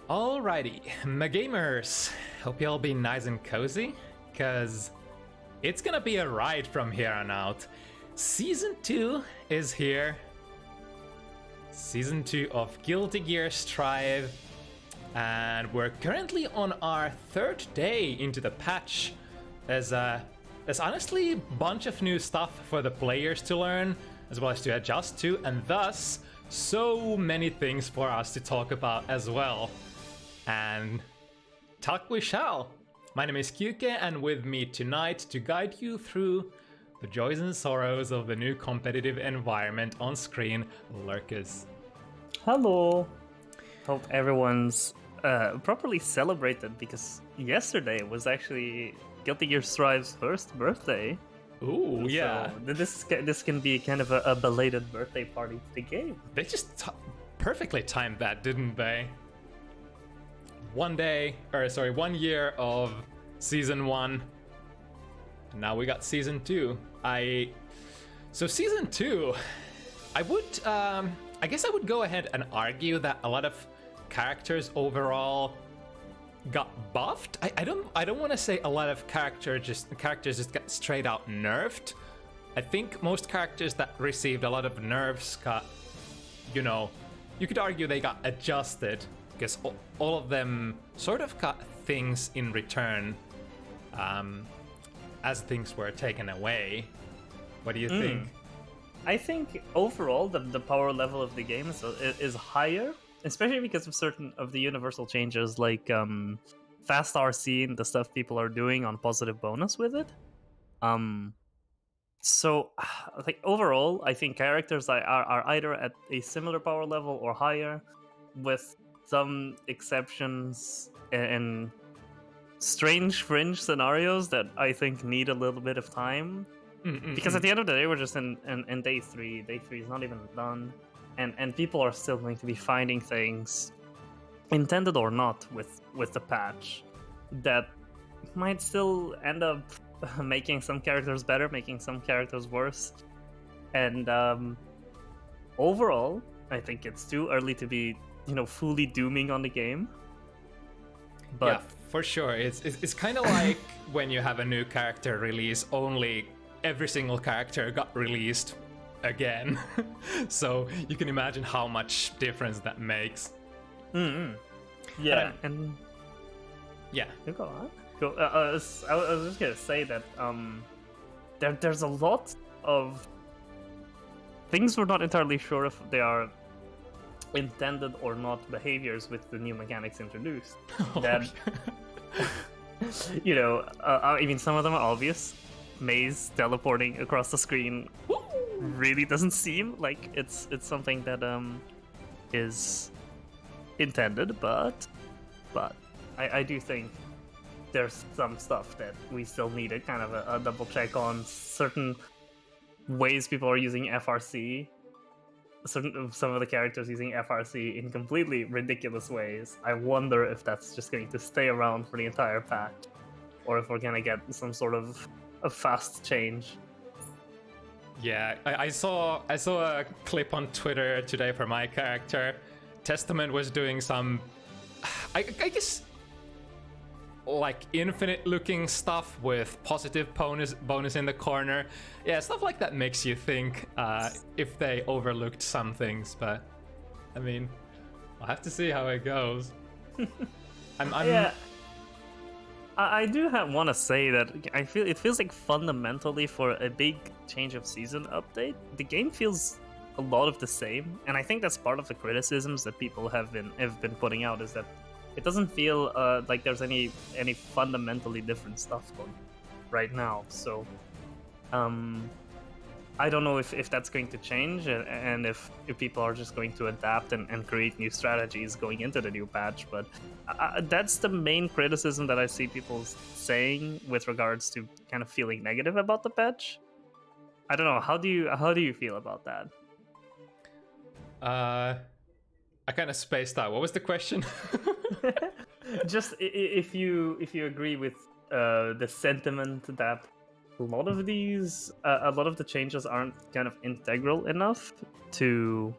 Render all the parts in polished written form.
Alrighty, my gamers, hope y'all be nice and cozy, cause it's gonna be a ride from here on out. Season 2 is here. Season 2 of Guilty Gear Strive, and we're currently on our third day into the patch. There's honestly a bunch of new stuff for the players to learn, as well as to adjust to, and thus so many things for us to talk about as well. And talk we shall. My name is kyuukei, and with me tonight to guide you through the joys and sorrows of the new competitive environment on screen, Lerkuss. Hello. Hope everyone's properly celebrated, because yesterday was actually Guilty Gear Strive's first birthday. Ooh, yeah. So this can be kind of a belated birthday party to the game. They just perfectly timed that, didn't they? 1 year of season 1. And now we got season 2. So season 2, I guess I would go ahead and argue that a lot of characters overall got buffed. I don't want to say a lot of characters just got straight out nerfed. I think most characters that received a lot of nerfs got, you could argue they got adjusted, because all of them sort of got things in return as things were taken away. What do you think? I think overall the power level of the game is higher, especially because of certain of the universal changes, like fast RC and the stuff people are doing on positive bonus with it. So like overall, I think characters are either at a similar power level or higher, with some exceptions and strange fringe scenarios that I think need a little bit of time. Because at the end of the day, we're just in day 3. Day 3 is not even done. And people are still going to be finding things, intended or not, with the patch that might still end up making some characters better, making some characters worse. And overall, I think it's too early to be, fully dooming on the game. But yeah, for sure. It's kind of like when you have a new character release, only every single character got released again. So you can imagine how much difference that makes. Yeah, and yeah. Go on. I was just gonna say that there's a lot of things we're not entirely sure if they are intended or not behaviors with the new mechanics introduced. That I mean, some of them are obvious. Maze teleporting across the screen really doesn't seem like it's something that is intended, but I do think there's some stuff that we still need a kind of a double check on. Certain ways people are using FRC, some of the characters using FRC in completely ridiculous ways. I wonder if that's just going to stay around for the entire patch, or if we're gonna get some sort of a fast change. Yeah, I saw a clip on Twitter today for my character. Testament was doing some, I guess, like infinite looking stuff with positive bonus in the corner. Yeah, stuff like that makes you think if they overlooked some things, but I mean, I'll have to see how it goes. Yeah. I do want to say that it feels like fundamentally, for a big change of season update, the game feels a lot of the same, and I think that's part of the criticisms that people have been putting out, is that it doesn't feel like there's any fundamentally different stuff going right now. So I don't know if that's going to change, and if people are just going to adapt and create new strategies going into the new patch. But that's the main criticism that I see people saying with regards to kind of feeling negative about the patch. I don't know. How do you feel about that? I kind of spaced out. What was the question? Just if you agree with the sentiment that a lot of the changes aren't kind of integral enough to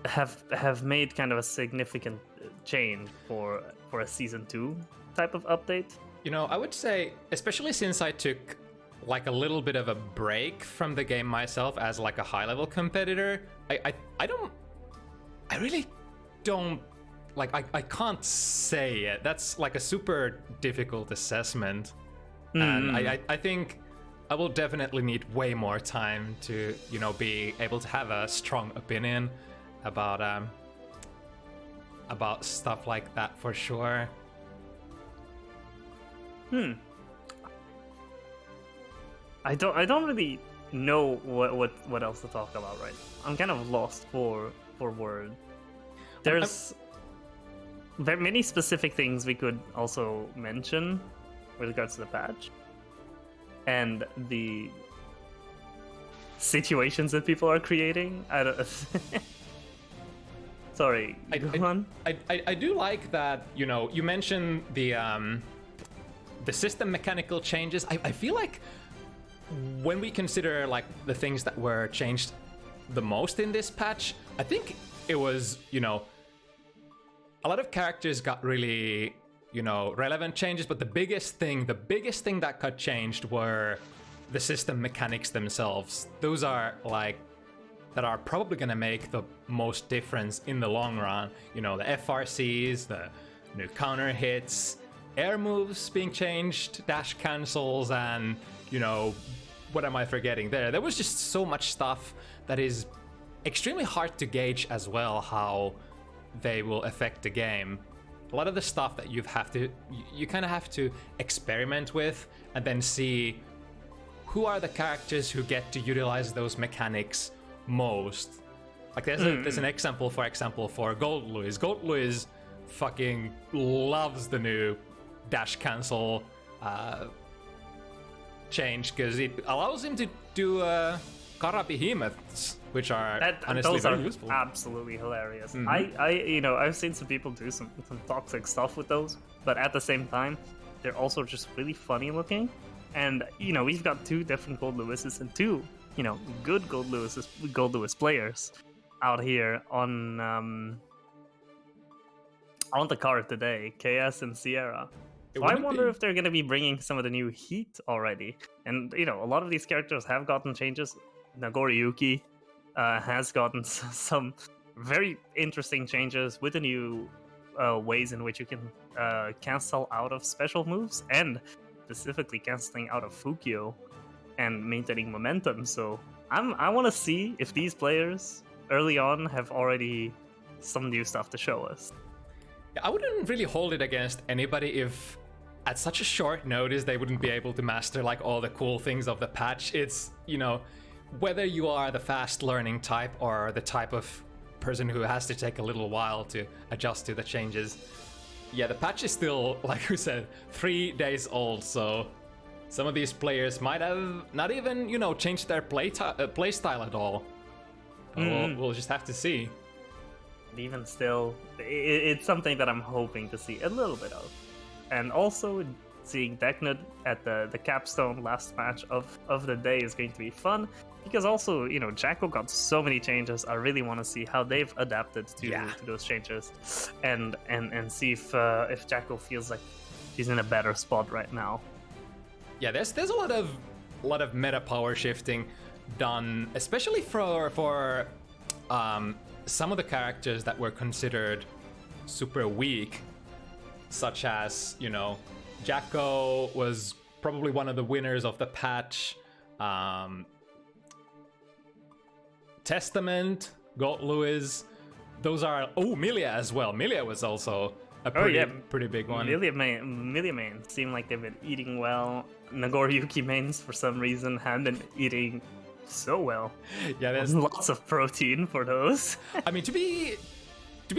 have made kind of a significant change for a season 2 type of update. You know, I would say, especially since I took like a little bit of a break from the game myself as like a high-level competitor, I really don't, like, I can't say it. That's like a super difficult assessment. And I think I will definitely need way more time to, you know, be able to have a strong opinion about stuff like that for sure. I don't really know what else to talk about right now. I'm kind of lost for word. There's very many specific things we could also mention with regards to the patch and the situations that people are creating. I don't. Sorry, go on. I do like that. You know, you mentioned the system mechanical changes. I feel like when we consider like the things that were changed the most in this patch, I think it was, you know, a lot of characters got really, you know, relevant changes, but the biggest thing that got changed were the system mechanics themselves. Those are like that are probably going to make the most difference in the long run. You know, the FRCs, the new counter hits, air moves being changed, dash cancels, and, you know, what am I forgetting there? There was just so much stuff that is extremely hard to gauge as well how they will affect the game. A lot of the stuff that you kind of have to experiment with and then see who are the characters who get to utilize those mechanics most. Like there's an example, for example, for GoldLuiz. GoldLuiz fucking loves the new dash cancel change because it allows him to do Kara Behemoths, which are honestly those very are useful. Absolutely hilarious. I've seen some people do some toxic stuff with those, but at the same time, they're also just really funny looking. And you know, we've got 2 different GoldLuizes and 2, you know, good GoldLuiz players out here on the card today, KS and Sierra. So I wonder if they're going to be bringing some of the new heat already. And, you know, a lot of these characters have gotten changes. Nagoriyuki has gotten some very interesting changes with the new ways in which you can cancel out of special moves, and specifically canceling out of Fukyo and maintaining momentum. So I want to see if these players early on have already some new stuff to show us. I wouldn't really hold it against anybody if at such a short notice they wouldn't be able to master like all the cool things of the patch. It's, you know, whether you are the fast learning type or the type of person who has to take a little while to adjust to the changes. Yeah, the patch is still, like we said, 3 days old, so some of these players might have not even, you know, changed their play style at all. We'll just have to see. Even still, it's something that I'm hoping to see a little bit of. And also, seeing Deknud at the capstone last match of the day is going to be fun. Because also, you know, Jacko got so many changes. I really want to see how they've adapted to those changes. And see if Jacko feels like she's in a better spot right now. Yeah, there's a lot of meta power shifting done, especially for some of the characters that were considered super weak, such as, you know, Jacko was probably one of the winners of the patch. Testament, GoldLuiz, those are... Oh, Milia as well. Milia was also a pretty big one. Milia main seem like they've been eating well. Nagoriyuki mains, for some reason, have been eating so well. Yeah, there's lots of protein for those. I mean, to be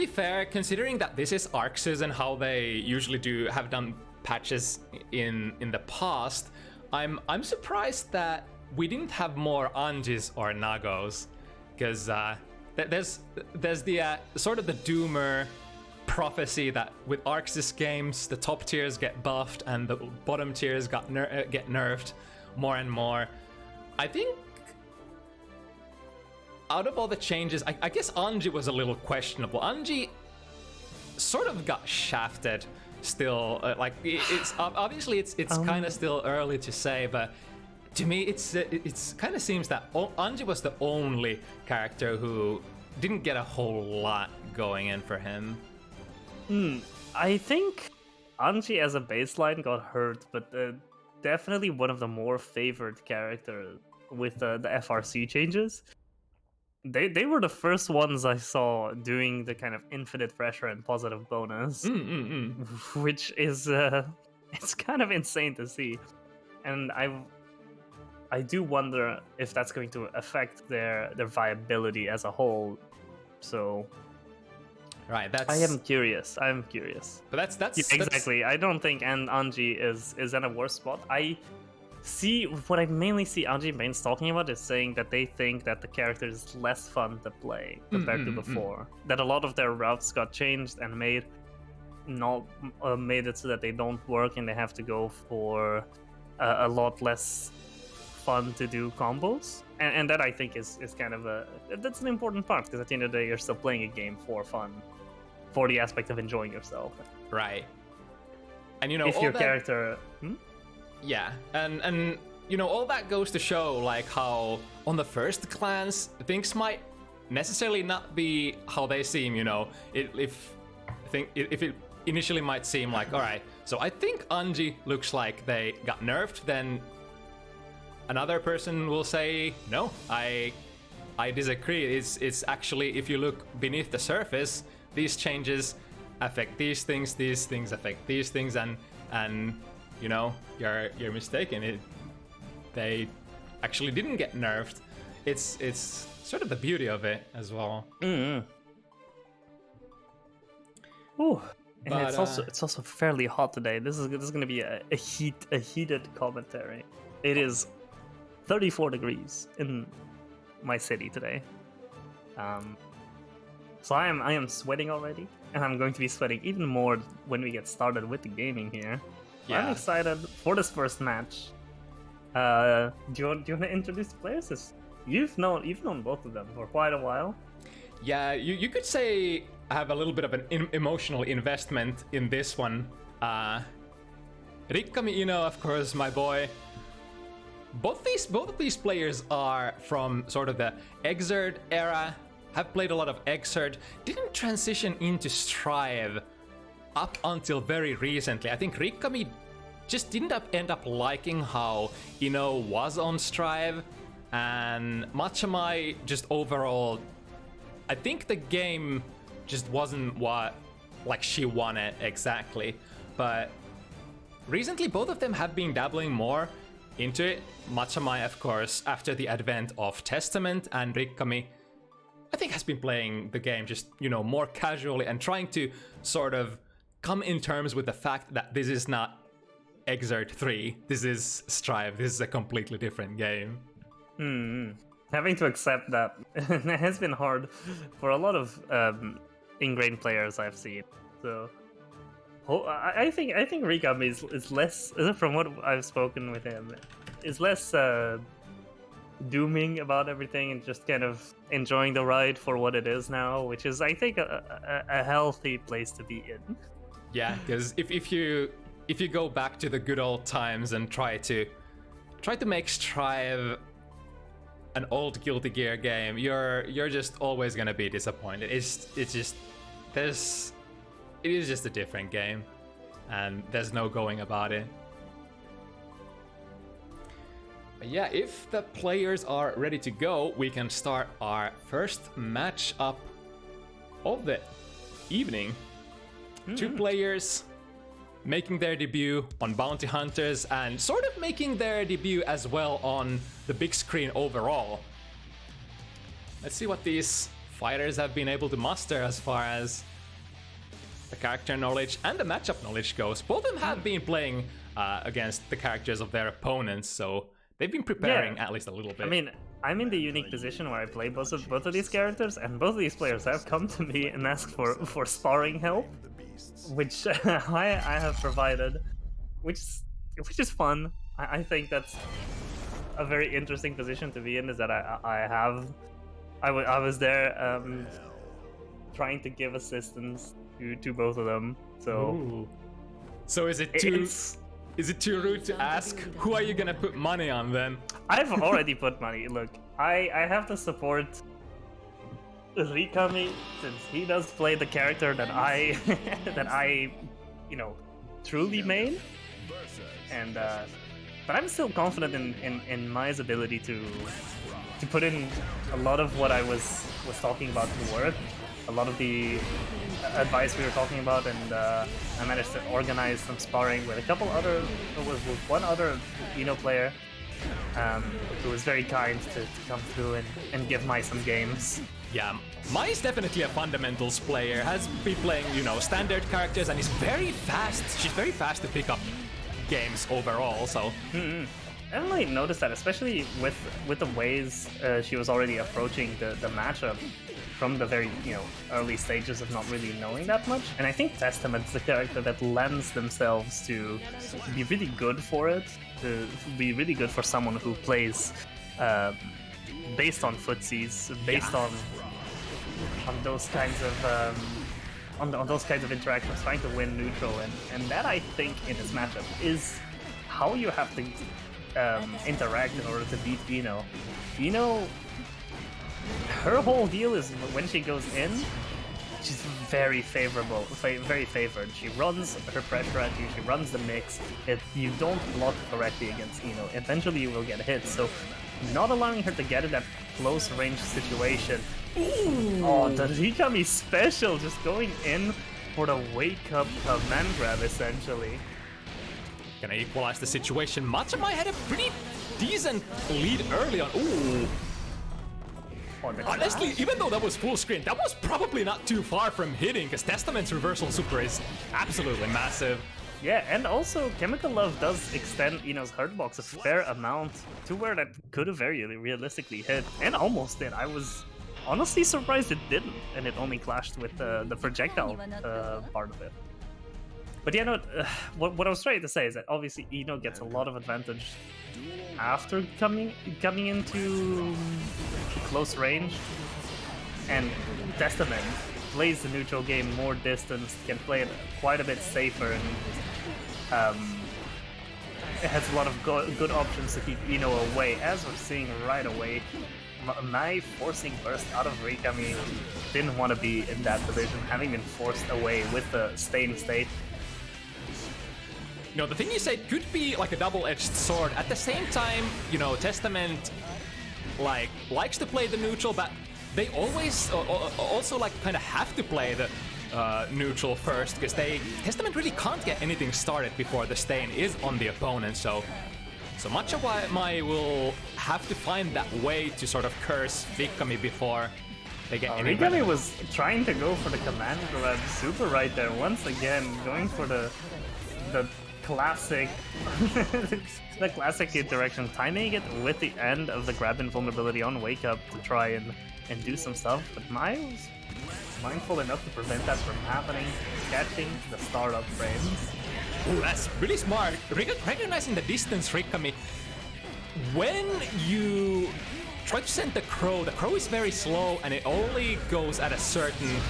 fair, considering that this is Arc Season, how they usually have done patches in the past, I'm surprised that we didn't have more Anjis or Nagos, because there's the sort of the doomer prophecy that with Arxis games, the top tiers get buffed and the bottom tiers get nerfed more and more. I think out of all the changes, I guess Anji was a little questionable. Anji sort of got shafted still. It's obviously it's kind of still early to say, but to me it's kind of seems that Anji was the only character who didn't get a whole lot going in for him. I think Anji as a baseline got hurt, but definitely one of the more favored characters with the FRC changes. They were the first ones I saw doing the kind of infinite pressure and positive bonus, which is it's kind of insane to see, and I do wonder if that's going to affect their viability as a whole. So, right, I am curious. But that's exactly. I don't think Anji is in a worse spot. What I mainly see Anji mains talking about is saying that they think that the character is less fun to play compared to before. That a lot of their routes got changed and made it so that they don't work and they have to go for a lot less fun to do combos. And that I think is kind of that's an important part, because at the end of the day you're still playing a game for fun, for the aspect of enjoying yourself. Right. And if your character. Yeah, and all that goes to show like how on the first glance things might necessarily not be how they seem. If it initially might seem like, all right, so I think Anji looks like they got nerfed, then another person will say no, I disagree. It's actually, if you look beneath the surface, these changes affect these things affect these things, and you're mistaken. They actually didn't get nerfed. It's sort of the beauty of it as well. Ooh, and it's also fairly hot today. This is going to be a heated commentary. It is 34 degrees in my city today. So I am sweating already, and I'm going to be sweating even more when we get started with the gaming here. Yeah. I'm excited for this first match. Do you want to introduce the players? You've known both of them for quite a while. Yeah, you could say I have a little bit of an emotional investment in this one. Rikkami, of course, my boy. Both of these players are from sort of the Exert era. Have played a lot of Exert. Didn't transition into Strive up until very recently. I think Rikkami just didn't end up liking how Ino was on Strive, and Matcha Mai just overall, I think the game just wasn't what she wanted exactly. But recently both of them have been dabbling more into it. Matcha Mai, of course, after the advent of Testament, and Rikkami, I think, has been playing the game just, more casually and trying to sort of come in terms with the fact that this is not Exert 3, this is Strive, this is a completely different game. Having to accept that has been hard for a lot of ingrained players I've seen. So I think Rikkami is less, from what I've spoken with him, is less dooming about everything and just kind of enjoying the ride for what it is now, which is, I think, a healthy place to be in. Yeah, because if you go back to the good old times and try to make Strive an old Guilty Gear game, you're just always gonna be disappointed. It is just a different game, and there's no going about it. But yeah, if the players are ready to go, we can start our first match up of the evening. Two players making their debut on Bounty Hunters and sort of making their debut as well on the big screen overall. Let's see what these fighters have been able to muster as far as the character knowledge and the matchup knowledge goes. Both of them have been playing against the characters of their opponents, so they've been preparing at least a little bit. I mean, I'm in the unique position where I play both of these characters, and both of these players have come to me and asked for sparring help, which I have provided, which is fun. I think that's a very interesting position to be in, is that I was there trying to give assistance to both of them. So, Ooh. So is it too rude to ask? Who are you gonna put money on then? I've already put money. Look, I have to support Rikkami since he does play the character that I truly main. And but I'm still confident in Mai's ability to put in a lot of what I was talking about to work, a lot of the advice we were talking about, and I managed to organize some sparring with with one other player who was very kind to come through and give Mai some games. Yeah, Mai is definitely a fundamentals player, has been playing, standard characters, and is very fast. She's very fast to pick up games overall, so... I definitely noticed that, especially with the ways she was already approaching the matchup from the very, early stages of not really knowing that much. And I think Testament's the character that lends themselves to be really good for it, to be really good for someone who plays based on footsies, based on those kinds of on those kinds of interactions, trying to win neutral, and that I think in this matchup is how you have to interact in order to beat Ino. Ino, her whole deal is when she goes in, she's very very favored. She runs her pressure at you, she runs the mix. If you don't block correctly against Ino, eventually you will get hit. So not allowing her to get in that close range situation. Ooh. Oh, the Rikkami special, just going in for the wake up command grab essentially. Gonna equalize the situation. Matcha Mai had a pretty decent lead early on. Ooh. Honestly, even though that was full screen, that was probably not too far from hitting, because Testament's reversal super is absolutely massive. Yeah, and also Chemical Love does extend Ino's hurt box a fair amount to where that could have very realistically hit, and almost did. I was honestly surprised it didn't, and it only clashed with the projectile part of it. But yeah, no, what I was trying to say is that obviously Ino gets a lot of advantage after coming into close range, and Testament plays the neutral game more distance, can play it quite a bit safer, and it has a lot of good options to keep Ino away, as we're seeing right away. Mai forcing burst out of Rikkami, didn't want to be in that position, having been forced away with the stay in state. The thing you said could be like a double-edged sword. At the same time, Testament likes to play the neutral, but they always also kind of have to play the neutral first, because Testament really can't get anything started before the stain is on the opponent. So Matcha Mai will have to find that way to sort of curse Rikkami before they get any. Rikkami was trying to go for the command grab super right there once again, going for the classic the classic interaction, timing it with the end of the grab invulnerability on wake up to try and do some stuff, but Mai was mindful enough to prevent that from happening, catching the startup frames. Ooh, that's really smart. Recognizing the distance, Rikkami. When you try to send the crow is very slow and it only goes at a certain,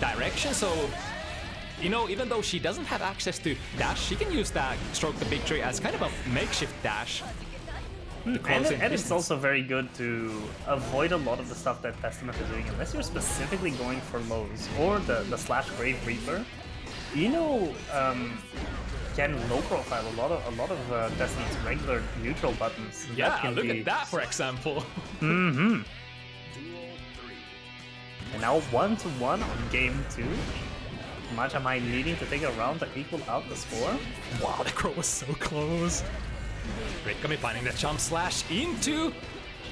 direction. So, even though she doesn't have access to dash, she can use that stroke the victory as kind of a makeshift dash. And it's also very good to avoid a lot of the stuff that Testament is doing, unless you're specifically going for lows or the slash Grave Reaper. Can low profile a lot of Testament's regular neutral buttons. Yeah, look at that, for example. And now 1-1 on game 2. Matcha Mai needing to take a round to equal out the score. Wow, the crow was so close. Rikkami finding the jump slash into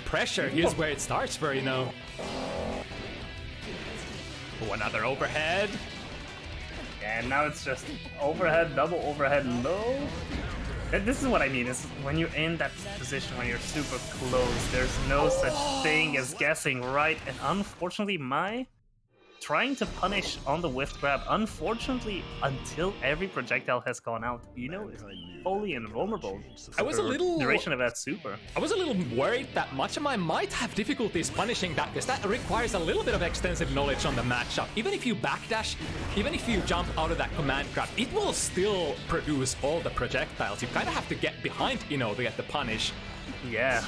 pressure. Here's where it starts for Ino. Another overhead. And now it's just overhead, double overhead, low. And this is what I mean, is when you're in that position when you're super close, there's no such thing as guessing right. And unfortunately, Mai trying to punish on the whiff grab. Unfortunately, until every projectile has gone out, Ino is fully invulnerable. I was a little duration of that super. I was a little worried that Matcha Mai might have difficulties punishing that, because that requires a little bit of extensive knowledge on the matchup. Even if you backdash, even if you jump out of that command grab, it will still produce all the projectiles. You kind of have to get behind Ino to get the punish. Yeah.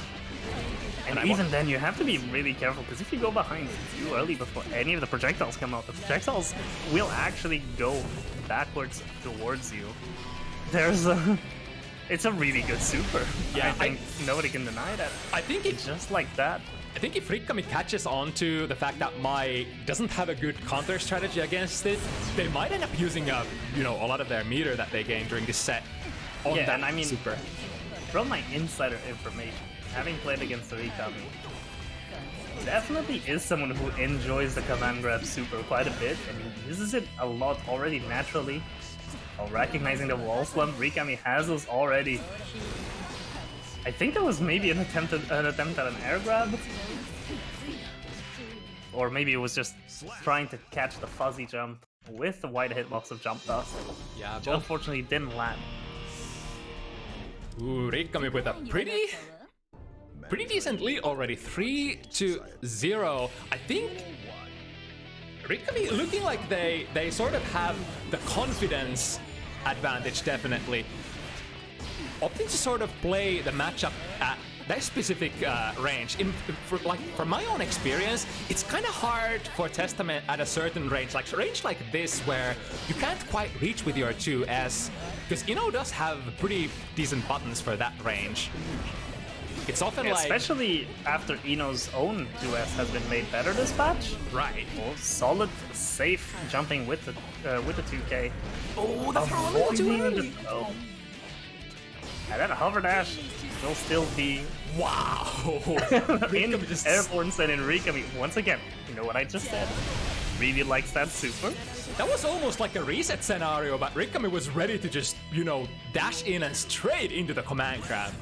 And even then, you have to be really careful, because if you go behind too early before any of the projectiles come out, the projectiles will actually go backwards towards you. There's a... It's a really good super. Yeah, I think nobody can deny that. I think it's just like that. I think if Rikkami catches on to the fact that Mai doesn't have a good counter strategy against it, they might end up using a lot of their meter that they gained during this set on that and I mean, super. From my insider information, having played against Rikkami, definitely is someone who enjoys the command grab super quite a bit, and he uses it a lot already naturally. While recognizing the wall slump, Rikkami has those already. I think that was maybe an attempt at an air grab, or maybe it was just trying to catch the fuzzy jump with the wide hitbox of jump dust. Yeah, which unfortunately didn't land. Ooh, Rikkami with a pretty decent lead already, 3-0. I think Rikkami looking like they sort of have the confidence advantage, definitely. Opting to sort of play the matchup at that specific range. From my own experience, it's kind of hard for Testament at a certain range like this, where you can't quite reach with your 2S, because Ino does have pretty decent buttons for that range. It's often especially after Ino's own 2S has been made better this patch. Right. Oh, solid, safe jumping with the 2K. Oh, the throw a little too early. And then a hover dash will still be wow. in airborne set in Rikkami. Once again, you know what I just said? Really likes that super. That was almost like a reset scenario, but Rikkami was ready to just, dash in and straight into the command grab.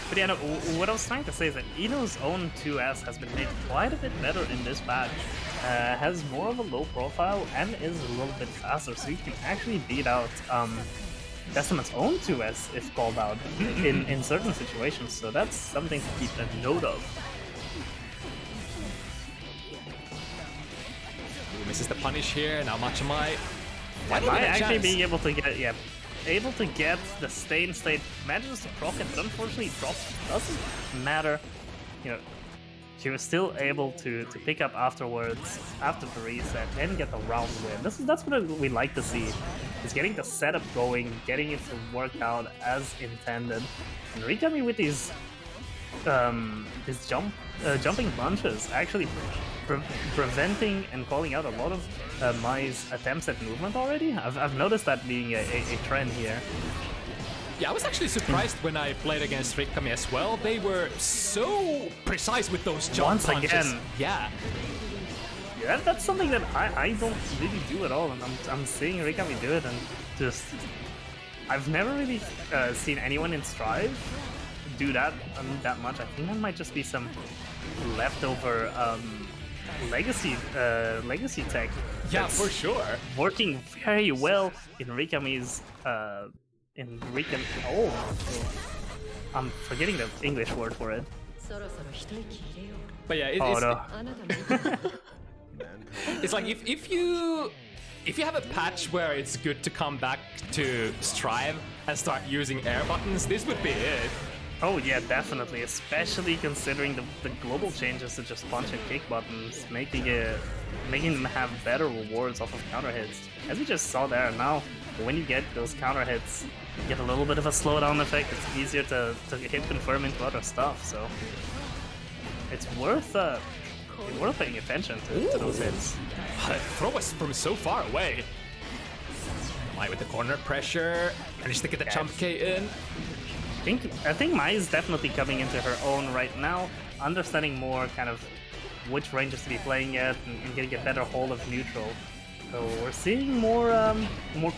But yeah, no, what I was trying to say is that Ino's own 2S has been made quite a bit better in this patch. Has more of a low profile and is a little bit faster, so you can actually beat out Testament's own 2S if called out in certain situations, so that's something to keep a note of. Ooh, misses the punish here, now Matcha Mai. Might actually being able to get, the stay state, manages to proc it, but unfortunately drops. Doesn't matter, she was still able to pick up afterwards, after the reset, and get the round win. That's what we like to see, is getting the setup going, getting it to work out as intended. And Rikkami with these jumping bunches actually preventing and calling out a lot of Mai's attempts at movement already. I've noticed that being a trend here. Yeah, I was actually surprised when I played against Rikkami as well. They were so precise with those jump punches. Again. Yeah. Yeah, that's something that I don't really do at all, and I'm seeing Rikkami do it, and just... I've never really seen anyone in Strive do that that much. I think that might just be some leftover legacy tech. Yeah, for sure. Working very well in Rikkami's... I'm forgetting the English word for it. But yeah, it's like if you have a patch where it's good to come back to Strive and start using air buttons, this would be it. Oh yeah, definitely, especially considering the global changes to just punch and kick buttons, making them have better rewards off of counter hits. As we just saw there, now when you get those counter hits, you get a little bit of a slowdown effect. It's easier to hit confirm into other stuff, so it's worth paying attention to those hits. Throw us from so far away. Mai with the corner pressure, managed to get the jump K in. I think Mai is definitely coming into her own right now, understanding more kind of which ranges to be playing at and getting a better hold of neutral. So we're seeing more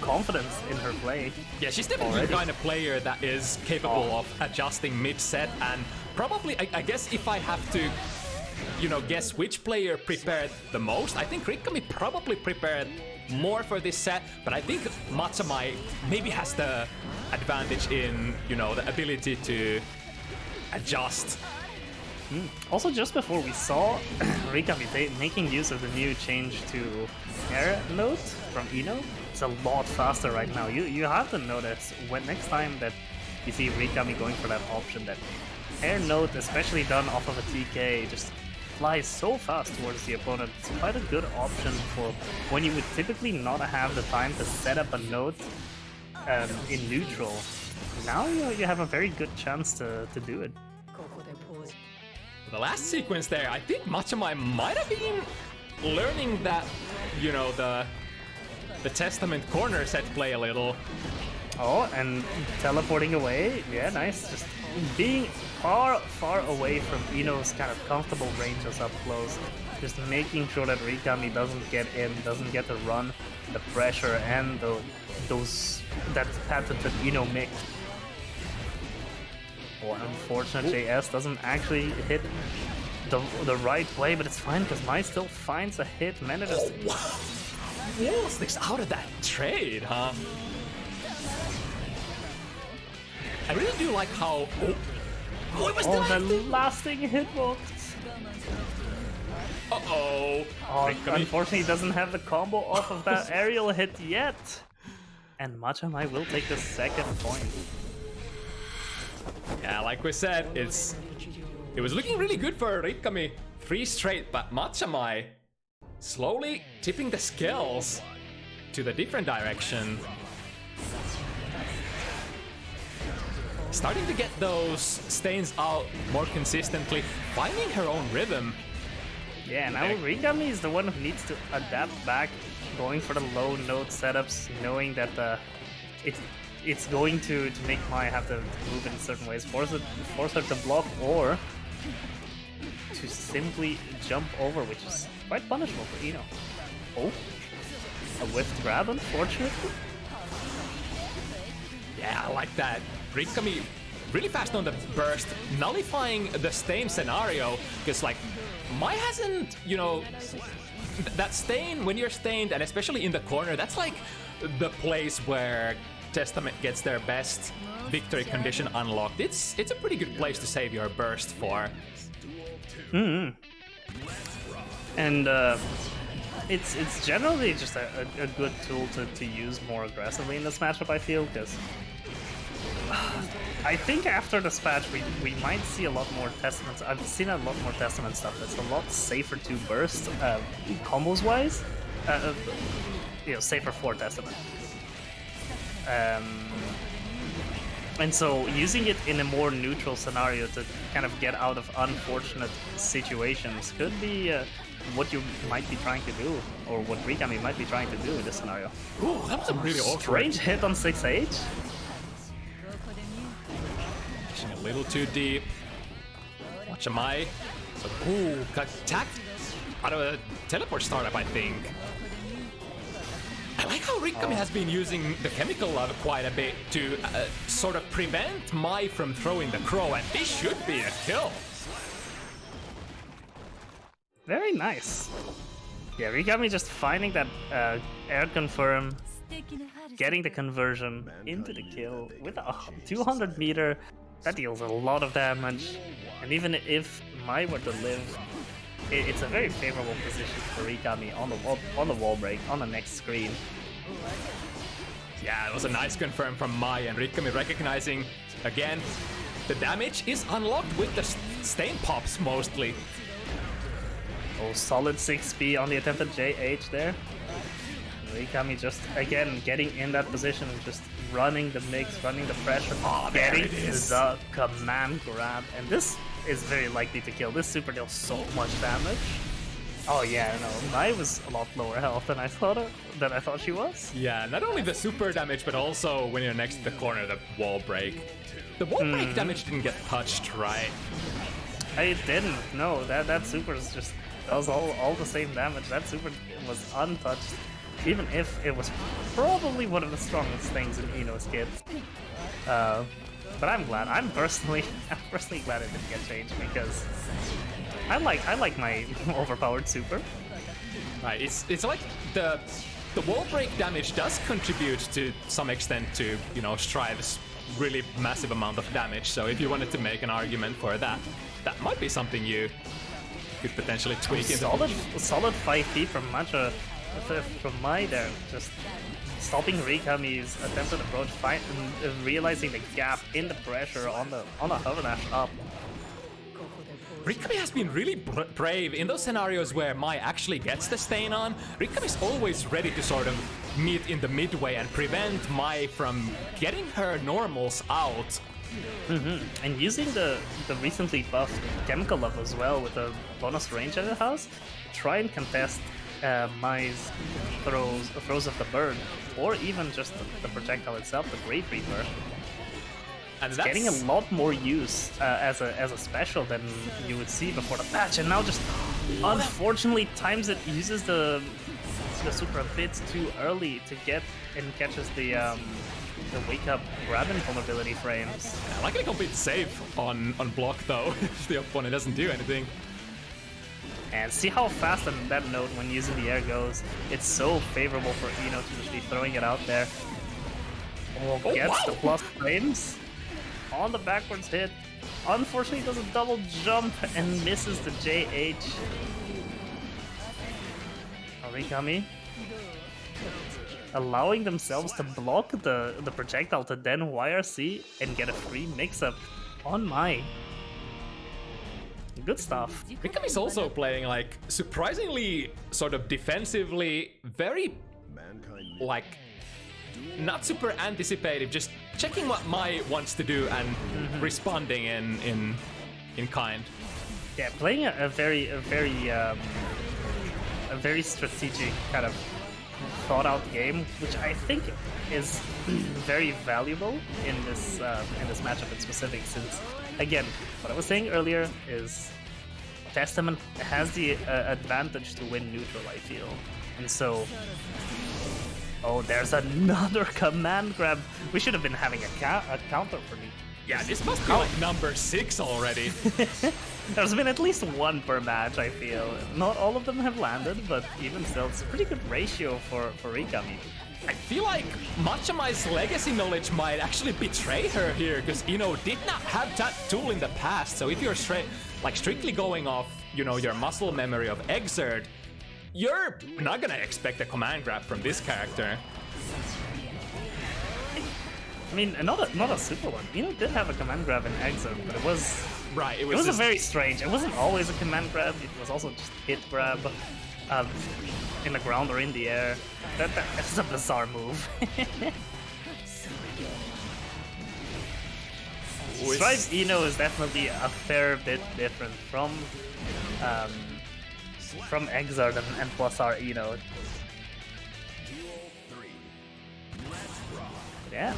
confidence in her play. Yeah, she's definitely the kind of player that is capable of adjusting mid-set, and probably, I guess if I have to you know, guess which player prepared the most. I think Rikkami probably prepared more for this set, but I think Matcha Mai maybe has the advantage in, you know, the ability to adjust. Also, just before we saw Rikkami making use of the new change to air note from Ino, it's a lot faster right now. You have to notice when next time that you see Rikkami going for that option, that air note, especially done off of a TK, just flies so fast towards the opponent. It's quite a good option for when you would typically not have the time to set up a note in neutral. Now you have a very good chance to do it. The last sequence there, I think Matcha Mai might have been learning that, you know, the Testament corner set play a little. Oh, and teleporting away. Yeah, nice. Just being far, far away from Ino's kind of comfortable ranges up close. Just making sure that Rikkami doesn't get in, doesn't get the run, the pressure, and that patented Ino mix. Oh, unfortunate JS doesn't actually hit the right way, but it's fine because Mai still finds a hit, manages to... Whoa, sticks out of that trade, huh? I really do like how... What was the lasting hitbox! Uh-oh! Oh, unfortunately, he doesn't have the combo off of that aerial hit yet! And Matcha Mai will take the second point. Yeah, like we said, it was looking really good for Rikkami. 3 straight, but Matcha Mai slowly tipping the scales to the different direction. Starting to get those stains out more consistently, finding her own rhythm. Yeah, now Rikkami is the one who needs to adapt back, going for the low note setups, knowing that it's going to make Mai have to move in certain ways, force her to block, or to simply jump over, which is quite punishable for Ino. Oh, a whiffed grab, unfortunately. Yeah, I like that. Rikkami really fast on the burst, nullifying the stain scenario, because like Mai hasn't, you know, that stain, when you're stained, and especially in the corner, that's like the place where Testament gets their best victory condition unlocked. It's a pretty good place to save your burst for. And it's generally just a good tool to use more aggressively in this matchup, I feel, because I think after this patch we might see a lot more Testaments. I've seen a lot more Testament stuff that's a lot safer to burst, combos wise. You know, safer for Testament. And so using it in a more neutral scenario to kind of get out of unfortunate situations could be what you might be trying to do, or what Rikkami might be trying to do in this scenario. Ooh, that was a really awkward. Strange hit on 6H. Pushing a little too deep. Matcha Mai. Ooh, got attacked out of a teleport startup, I think. I like how Rikkami has been using the chemical love quite a bit to sort of prevent Mai from throwing the crow, and this should be a kill. Very nice. Yeah, Rikkami just finding that air confirm, getting the conversion into the kill with a 200 meter. That deals a lot of damage, and even if Mai were to live, it's a very favorable position for Rikkami on the wall break on the next screen. Yeah, it was a nice confirm from Mai, and Rikkami recognizing again the damage is unlocked with the stain pops mostly. Oh, solid 6B on the attempted JH there. Rikkami just again getting in that position and just running the mix, running the pressure, getting the command grab, and this is very likely to kill. This super deals so much damage. Oh yeah, no, Mai was a lot lower health than I thought she was. Yeah, not only the super damage, but also when you're next to the corner, the wall break. The wall break damage didn't get touched, right? It didn't. No, that super is just does all the same damage. That super was untouched, even if it was probably one of the strongest things in Ino's kit. But I'm glad. I'm personally glad it didn't get changed, because I like my overpowered super. Right, it's like the wall break damage does contribute to some extent to, you know, Strive's really massive amount of damage. So if you wanted to make an argument for that, that might be something you could potentially tweak. Solid 5P from Matcha, from Mai there, just stopping Rikkami's attempted approach, realizing the gap in the pressure on the hover dash up. Rikkami has been really brave in those scenarios where Mai actually gets the stain on. Rikkami's always ready to sort of meet in the midway and prevent Mai from getting her normals out. And using the recently buffed chemical level as well with the bonus range that it has, try and contest Mai's throws of the bird, or even just the projectile itself, the Great Reaper. And it's getting a lot more use as a special than you would see before the patch, and now just unfortunately times it uses the super a bit too early to get and catches the wake up Radune vulnerability frames. Yeah, likely complete safe on block though if the opponent doesn't do anything. And see how fast that node when using the air goes. It's so favorable for Eno to just be throwing it out there. Gets the plus frames on the backwards hit. Unfortunately does a double jump and misses the JH. Rikkami allowing themselves to block the projectile to then YRC and get a free mix-up on Mai. Good stuff. Rikkami's also playing like surprisingly sort of defensively, very like not super anticipative, just checking what Mai wants to do and responding in kind. Yeah, playing a very strategic kind of thought out game, which I think is very valuable in this matchup in specific, since again, what I was saying earlier is Testament has the advantage to win neutral, I feel. And so, oh, there's another command grab. We should have been having a counter for me. Yeah, this must be like number 6 already. There's been at least one per match, I feel. Not all of them have landed, but even still, it's a pretty good ratio for Rikkami. I feel like Matcha Mai's legacy knowledge might actually betray her here, because Eno did not have that tool in the past. So if you're strictly going off, you know, your muscle memory of Exert, you're not gonna expect a command grab from this character. I mean, not a super one. Eno did have a command grab in Exert, but it was right. It was a very strange. It wasn't always a command grab. It was also just hit grab. In the ground or in the air. That's a bizarre move. Strive's Eno is definitely a fair bit different from Exard and plus our Eno. Yeah,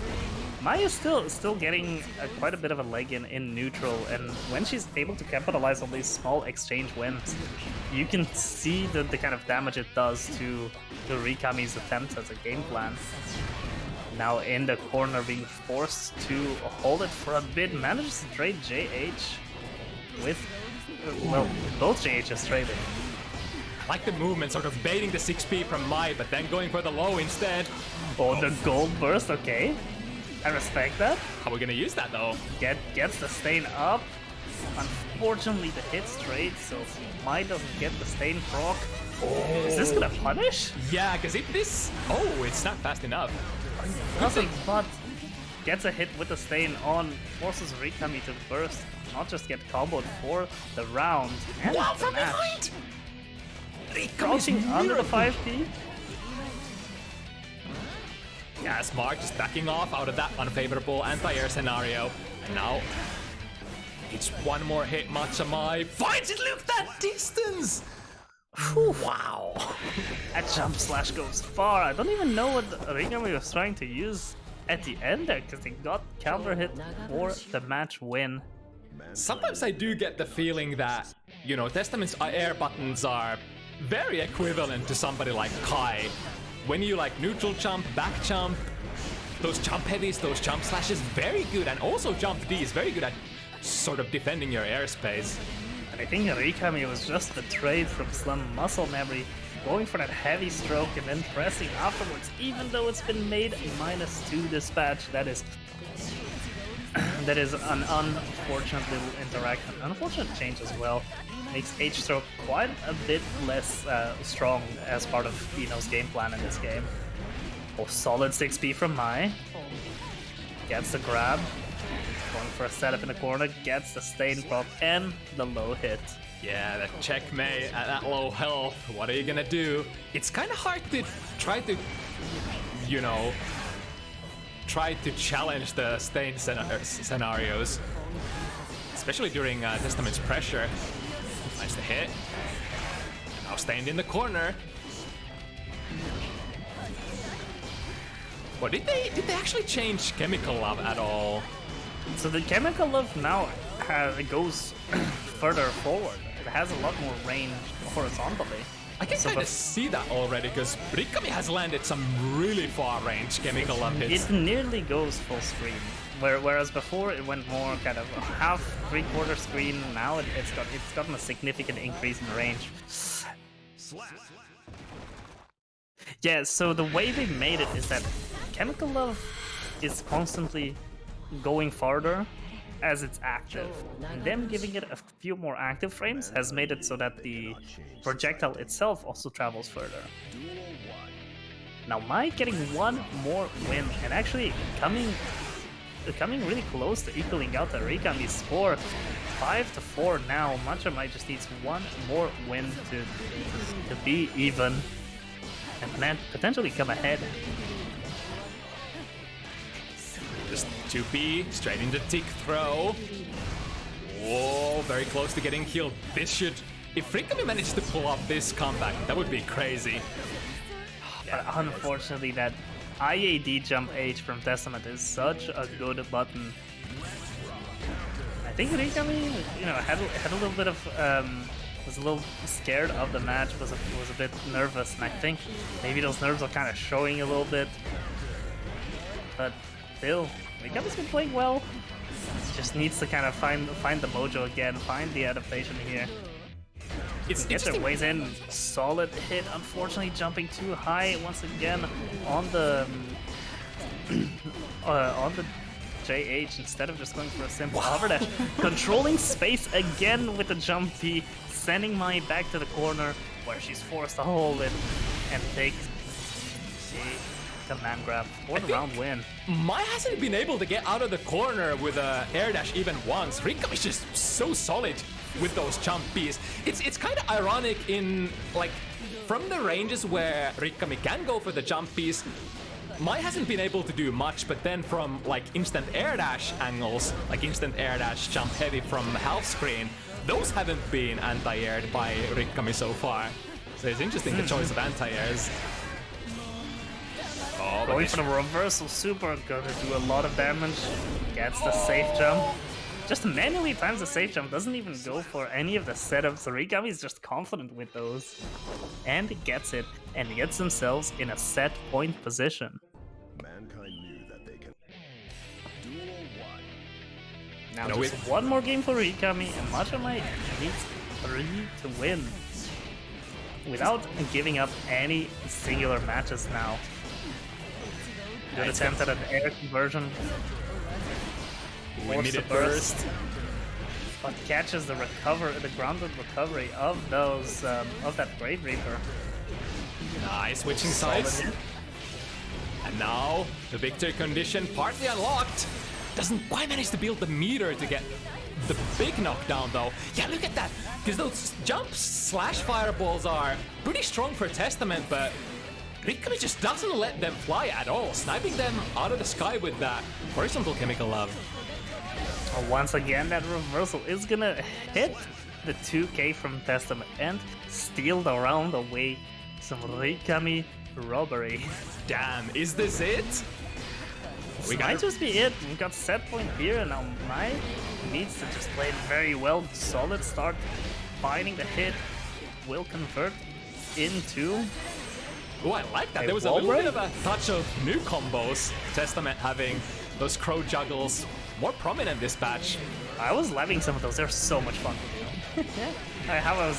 Mai is still getting quite a bit of a leg in neutral, and when she's able to capitalize on these small exchange wins, you can see the kind of damage it does to the Rikkami's attempts as a game plan. Now in the corner, being forced to hold it for a bit, manages to trade JH with, well, both JHs traded. I like the movement, sort of baiting the 6P from Mai, but then going for the low instead. Oh, the gold burst, okay. I respect that. How are we gonna use that though? Gets the stain up. Unfortunately, the hit straight, so Mai doesn't get the stain proc. Oh. Is this gonna punish? Yeah, because if this... Oh, it's not fast enough. Nothing but gets a hit with the stain on, forces Rikkami to burst, not just get comboed for the round and wow, the from match. behind! Crouching under the 5P. Yeah, Smart just backing off out of that unfavorable anti-air scenario. And now, it's one more hit, Matcha Mai finds it, look that distance! Whew, wow. That jump slash goes far. I don't even know what Rikkami was trying to use at the end there, because they got counter hit for the match win. Sometimes I do get the feeling that, you know, Testament's air buttons are very equivalent to somebody like Kai. When you like neutral jump, back jump, those jump heavies, those jump slashes, very good, and also jump D is very good at sort of defending your airspace. I think Rikkami was just betrayed from Slum Muscle Memory, going for that heavy stroke and then pressing afterwards, even though it's been made -2 dispatch. That is an unfortunate little interaction. Unfortunate change as well. Makes H-stroke quite a bit less strong as part of Eno's game plan in this game. Oh, solid 6P from Mai. Gets the grab. Going for a setup in the corner, gets the stain prop and the low hit. Yeah, the checkmate at that low health. What are you gonna do? It's kind of hard to try to, you know, challenge the stain scenarios, especially during Testament's pressure. Nice to hit. Now stained in the corner. What did they actually change Chemical Love at all? So the Chemical Love now goes further forward. It has a lot more range horizontally. I can kind of see that already, because Rikkami has landed some really far range Chemical Love hits. It nearly goes full screen, whereas before it went more kind of half, 3/4 screen. Now it's gotten a significant increase in range. Yeah, so the way they made it is that Chemical Love is constantly going farther as it's active, and them giving it a few more active frames has made it so that the projectile itself also travels further. Now Mai getting one more win and actually coming really close to equaling out the Rikkami's score. 5-4 now. Matcha Mai just needs one more win to be even and then potentially come ahead. Just 2P, straight into tick throw. Whoa, very close to getting killed. This should... If Rikkami managed to pull off this comeback, that would be crazy. But unfortunately, that IAD jump H from Testament is such a good button. I think Rikkami, you know, had a little bit of... was a little scared of the match, was a bit nervous, and I think maybe those nerves are kind of showing a little bit. But still, Rikkami's been playing well. Just needs to kind of find the mojo again, find the adaptation here. It's Get their ways in. Solid hit, unfortunately jumping too high once again on the JH instead of just going for a simple hover dash. Controlling space again with the jump P, sending Mai back to the corner where she's forced to hold it and take the command grab for the round win. Mai hasn't been able to get out of the corner with a air dash even once. Rikkami's just so solid with those jump Ps. It's kind of ironic in, like, from the ranges where Rikkami can go for the jump Ps, Mai hasn't been able to do much, but then from, like, instant air dash angles, like instant air dash jump heavy from half screen, those haven't been anti-aired by Rikkami so far. So it's interesting the choice of anti-airs. Oh, going for the reversal super, gonna do a lot of damage. Gets the safe jump. Just manually times the safe jump, doesn't even go for any of the setups. Rikkami is just confident with those. And gets it, and gets themselves in a set point position. Mankind knew that they can. Now just one more game for Rikkami, and Matcha Mai needs 3 to win. Without giving up any singular matches now. Good attempt at an air conversion. Immediate burst. But catches the grounded recovery of those of that Grave Reaper. Nice, switching sides. And now the victory condition partly unlocked. Doesn't quite manage to build the meter to get the big knockdown though. Yeah, look at that. Because those jumps / fireballs are pretty strong for Testament, but Rikkami just doesn't let them fly at all, sniping them out of the sky with that horizontal Chemical Love. Once again, that reversal is gonna hit the 2K from Testament and steal the round away. Some Rikkami robbery. Damn, is this it? Might just be it. We got set point here, and now Mai needs to just play it very well. Solid start, finding the hit, will convert into... Oh, I like that. There was a little bit of a touch of new combos. Testament having those crow juggles more prominent this patch. I was loving some of those. They're so much fun to do. I was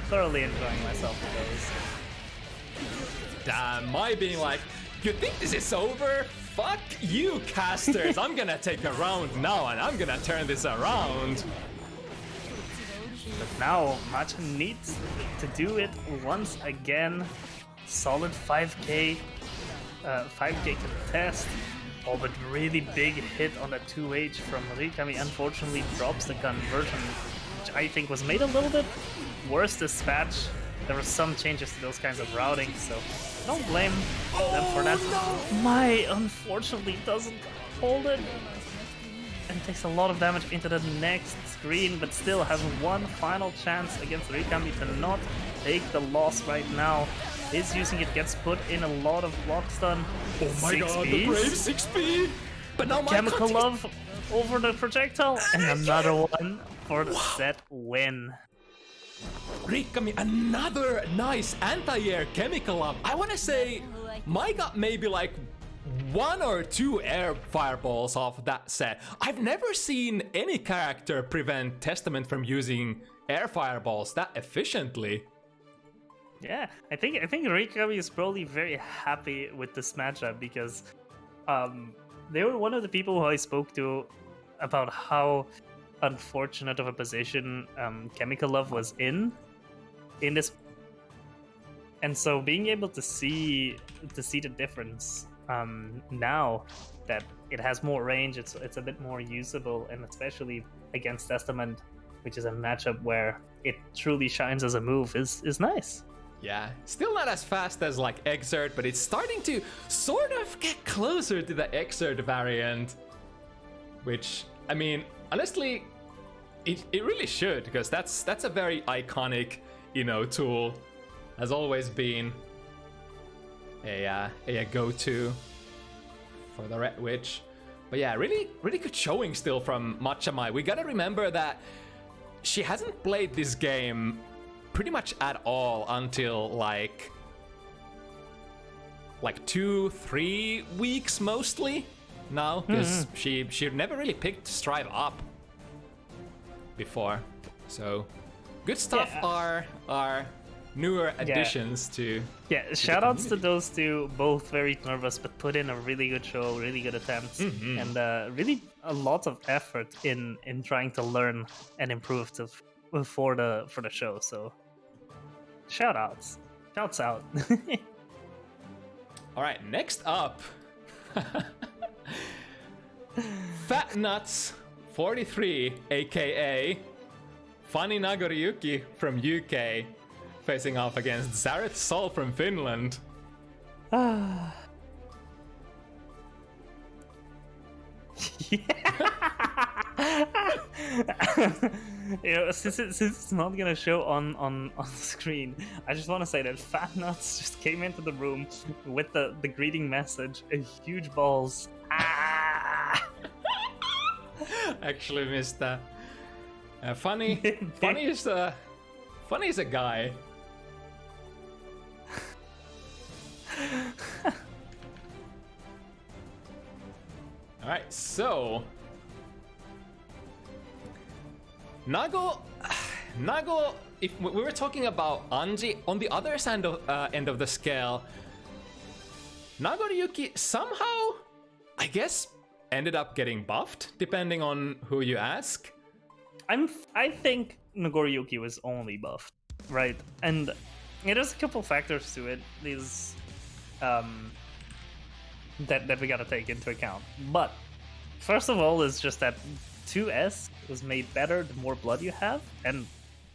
thoroughly enjoying myself with those. Damn, Mai being like, you think this is over? Fuck you, casters! I'm gonna take a round now and I'm gonna turn this around. But now Matcha needs to do it once again. Solid 5k, 5k contest. Oh, but really big hit on the 2H from Rikkami. Unfortunately drops the conversion, which I think was made a little bit worse this match. There were some changes to those kinds of routing, so don't blame them for that. No. Mai unfortunately doesn't hold it and takes a lot of damage into the next screen, but still has one final chance against Rikkami to not take the loss right now. Is using it, gets put in a lot of block stun. Oh my god, the brave 6B! But now my Chemical Love over the projectile, and another one for the set win. Rikkami, another nice anti-air chemical love. I want to say Mai got maybe like 1 or 2 air fireballs off that set. I've never seen any character prevent Testament from using air fireballs that efficiently. Yeah, I think Rikkami is probably very happy with this matchup because they were one of the people who I spoke to about how unfortunate of a position Chemical Love was in this, and so being able to see the difference now that it has more range, it's a bit more usable, and especially against Testament, which is a matchup where it truly shines as a move, is nice. Yeah, still not as fast as like Exert, but it's starting to sort of get closer to the Exert variant. Which, I mean, honestly, it really should, because that's a very iconic, you know, tool. Has always been a go-to for the Red Witch. But yeah, really good showing still from Matcha Mai. We gotta remember that she hasn't played this game pretty much at all until like 2-3 weeks mostly now, because she never really picked Strive up before. So good stuff. Yeah. Are newer additions to shoutouts to those two, both very nervous but put in a really good show, really good attempts, and really a lot of effort in trying to learn and improve for the show. So shouts out. All right, next up, Fat Nuts 43, aka Funny Nagoriyuki from UK, facing off against Zarythe Sol from Finland. You know, since it's not gonna show on the screen, I just want to say that Fat Nuts just came into the room with the greeting message, a huge balls. Actually missed that. Funny is a guy. All right, so Nago, if we were talking about Anji, on the other end of the scale, Nagoriyuki somehow, I guess, ended up getting buffed, depending on who you ask. I think Nagoriyuki was only buffed, right? And there's a couple factors to it. These that we gotta take into account. But first of all, is just that 2S was made better the more blood you have, and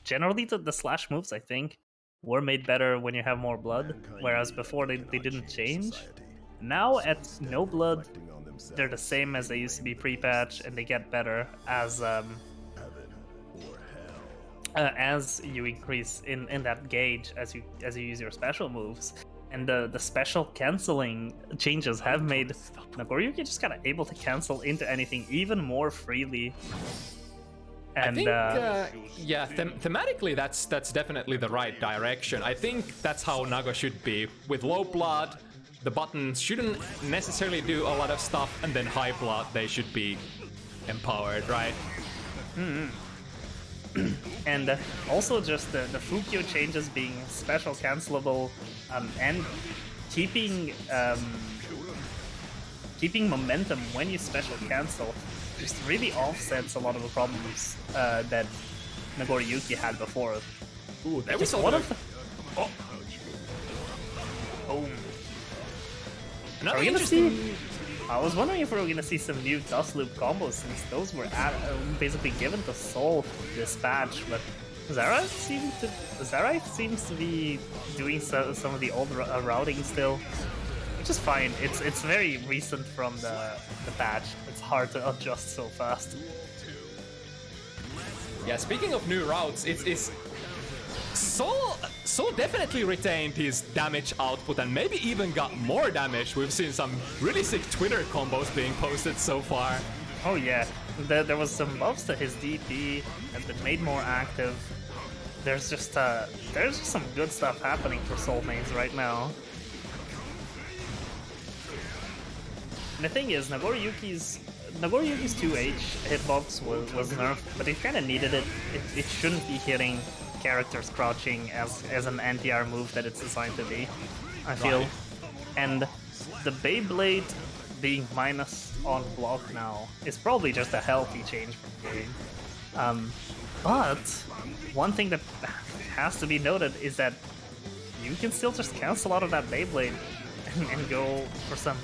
generally the slash moves, I think, were made better when you have more blood, whereas before they didn't change. Now at no blood, they're the same as they used to be pre-patch, and they get better as you increase in that gauge as you use your special moves. And the special canceling changes have made Nagoriyuki just kind of able to cancel into anything even more freely. And I think, thematically, that's definitely the right direction. I think that's how Nago should be. With low blood, the buttons shouldn't necessarily do a lot of stuff, and then high blood, they should be empowered, right? And also just the Fukyo changes being special cancelable and keeping keeping momentum when you special cancel just really offsets a lot of the problems that Nagoriyuki had before. Ooh, there was Just one of the... Oh. Oh. Another Are we gonna interesting... see... I was wondering if we were gonna see some new dust loop combos since those were basically given to Soul this patch, but Zarythe seems to be doing some of the old routing still, which is fine. It's very recent from the patch. It's hard to adjust so fast. Yeah, speaking of new routes, it's Soul definitely retained his damage output and maybe even got more damage. We've seen some really sick Twitter combos being posted so far. Oh yeah, there was some buffs to his DP, has been made more active. There's just some good stuff happening for Soul mains right now. And the thing is, Nagoriyuki's 2H hitbox was nerfed, but it kind of needed it. It shouldn't be hitting characters crouching as an anti-air move that it's designed to be, I feel. Right. And the Beyblade being minus on block now is probably just a healthy change from the game. But one thing that has to be noted is that you can still just cancel out of that Beyblade and go for some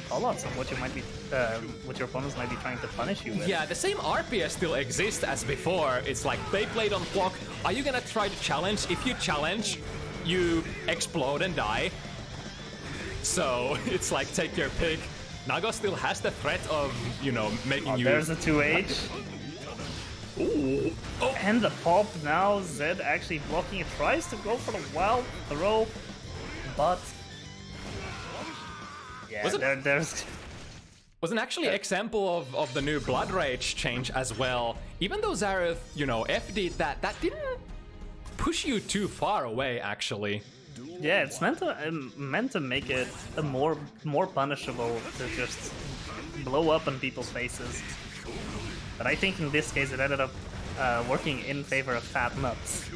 callouts on what your opponents might be trying to punish you with. Yeah, the same RPS still exists as before. It's like Beyblade on block. Are you gonna try to challenge? If you challenge, you explode and die. So it's like take your pick. Nago still has the threat of, you know, making you... There's a 2H. Ooh. Oh. And the pop now, Zed actually blocking it, tries to go for the wild throw, but... Yeah, Was it- there's... Was an actually example of the new Blood Rage change as well. Even though Zarythe, you know, FD'd that didn't push you too far away, actually. Yeah, it's meant to make it a more punishable to just blow up on people's faces. But I think in this case it ended up working in favor of Fat Nuts.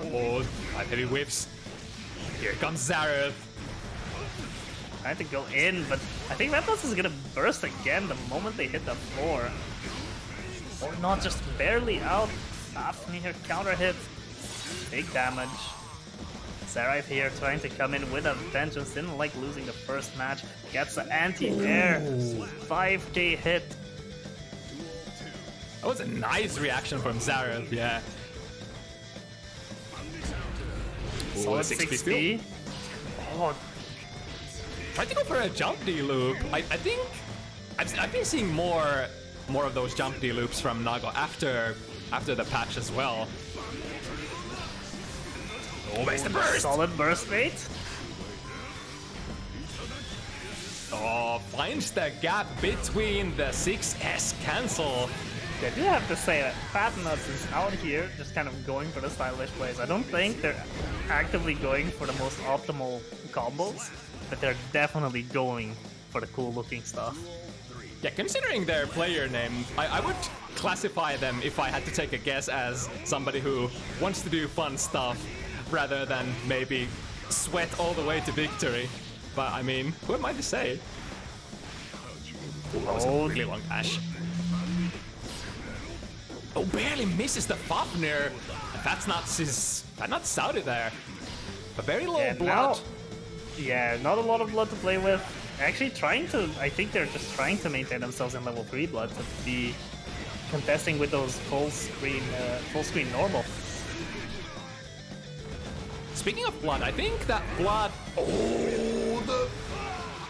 Oh, 5 heavy whiffs. Here comes Zarythe. Trying to go in, but I think Fat Nuts is gonna burst again the moment they hit the floor. Or not, just barely out. Fafnir counter hit. Big damage. Zarythe here trying to come in with a vengeance, didn't like losing the first match. Gets the anti-air. 5k hit. That was a nice reaction from Zarythe, yeah. Solid 60. Oh, Tried to go for a jump D loop. I think I've been seeing more of those jump D loops from Nago after the patch as well. Oh, makes the burst! solid burst bait. Oh, finds the gap between the 6S cancel. I do have to say that Fat Nuts is out here just kind of going for the stylish plays. I don't think they're actively going for the most optimal combos, but they're definitely going for the cool looking stuff. Yeah, considering their player name, I would classify them, if I had to take a guess, as somebody who wants to do fun stuff rather than maybe sweat all the way to victory. But I mean, who am I to say? Ooh, that was a really long dash. Oh, barely misses the Fafnir. That's not Saudi there. A very low blood. Not a lot of blood to play with. Actually I think they're just trying to maintain themselves in level 3 blood to be contesting with those full screen normal. Speaking of blood, I think that blood... Oh, the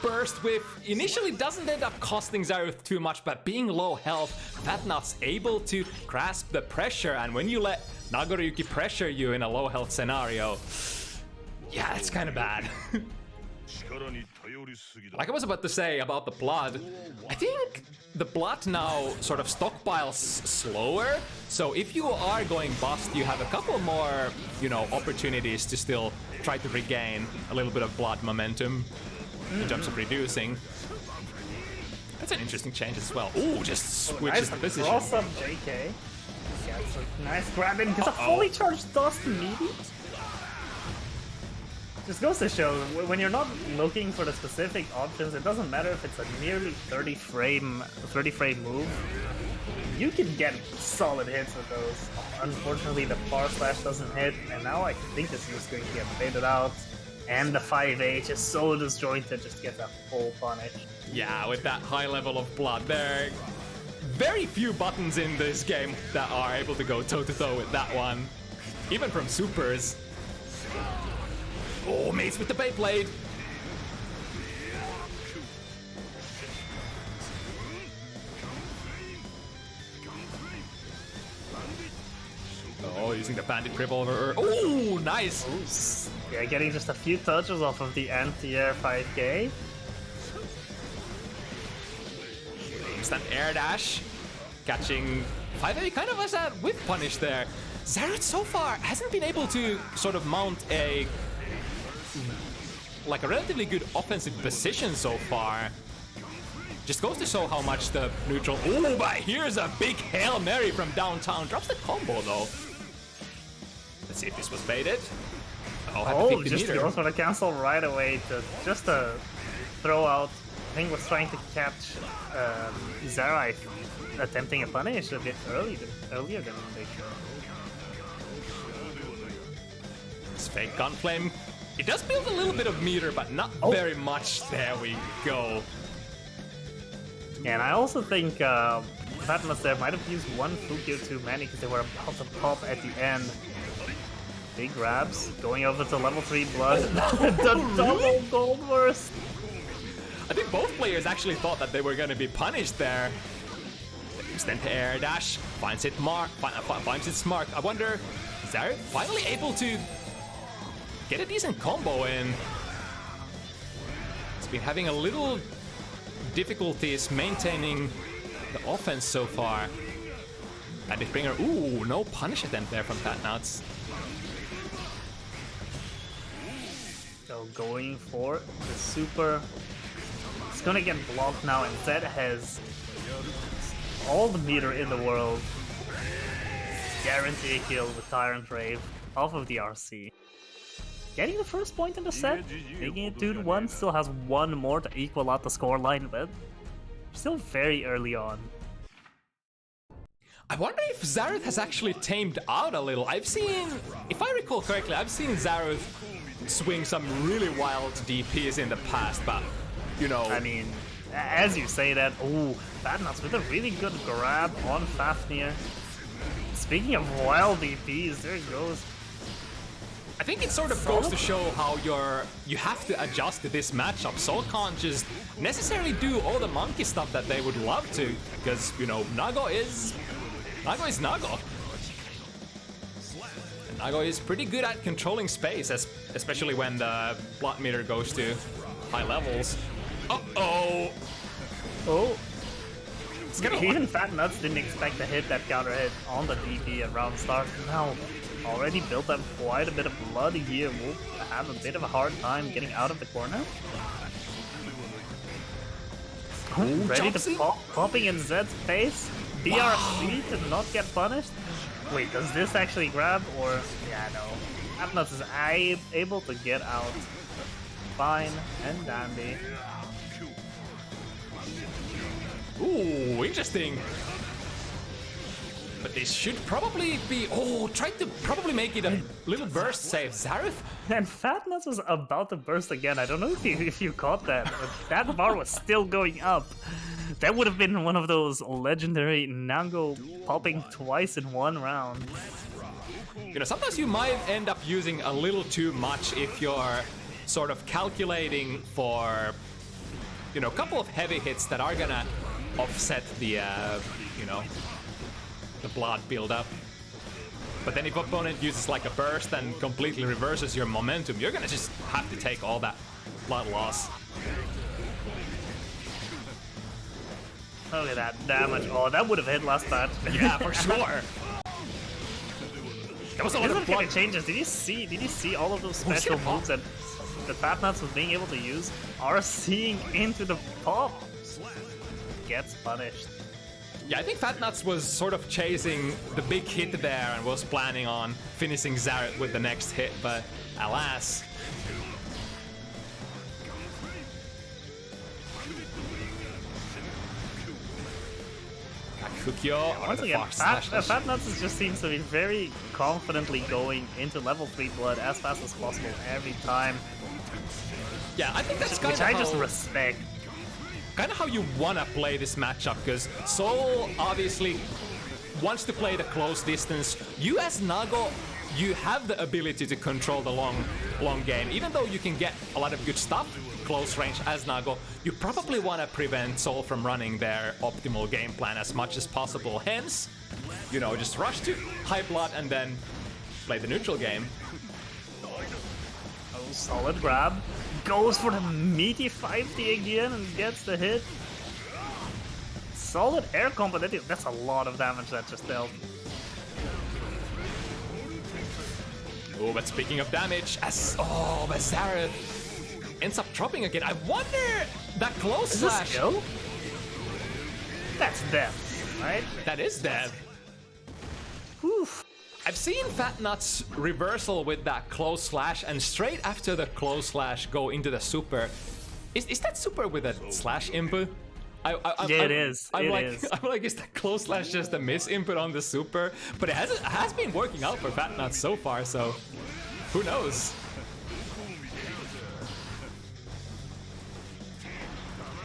burst whiff initially doesn't end up costing Zarythe too much, but being low health, Fat Nut's able to grasp the pressure, and when you let Nagoriyuki pressure you in a low health scenario, yeah, it's kind of bad. Like I was about to say about the blood, I think the blood now sort of stockpiles slower, so if you are going bust, you have a couple more, you know, opportunities to still try to regain a little bit of blood momentum in terms of reducing. That's an interesting change as well. Ooh, just switches the position. Cross up JK. That's a nice grab in, because a fully charged dust meaty just goes to show, when you're not looking for the specific options, it doesn't matter if it's a nearly 30 frame move. You can get solid hits with those. Unfortunately, the bar slash doesn't hit, and now I think this is going to get faded out. And the 5H is so disjointed, just gets a full punish. Yeah, with that high level of blood, there are very few buttons in this game that are able to go toe-to-toe with that one. Even from supers. Oh, mates with the Beyblade. Oh, using the bandit revolver. Oh, nice. Ooh. Yeah, getting just a few touches off of the anti-air 5K. Instant air dash. Catching 5A kind of as a whip punish there. Zarythe so far hasn't been able to sort of mount a relatively good offensive position so far. Just goes to show how much the neutral. Oh, but here's a big Hail Mary from downtown. Drops the combo though. Let's see if this was baited. Oh, just goes for the cancel right away to just to throw out. I think was trying to catch Zarythe attempting a punish a bit earlier than they should. This fake gunflame. It does build a little bit of meter, but not very much. There we go. And I also think Fatmas there might have used one Fukyo too many because they were about to pop at the end. Big grabs, going over to level 3 blood. The double gold burst. I think both players actually thought that they were going to be punished there. Instant air dash, finds it smart. I wonder, Zarythe finally able to get a decent combo in. It's been having a little difficulties maintaining the offense so far. Bandit Bringer, ooh, no punish attempt there from Fatnuts. So going for the super. It's gonna get blocked now, and Zed has all the meter in the world. Guarantee a kill with Tyrant Rave off of the RC. Getting the first point in the set, taking it 2-1, still has one more to equal out the scoreline, but still very early on. I wonder if Zarythe has actually tamed out a little. I've seen, if I recall correctly, I've seen Zarythe swing some really wild DPs in the past, but you know. I mean, as you say that, ooh, Fatnuts with a really good grab on Fafnir. Speaking of wild DPs, there it goes. I think it sort of goes to show how you have to adjust to this matchup. Soul can't just necessarily do all the monkey stuff that they would love to, because, you know, Nago is Nago. And Nago is pretty good at controlling space, especially when the blood meter goes to high levels. Uh-oh! Oh! Even Fatnuts didn't expect to hit that counter hit on the DP at round start. Now, already built up quite a bit of blood here. Will have a bit of a hard time getting out of the corner. Ooh, ready to popping in Zed's face. BRC to not get punished. Wait, does this actually grab or? Yeah, no. Fatnuts is able to get out. Fine and dandy. Ooh, interesting. But this should probably be... Oh, tried to probably make it a little burst save. Zarythe? And Fatnuts was about to burst again. I don't know if you caught that, but that bar was still going up. That would have been one of those legendary Nango popping twice in one round. You know, sometimes you might end up using a little too much if you're sort of calculating for, you know, a couple of heavy hits that are gonna offset the, you know, the blood build-up. But then if opponent uses like a burst and completely reverses your momentum, you're gonna just have to take all that blood loss. Look at that damage. Oh, that would have hit last match. Yeah, for sure. That was a lot of blood changes. Did you see all of those special moves that the Fatnuts was being able to use? Are seeing into the pop. Gets punished. Yeah, I think Fatnuts was sort of chasing the big hit there and was planning on finishing Zarythe with the next hit, but alas. Kukyo, Once again, Fatnuts just seems to be very confidently going into level 3 blood as fast as possible every time. Yeah, I think that's kind Which of I just respect. Kind of how you wanna play this matchup, because Soul obviously wants to play the close distance. You as Nago, you have the ability to control the long game. Even though you can get a lot of good stuff close range as Nago, you probably want to prevent Soul from running their optimal game plan as much as possible. Hence, you know, just rush to high blood and then play the neutral game. Oh, solid grab. Goes for the meaty 5D again and gets the hit. Solid air combo. That's a lot of damage that just dealt. Oh, but speaking of damage, but Zarythe ends up dropping again. I wonder that close slash. Is this kill? That's death, right? That is death. Oof. I've seen Fatnuts reversal with that close slash and straight after the close slash go into the super. Is that super with a slash input? It is. I'm like, is that close slash just a miss input on the super? But it has been working out for Fatnuts so far, so who knows?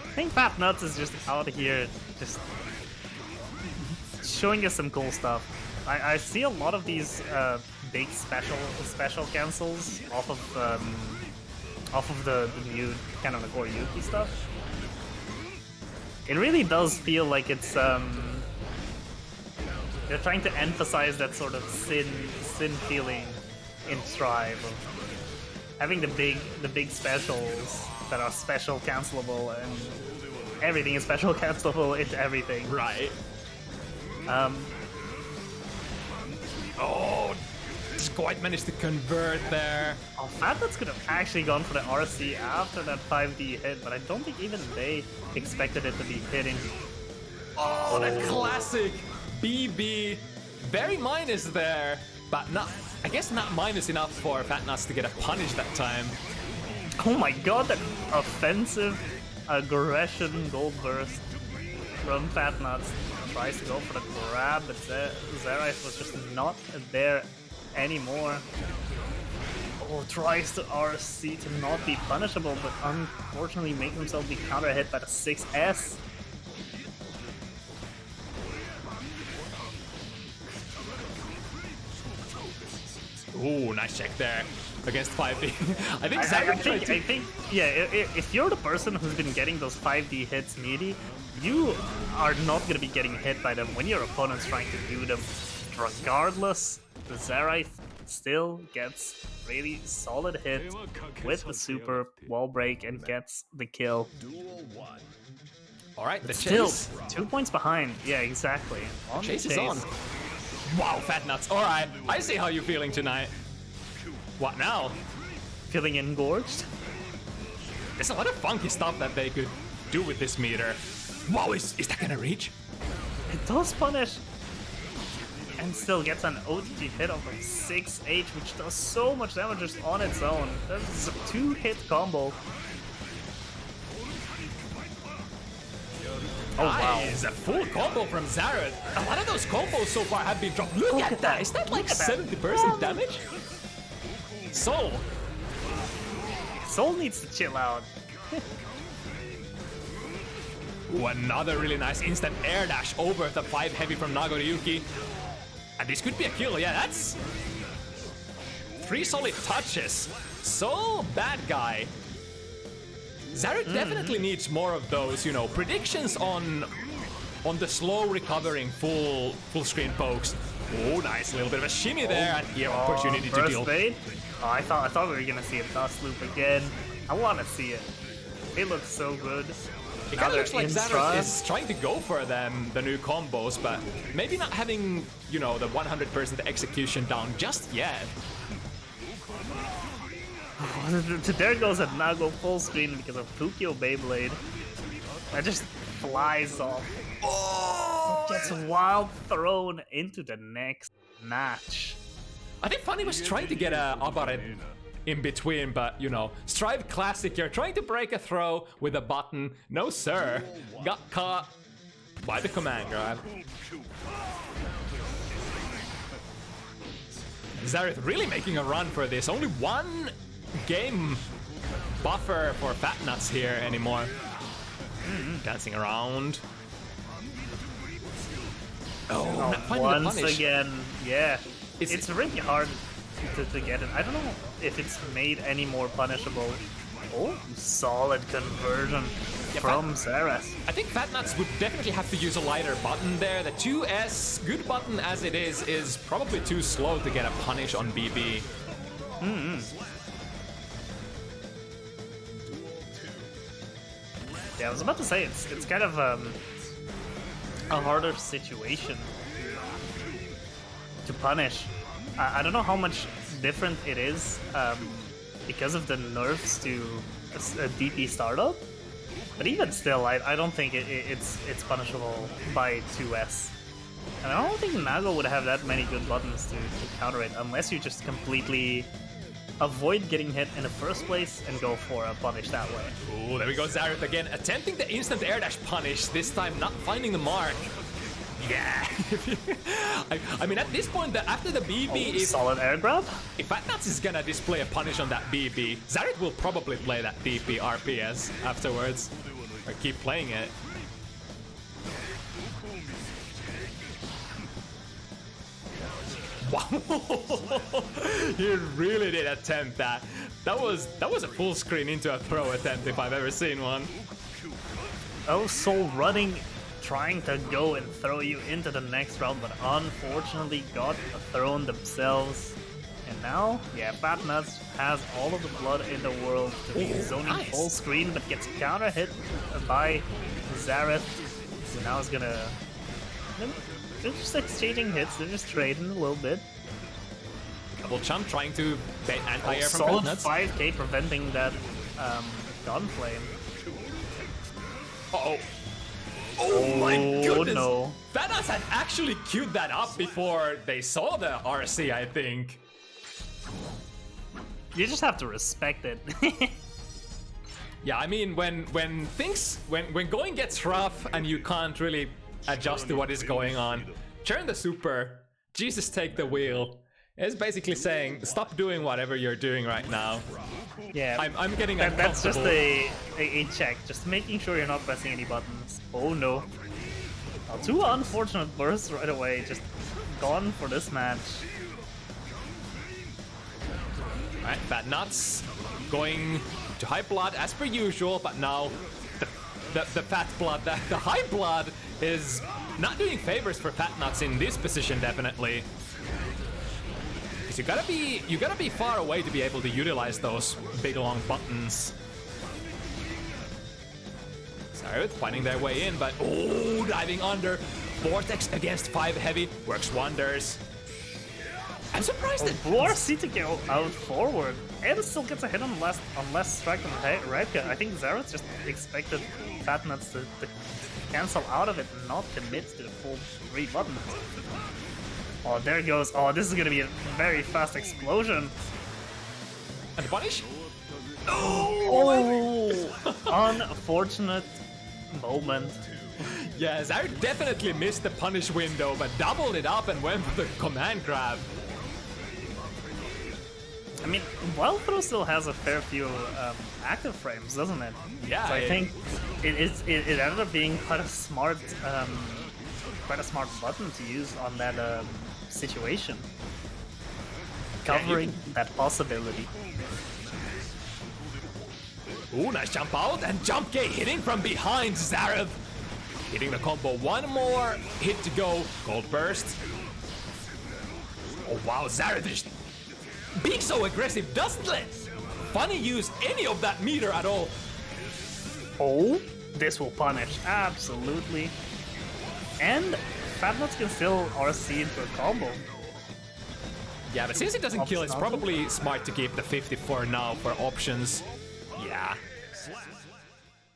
I think Fatnuts is just out here, just showing us some cool stuff. I see a lot of these big special cancels off of the new kind of the core Yuki stuff. It really does feel like it's they're trying to emphasize that sort of sin feeling in Strive of having the big specials that are special cancelable and everything is special cancelable into everything. Right. Oh, just quite managed to convert there. Oh, Fatnuts could have actually gone for the RC after that 5D hit, but I don't think even they expected it to be hitting. Oh, the classic BB. Very minus there, but not. I guess not minus enough for Fatnuts to get a punish that time. Oh my god, that offensive aggression gold burst from Fatnuts. Tries to go for the grab, but Zarythe was just not there anymore. Oh, tries to RC to not be punishable, but unfortunately makes himself be counter hit by the 6S. Ooh, nice check there against 5D. I think I think, yeah, if you're the person who's been getting those 5D hits meaty, you are not going to be getting hit by them when your opponent's trying to do them. Regardless, the Zarythe still gets really solid hit with the super wall break and gets the kill. All right, the Still, chase. 2 points behind. Yeah, exactly. On Chase the is on. Wow, Fatnuts. All right, I see how you're feeling tonight. What now? Feeling engorged? There's a lot of funky stuff that they could do with this meter. Wow, is that gonna reach? It does punish. And still gets an OTG hit off of 6H, which does so much damage just on its own. That's a 2-hit combo. Oh wow, it's a full combo from Zarythe. A lot of those combos so far have been dropped. Look at that! Is that like 70% damage? Soul! Soul needs to chill out. Ooh, another really nice instant air dash over the 5 heavy from Nagoriyuki. And this could be a kill, yeah, that's 3 solid touches. Soul, bad guy. Zarythe definitely needs more of those, you know, predictions on the slow recovering full screen pokes. Oh, nice, a little bit of a shimmy there, and here opportunity to deal. Bait? Oh, I thought we were gonna see a dust loop again. I want to see it. It looks so good. It kind of looks like Zarythe is trying to go for them, the new combos, but maybe not having, you know, the 100% execution down just yet. There goes a Nago full screen because of Kukyo Beyblade. That just flies off. Oh! gets wild thrown into the next match. I think Funny was trying to get a Abaret in between, but you know, Strive Classic, you're trying to break a throw with a button. No sir, got caught by the command grab. Zarythe really making a run for this. Only one game buffer for Fat Nuts here anymore. Dancing around. Oh, not finding the once punish. again, yeah. It's It's really hard to get it. I don't know if it's made any more punishable. Oh, solid conversion from Zarythe. I think Fat Nuts would definitely have to use a lighter button there. The 2S, good button as it is probably too slow to get a punish on BB. Yeah, I was about to say it's kind of a harder situation to punish. I don't know how much different it is because of the nerfs to a DP startup, but even still, I don't think it's punishable by 2S. And I don't think Nago would have that many good buttons to counter it unless you just completely avoid getting hit in the first place and go for a punish that way. Ooh, there we go, Zarythe again, attempting the instant air dash punish, this time not finding the mark. Yeah. I mean, at this point, after the BB, Solid air grab? if Fat Nuts is gonna display a punish on that BB, Zarythe will probably play that DP RPS afterwards, or keep playing it. Wow, he really did attempt that. That was a full screen into a throw attempt if I've ever seen one. Oh, Soul running, trying to go and throw you into the next round, but unfortunately got thrown themselves. And now, yeah, Fat Nuts has all of the blood in the world to be zoning nice. full screen, but gets counter hit by Zarythe, who now is gonna... They're just exchanging hits, they're just trading a little bit. Double jump trying to bait anti-air from Solid Fat Nuts. 5k preventing that gun flame. Uh-oh. Oh my goodness! No. Fat Nuts had actually queued that up before they saw the RC, I think. You just have to respect it. Yeah, I mean, when going gets rough and you can't really adjust to what is going on, turn the super, Jesus take the wheel. It's basically saying, stop doing whatever you're doing right now. Yeah, I'm getting that's just uncomfortable. a check, just making sure you're not pressing any buttons. Oh no. Now, two unfortunate bursts right away, just gone for this match. Alright, Fat Nuts going to high blood as per usual, but now the fat blood, the high blood is not doing favors for Fat Nuts in this position, definitely. Because you gotta be far away to be able to utilize those big long buttons. Zarythe finding their way in, but oh, diving under. Vortex against 5 heavy works wonders. I'm surprised that Blue RC to go out forward and still gets a hit on less strike on Rygand. I think Zarythe just expected Fat Nuts to cancel out of it and not commit to the full 3 buttons. Oh, there goes. Oh, this is gonna be a very fast explosion. and the punish. Oh, unfortunate moment. Yeah, Zarythe definitely missed the punish window, but doubled it up and went for the command grab. I mean, Wild Throw still has a fair few active frames, doesn't it? Yeah, So I think it ended up being quite a smart button to use on that situation, covering that possibility. Ooh, nice jump out and jump K hitting from behind Zarythe. Hitting the combo, one more hit to go. Gold burst. Oh wow, Zarythe is being so aggressive, doesn't let Funny use any of that meter at all. Oh, this will punish, absolutely. And Fat Nuts can still RC into a combo. Yeah, but since it doesn't kill, it's probably smart to keep the 50 for now for options. Yeah.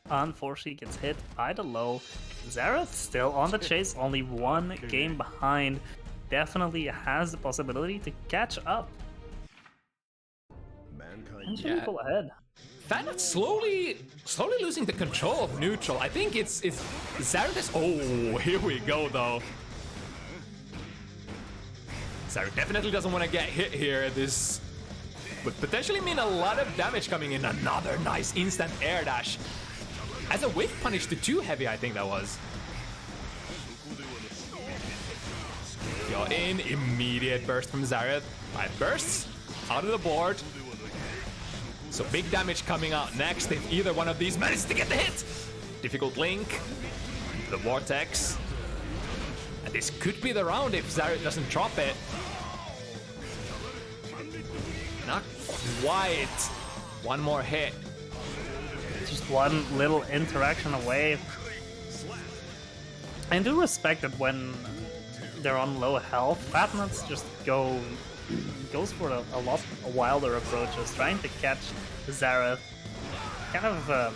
unfortunately gets hit by the low. Zarythe still on the chase, only one game behind. Definitely has the possibility to catch up. And should we pull ahead? Fat slowly losing the control of neutral. I think it's Zarythe. Oh, here we go though. Zarythe definitely doesn't want to get hit here. This would potentially mean a lot of damage coming in. Another nice instant air dash. As a whiff punish to 2 heavy, I think that was. You're in, immediate burst from Zarythe. 5 bursts, out of the board. So big damage coming out next if either one of these manages to get the hit. Difficult link, the vortex. And this could be the round if Zarythe doesn't drop it. Not quite. One more hit. Just one little interaction away. I do respect that when they're on low health, Fatnuts just goes for a wilder approach, just trying to catch Zarythe. Kind of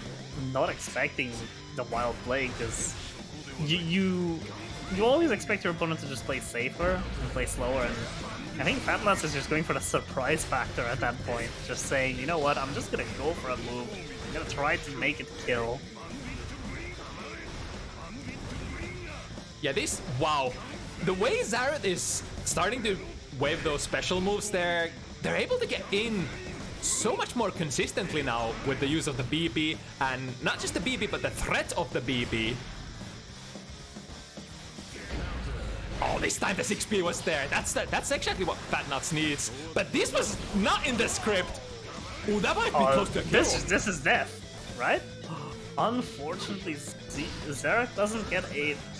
not expecting the wild play, because you always expect your opponent to just play safer and play slower, and I think Fatnuts is just going for the surprise factor at that point, just saying, you know what, I'm just gonna go for a move, I'm gonna try to make it kill. Yeah, wow. The way Zarythe is starting to wave those special moves there, they're able to get in so much more consistently now with the use of the BB, and not just the BB, but the threat of the BB. Oh, this time the 6P was there. That's exactly what Fatnuts needs. But this was not in the script. Oh, that might be close to a kill. This is death, right? Unfortunately, Zarythe doesn't get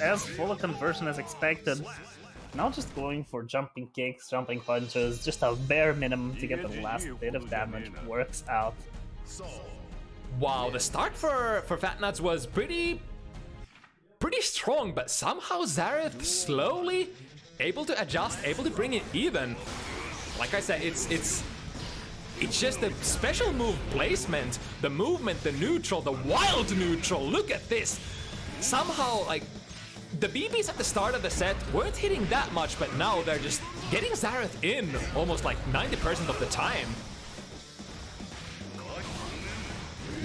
as full a conversion as expected. Now just going for jumping kicks, jumping punches, just a bare minimum to get the last bit of damage. Works out. Wow, the start for Fatnuts was pretty strong, but somehow Zarythe slowly able to adjust, able to bring it even. Like I said, it's just the special move placement, the movement, the neutral, the wild neutral. Look at this. Somehow, like, the BBs at the start of the set weren't hitting that much, but now they're just getting Zarythe in almost like 90% of the time.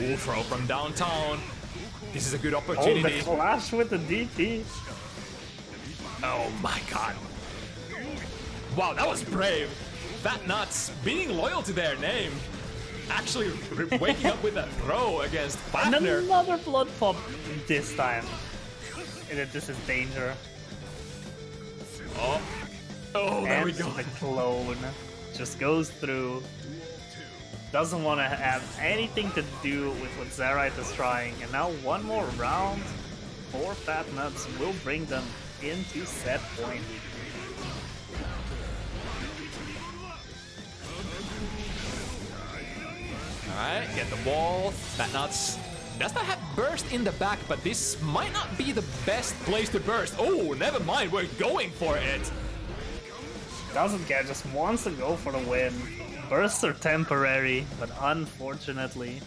Ooh, throw from downtown. This is a good opportunity. Oh, the clash with the DP. Oh my god. Wow, that was brave. Fatnuts being loyal to their name. Actually waking up with a throw against Fafner. And another blood pop this time. This is danger. Oh, there we go. The clone just goes through. Doesn't want to have anything to do with what Zarythe is trying. And now one more round for Fatnuts will bring them into set point. Alright, get the wall. Fatnuts does not have burst in the back, but this might not be the best place to burst. Oh, never mind, we're going for it. Doesn't care, just wants to go for the win. Bursts are temporary, but unfortunately,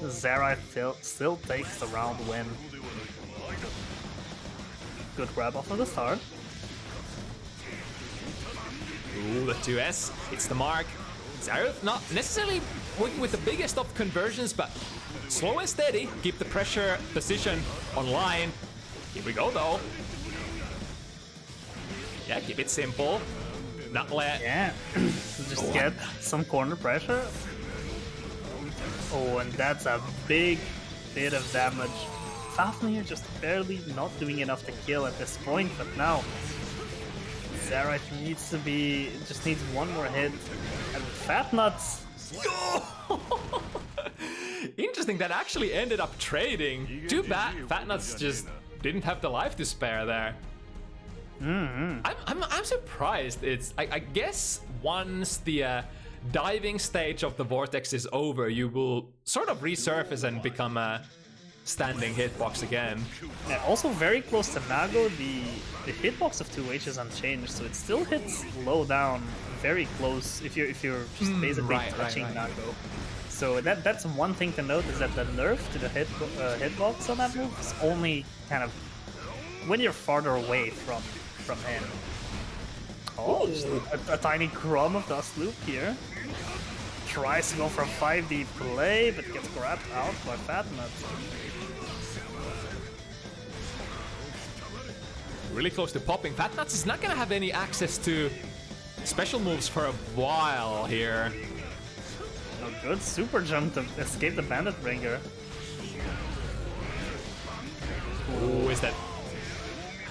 Zarythe still takes the round win. Good grab off of the start. Ooh, the 2S, it's the mark. Zarythe not necessarily working with the biggest of conversions, but slow and steady, keep the pressure position online. Here we go though. Yeah, keep it simple. Not let... Yeah, just get some corner pressure. Oh, and that's a big bit of damage. Fafnir just barely not doing enough to kill at this point, but now Zarythe just needs one more hit. And Fatnuts... Interesting, that actually ended up trading. Too bad Fatnuts just didn't have the life to spare there. I'm surprised. I guess once the diving stage of the vortex is over, you will sort of resurface and become standing hitbox again. Yeah, also very close to Nago, the hitbox of 2H is unchanged, so it still hits low down very close if you're just basically touching Nago. So that's one thing to note, is that the nerf to the hitbox on that move is only kind of when you're farther away from him. Oh, just a tiny crumb of dust loop here. Tries to go for a 5D play, but gets grabbed out by Fatnut. Really close to popping. Fatnuts is not gonna have any access to special moves for a while here. A good super jump to escape the Bandit Bringer. Ooh, is that?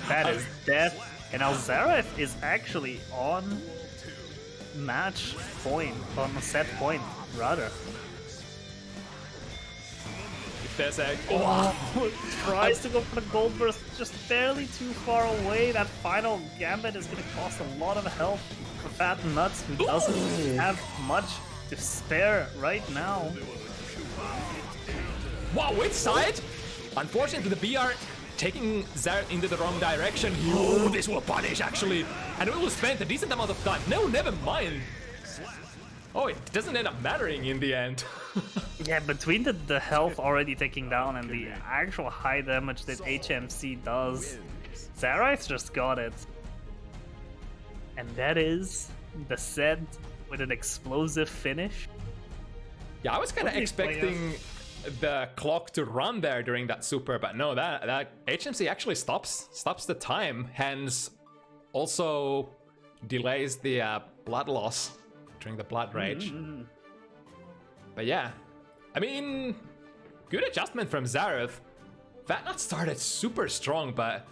That is death. And now Zarythe is actually on match point, on a set point, rather. If there's a... Tries to go for the gold burst, just barely too far away. That final gambit is going to cost a lot of health for Fat Nuts, who doesn't have much to spare right now. Wow, which side? Unfortunately, the BR taking Zarythe into the wrong direction. Oh, this will punish, actually. And we will spend a decent amount of time. No, never mind. Oh, it doesn't end up mattering in the end. Yeah, between the health already taking down and the actual high damage that HMC does, Zarythe just got it. And that is the set with an explosive finish. Yeah, I was kind of expecting the clock to run there during that super, but no, that HMC actually stops the time, hence also delays the blood loss during the blood rage. But yeah, I mean, good adjustment from Zarythe. Fatnut started super strong, but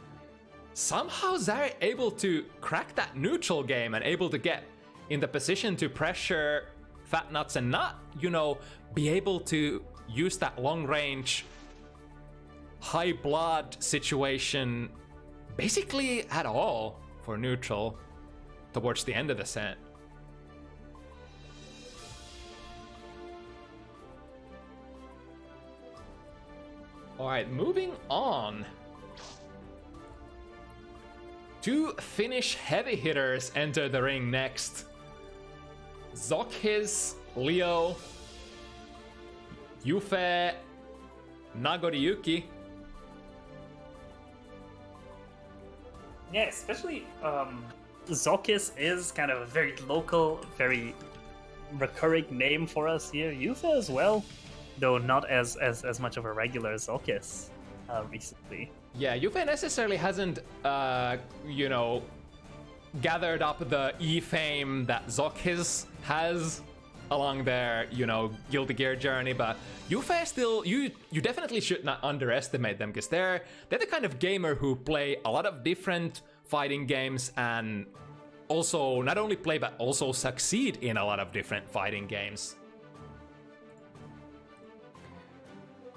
somehow Zarythe able to crack that neutral game and able to get in the position to pressure Fatnuts and not, you know, be able to use that long range high blood situation basically at all for neutral towards the end of the set. Alright, moving on. Two Finnish heavy hitters enter the ring next. ZoKHiZ, Leo, Jufee, Nagoriyuki. Yeah, especially ZoKHiZ is kind of a very local, very recurring name for us here. Jufee as well, though not as much of a regular ZoKHiZ recently. Yeah, Jufee necessarily hasn't, you know, gathered up the E-fame that ZoKHiZ has along their, you know, Guilty Gear journey, but Jufee still, you definitely should not underestimate them, because they're the kind of gamer who play a lot of different fighting games and also not only play but also succeed in a lot of different fighting games.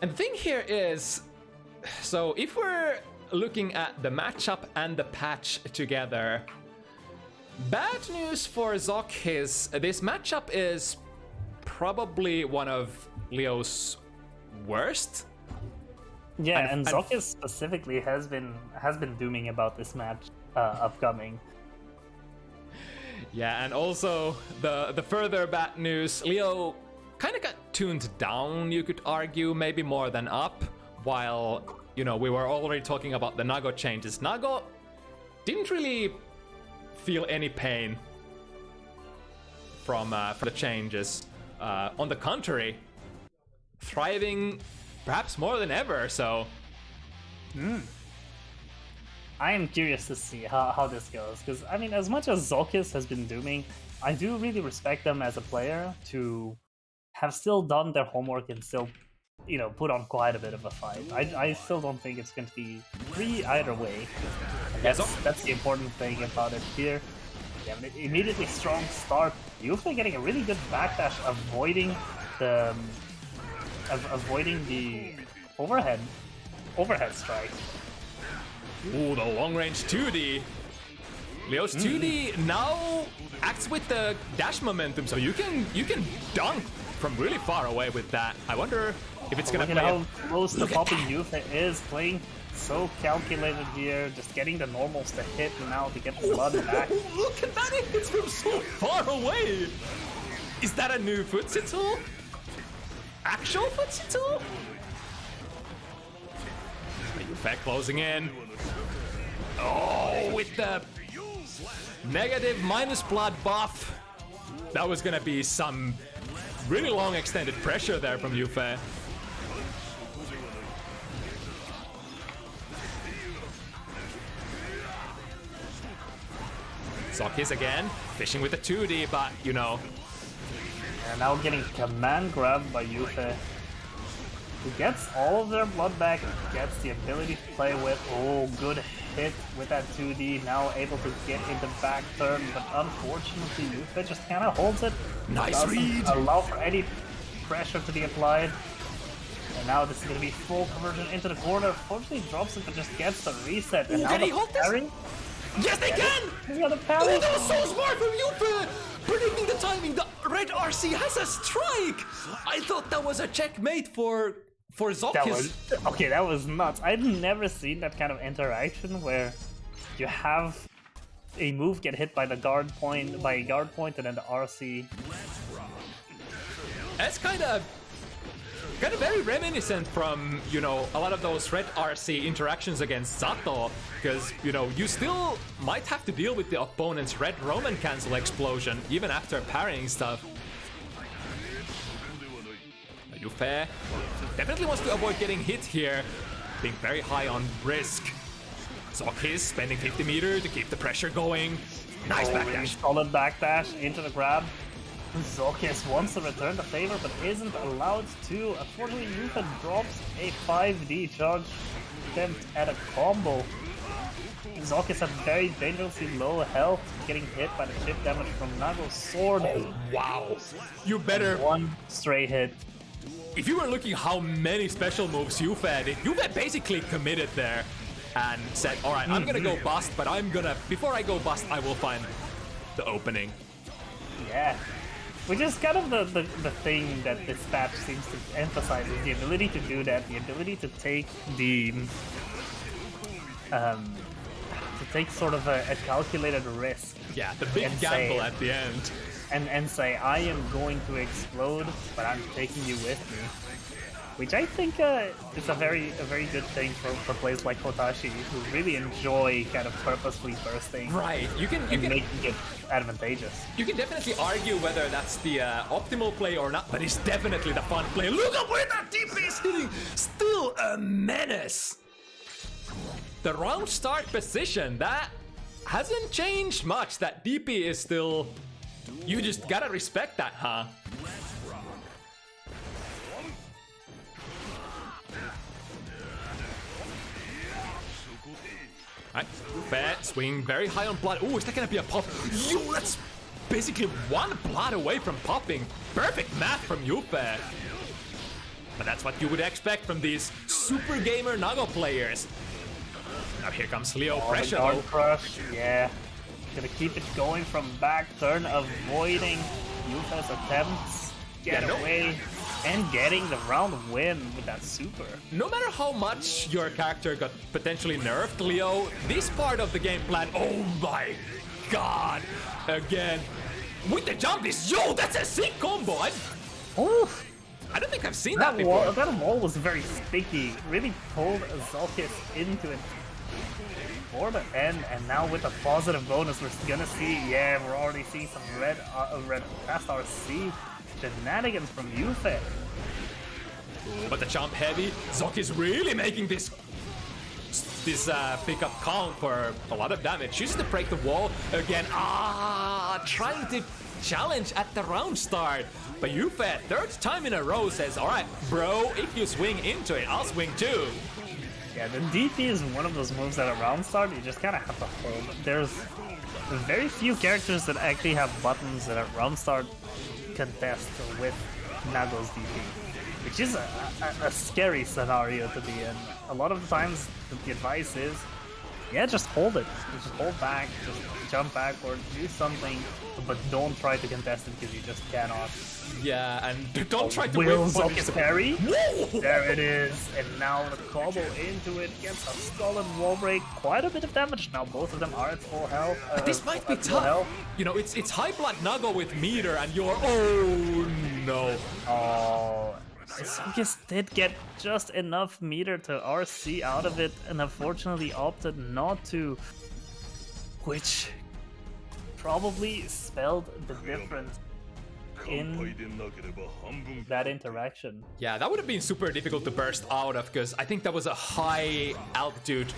And the thing here is, so if we're looking at the matchup and the patch together, bad news for ZoKHiZ, this matchup is probably one of Leo's worst. Yeah, and ZoKHiZ specifically has been dooming about this match upcoming. Yeah, and also the further bad news, Leo kind of got tuned down, you could argue, maybe more than up, while, you know, we were already talking about the Nago changes. Nago didn't really feel any pain from the changes. On the contrary, thriving perhaps more than ever, so... I am curious to see how this goes, because, I mean, as much as ZoKHiZ has been dooming, I do really respect them as a player to have still done their homework and still, you know, put on quite a bit of a fight. I still don't think it's going to be free either way. That's the important thing about it here. Yeah, immediately strong start. Jufee getting a really good backdash, avoiding the overhead strike. Ooh, the long range 2D. Leo's 2D now acts with the dash momentum, so you can dunk from really far away with that. I wonder If it's gonna Look at play how close the Look at popping that. Jufee is, playing so calculated here, just getting the normals to hit now to get the blood back. Look at that, it hits from so far away! Is that a new footsie tool? Actual footsie tool? Jufee closing in. Oh, with the negative minus blood buff. That was gonna be some really long extended pressure there from Jufee. ZoKHiZ again, fishing with the 2D, but you know. And now getting command grabbed by Jufee. Who gets all of their blood back, gets the ability to play with. Oh, good hit with that 2D, now able to get into back turn, but unfortunately Jufee just kind of holds it. Nice Doesn't read! allow for any pressure to be applied. And now this is going to be full conversion into the corner. Fortunately drops it, but just gets the reset. And now can he the hold this? parry. Yes, they can! He's got a Oh, parry. that was so smart from Jufee! Predicting the timing, the red RC has a strike! I thought that was a checkmate for That ZoKHiZ. was okay. That was nuts. I'd never seen that kind of interaction where you have a move get hit by the guard point, and then the RC. That's kind of very reminiscent from, you know, a lot of those red RC interactions against Zato, because, you know, you still might have to deal with the opponent's red Roman cancel explosion even after parrying stuff. Jufee definitely wants to avoid getting hit here, being very high on risk. ZoKHiZ spending 50 meters to keep the pressure going. Nice backdash. Solid backdash into the grab. ZoKHiZ wants to return the favor, but isn't allowed to. Unfortunately, Jufee drops a 5D charge attempt at a combo. ZoKHiZ had very dangerously low health, getting hit by the chip damage from Nago's sword. Oh, wow. You better... One stray hit. If you were looking how many special moves Jufee did, Jufee basically committed there and said, alright, I'm gonna go bust, but before I go bust, I will find the opening. Yeah. Which is kind of the thing that this patch seems to emphasize, is the ability to do that, the ability to take the... to take sort of a calculated risk. Yeah, the big And gamble say- at the end. And say, I am going to explode, but I'm taking you with me. Which I think is a very good thing for players like Hotashi, who really enjoy kind of purposefully bursting Right, you can making it advantageous. you can definitely argue whether that's the optimal play or not, but it's definitely the fun play. Look at where that DP is hitting! Still a menace! The round start position, that hasn't changed much. That DP is still... You just gotta respect that, huh? Alright, fair, swing very high on blood. Ooh, is that gonna be a pop? Yo, that's basically one blood away from popping. Perfect math from Jufee. But that's what you would expect from these super gamer Nago players. Now here comes Leo, Oh, pressure the guard though. crush, yeah. Gonna keep it going from back turn, avoiding Jufee's attempts, get Yeah, no. away, and getting the round win with that super. No matter how much your character got potentially nerfed, Leo, this part of the game plan, oh my god! Again, with the jump, that's a sick combo! Oof. I don't think I've seen that That before. wall, that wall was very sticky, really pulled ZoKHiZ into it for the end, and now with a positive bonus, we're gonna see, yeah, we're already seeing some red fast RC shenanigans from Jufee. But the jump heavy, ZoKHiZ really making this pickup count for a lot of damage. Uses to break the wall again. Trying to challenge at the round start. But Jufee, third time in a row, says, alright, bro, if you swing into it, I'll swing too. Yeah, the DP is one of those moves that at round start, you just kind of have to hold. There's very few characters that actually have buttons that at round start contest with Nago's DP, which is a scary scenario to be in. A lot of the times, the advice is yeah, just hold it. Just hold back, just jump backward, do something, but don't try to contest it because you just cannot. Yeah, and don't try to Will whiff punish ZoKHiZ the- parry? Whoa! There it is, and now the combo into it gets a solid wall break. Quite a bit of damage now. Both of them are at full health. This might be at full tough. health. You know, it's high blood Nago with meter, and you're oh no. Oh, ZoKHiZ did get just enough meter to RC out of it, and unfortunately opted not to, which probably spelled the difference in that interaction. Yeah, that would have been super difficult to burst out of, because I think that was a high altitude,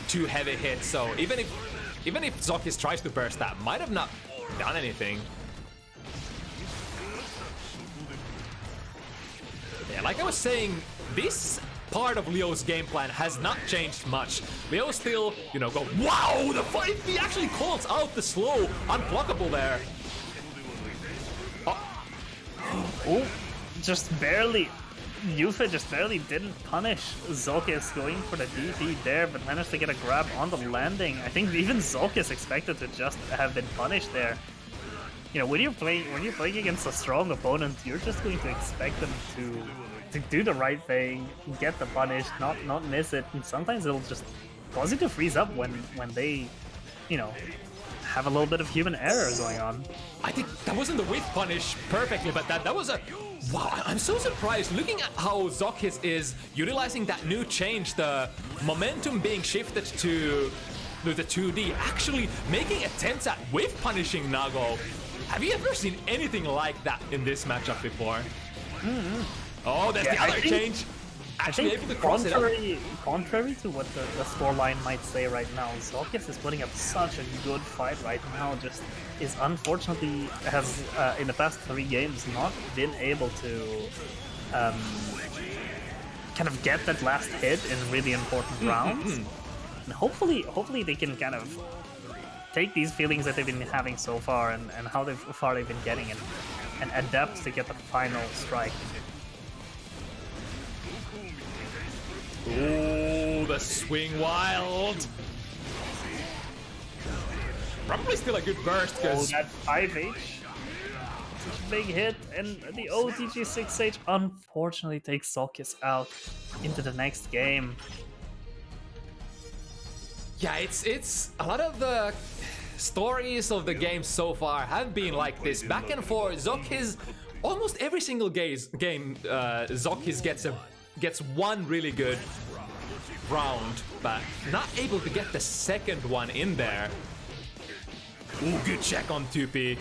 too heavy hit. So even if ZoKHiZ tries to burst that, might have not done anything. Yeah, like I was saying, this part of Leo's game plan has not changed much. Leo still, you know, go, wow, the fight, he actually calls out the slow, unblockable there. Oh, just barely. Jufee just barely didn't punish ZoKHiZ going for the DP there, but managed to get a grab on the landing. I think even ZoKHiZ expected to just have been punished there. You know, when you're playing against a strong opponent, you're just going to expect them to do the right thing, get the punish, not miss it, and sometimes it'll just cause you to freeze up when they, you know, have a little bit of human error going on. I think that wasn't the whiff punish perfectly, but that was a... Wow, I'm so surprised looking at how ZoKHiZ is utilizing that new change, the momentum being shifted to the 2D, actually making attempts at whiff punishing Nago. Have you ever seen anything like that in this matchup before? Oh, there's the other change. Actually able to cross it up. Contrary to what the scoreline might say right now, ZoKHiZ is putting up such a good fight right now. Just is unfortunately has in the past 3 games not been able to kind of get that last hit in really important rounds. And hopefully they can kind of take these feelings that they've been having so far and how far they've been getting and adapt to get the final strike. Ooh, the swing wild. Probably still a good burst, Oh, because that 5H. Big hit, and the OTG 6H unfortunately takes ZoKHiZ out into the next game. yeah, it's a lot of the stories of the game so far have been like this, back and forth. ZoKHiZ, almost every single game, ZoKHiZ gets one really good round, but not able to get the second one in there. Ooh, good check on 2P.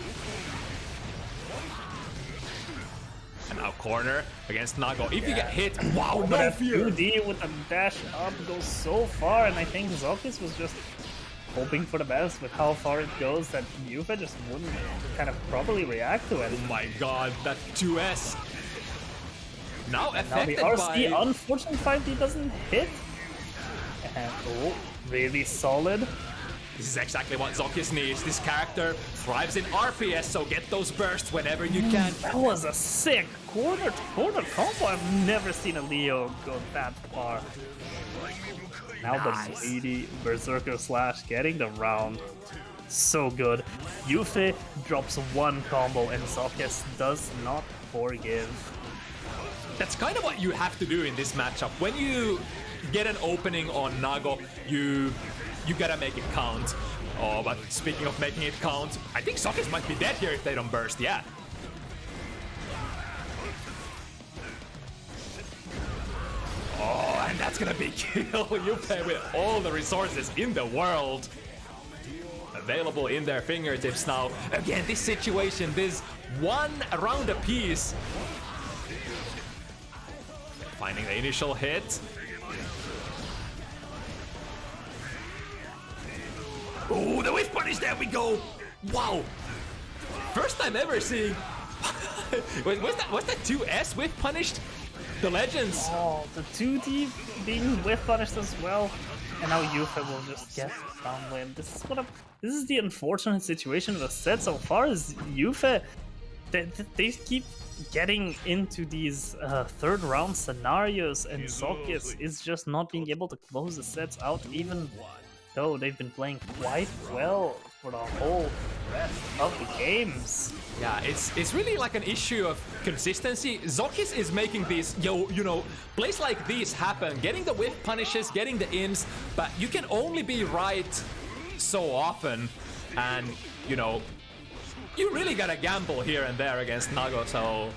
And now corner against Nago. If you get hit, wow, no fear. 2D with a dash up goes so far, and I think ZoKHiZ was just hoping for the best with how far it goes that Jufee just wouldn't kind of properly react to it. Oh my god, that 2S. Now Now the affected RC, by... unfortunately 5D doesn't hit. And oh, really solid. This is exactly what ZoKHiZ needs. This character thrives in RPS, so get those bursts whenever you can. That was a sick corner-to-corner combo. I've never seen a Leo go that far. Now Nice. the greedy Berserker Slash getting the round. So good. Jufee drops one combo and ZoKHiZ does not forgive. That's kind of what you have to do in this matchup. When you get an opening on Nago, you gotta make it count. Oh, but speaking of making it count, I think ZoKHiZ might be dead here if they don't burst, yeah. Oh, and that's gonna be kill. Jufee with all the resources in the world available in their fingertips now. Again, this situation, this one round apiece. Finding the initial hit. Oh, the whiff punish, there we go. Wow. First time ever seeing... was that 2S whiff punished? The Legends. Oh, the 2D being whiff punished as well. And now Jufee will just get downwind. This is the unfortunate situation of the set so far is Jufee. They keep getting into these third round scenarios, and ZoKHiZ is just not being able to close the sets out even though they've been playing quite well for the whole rest of the games. Yeah, it's really like an issue of consistency. ZoKHiZ is making these, plays like these happen, getting the whiff punishes, getting the ins, but you can only be right so often, and you really gotta gamble here and there against Nago, so...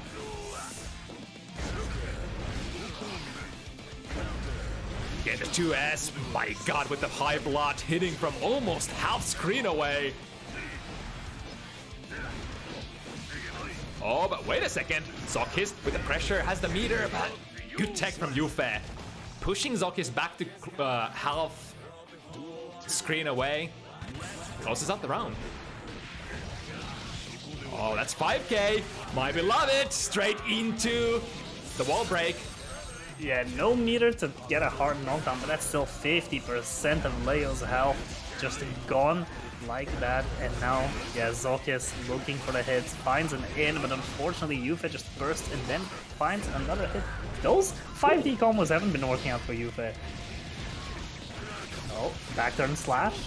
Get the 2S, my god, with the high blood hitting from almost half screen away. Oh, but wait a second. ZoKHiZ with the pressure has the meter, but good tech from Jufee. Pushing ZoKHiZ back to half screen away. Closes up the round. Oh, that's 5k. My beloved, straight into the wall break. Yeah, no meter to get a hard knockdown, but that's still 50% of Leo's health just gone like that. And now, yeah, ZoKHiZ looking for the hits, finds an in, but unfortunately Jufee just bursts and then finds another hit. Those 5D combos haven't been working out for Jufee. Oh, back turn slash.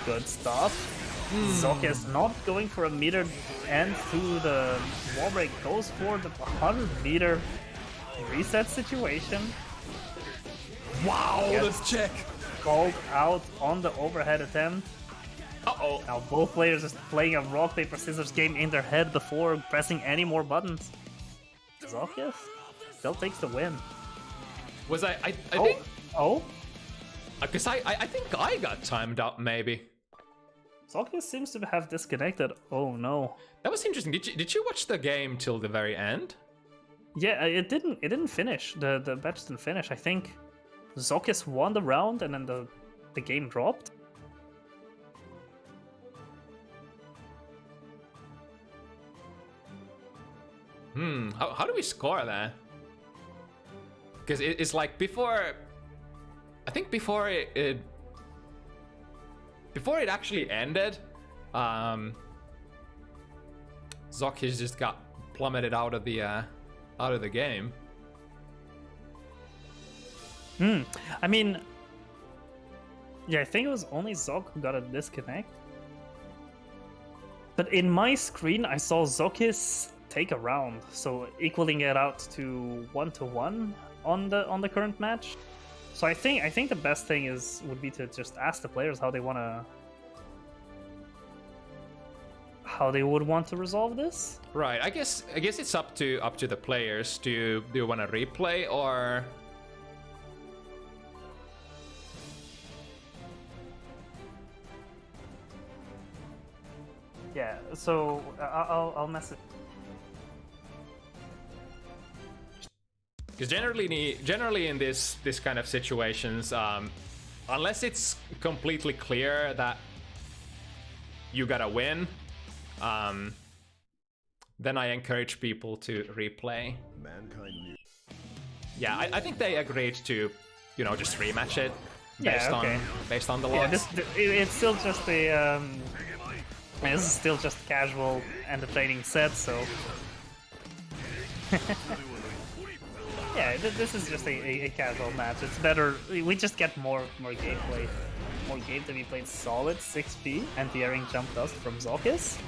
Good stuff. ZoKHiZ not going for a meter and through the wall break, goes for the 100 meter reset situation. Wow, Gets the check. Called out on the overhead attempt. Uh-oh. Now both players just playing a rock, paper, scissors game in their head before pressing any more buttons. ZoKHiZ still takes the win. Was I think... Oh? Because I think I got timed out, maybe. ZoKHiZ seems to have disconnected. Oh no. That was interesting. Did you watch the game till the very end? Yeah, it didn't finish. The match didn't finish. I think ZoKHiZ won the round and then the game dropped. How do we score that? Because it's like before... I think before it actually ended, ZoKHiZ just got plummeted out of the game. I mean, yeah, I think it was only Zok who got a disconnect. But in my screen, I saw ZoKHiZ take a round, so equaling it out to 1-1 on the current match. So I think the best thing would be to just ask the players how they would want to resolve this. Right. I guess it's up to the players. Do you want to replay or? Yeah. So I'll message. Because generally in this kind of situations, unless it's completely clear that you gotta win, then I encourage people to replay. Mankind knew. Yeah, I think they agreed to, just rematch it based on the Yeah, loss. it's still just a this is still just casual entertaining set, so. Yeah, this is just a casual match. It's better. We just get more gameplay, more game to be played. Solid 6p anti-airing jump dust from ZoKHiZ.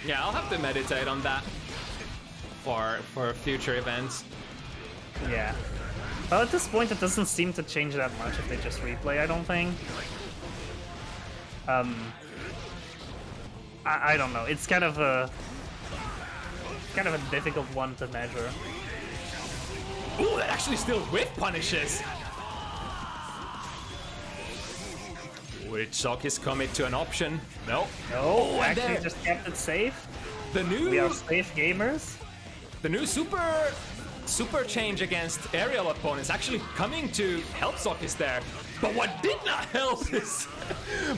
Yeah, I'll have to meditate on that for future events. Yeah. Well, at this point, it doesn't seem to change that much if they just replay, I don't think. I don't know. It's kind of a difficult one to measure. Ooh, that actually still whiff punishes. Would ZoKHiZ commit to an option? No. No, and actually there. just kept it safe. The new We are safe gamers. The new super change against aerial opponents actually coming to help ZoKHiZ there. But what did not help is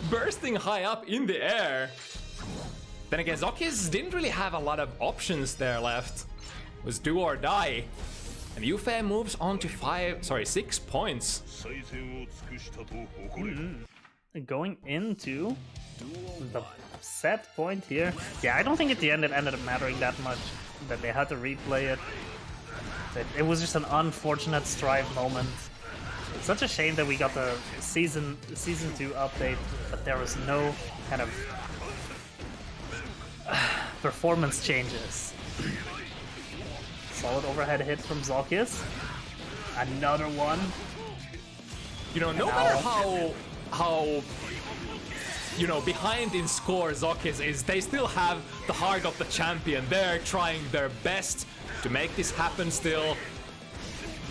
bursting high up in the air. Then again, ZoKHiZ didn't really have a lot of options there left. It was do or die. And Jufee moves on to 6 points. going into the set point here. Yeah, I don't think at the end it ended up mattering that much that they had to replay it. It was just an unfortunate Strive moment. It's such a shame that we got the season 2 update, but there was no kind of performance changes. Solid overhead hit from ZoKHiZ. Another one. You know, no matter how you know, behind in score ZoKHiZ is, they still have the heart of the champion. They're trying their best to make this happen still.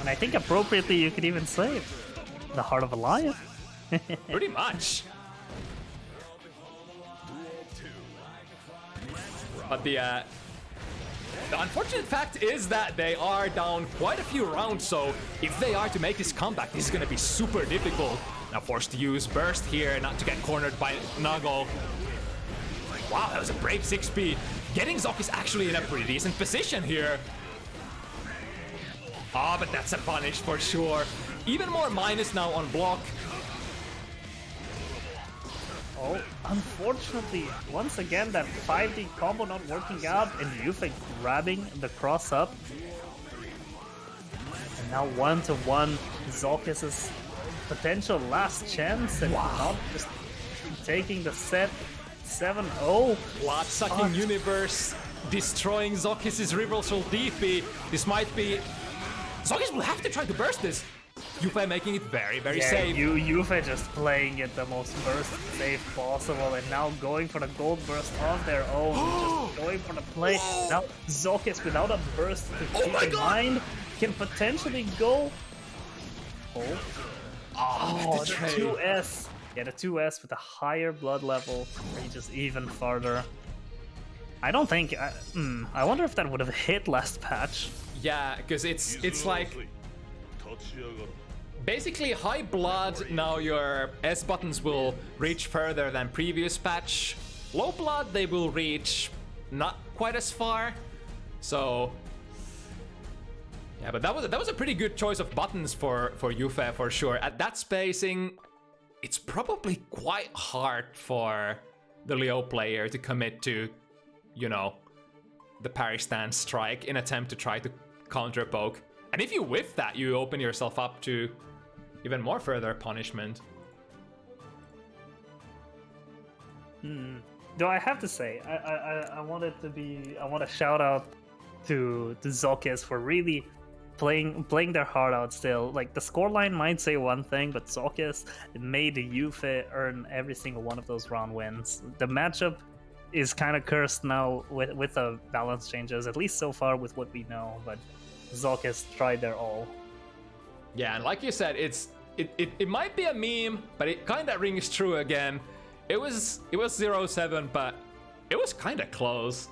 And I think appropriately you could even say the heart of a lion. Pretty much. But the unfortunate fact is that they are down quite a few rounds, so if they are to make this comeback, this is going to be super difficult. Now forced to use Burst here, not to get cornered by Nago. Wow, that was a brave 6P. Getting ZoKHiZ actually in a pretty decent position here. Ah, but that's a punish for sure. Even more minus now on block. Oh, unfortunately, once again, that 5D combo not working out, and Jufee grabbing the cross up. And now 1-to-1, ZoKHiZ's potential last chance, and not just taking the set 7-0. Blood-sucking universe, destroying ZoKHiZ's reversal DP. This might be... ZoKHiZ will have to try to burst this. Jufee making it very, very safe. Jufee just playing it the most burst safe possible, and now going for the gold burst of their own, just going for the play. Whoa. Now ZoKHiZ without a burst to keep in mind can potentially go. Oh, the 2S. Yeah, the 2S with a higher blood level reaches even farther. I don't think. I wonder if that would have hit last patch. Yeah, because it's like basically high blood. Now your S buttons will reach further than previous patch. Low blood, they will reach not quite as far. So yeah, but that was a pretty good choice of buttons for Jufee for sure. At that spacing, it's probably quite hard for the Leo player to commit to, you know, the parry stand strike in attempt to try to counter poke. And if you whiff that, you open yourself up to even more further punishment. Though I have to say, I want to shout out to ZoKHiZ for really playing their heart out still. Like, the scoreline might say one thing, but ZoKHiZ made Jufee earn every single one of those round wins. The matchup is kind of cursed now with the balance changes, at least so far with what we know, but ZoKHiZ tried their all. Yeah, and like you said, it might be a meme, but it kind of rings true again. It was 0-7, but it was kind of close.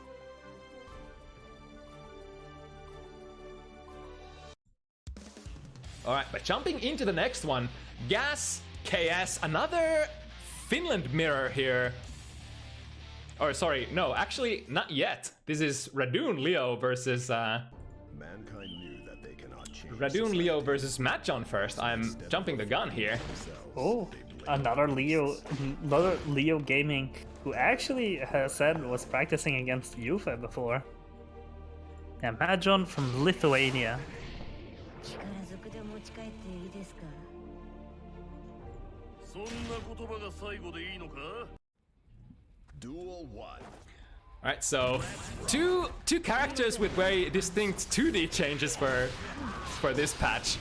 All right, but jumping into the next one, Gas KS, another Finland mirror here. Or sorry, no, actually not yet. This is Radune Leo versus Mankind knew that they cannot change Radune Leo versus madjon first. I'm jumping the gun here. Oh, another Leo gaming who actually has said was practicing against Jufee before. Yeah, madjon from Lithuania. Duel 1. Alright, so two characters with very distinct 2D changes for this patch.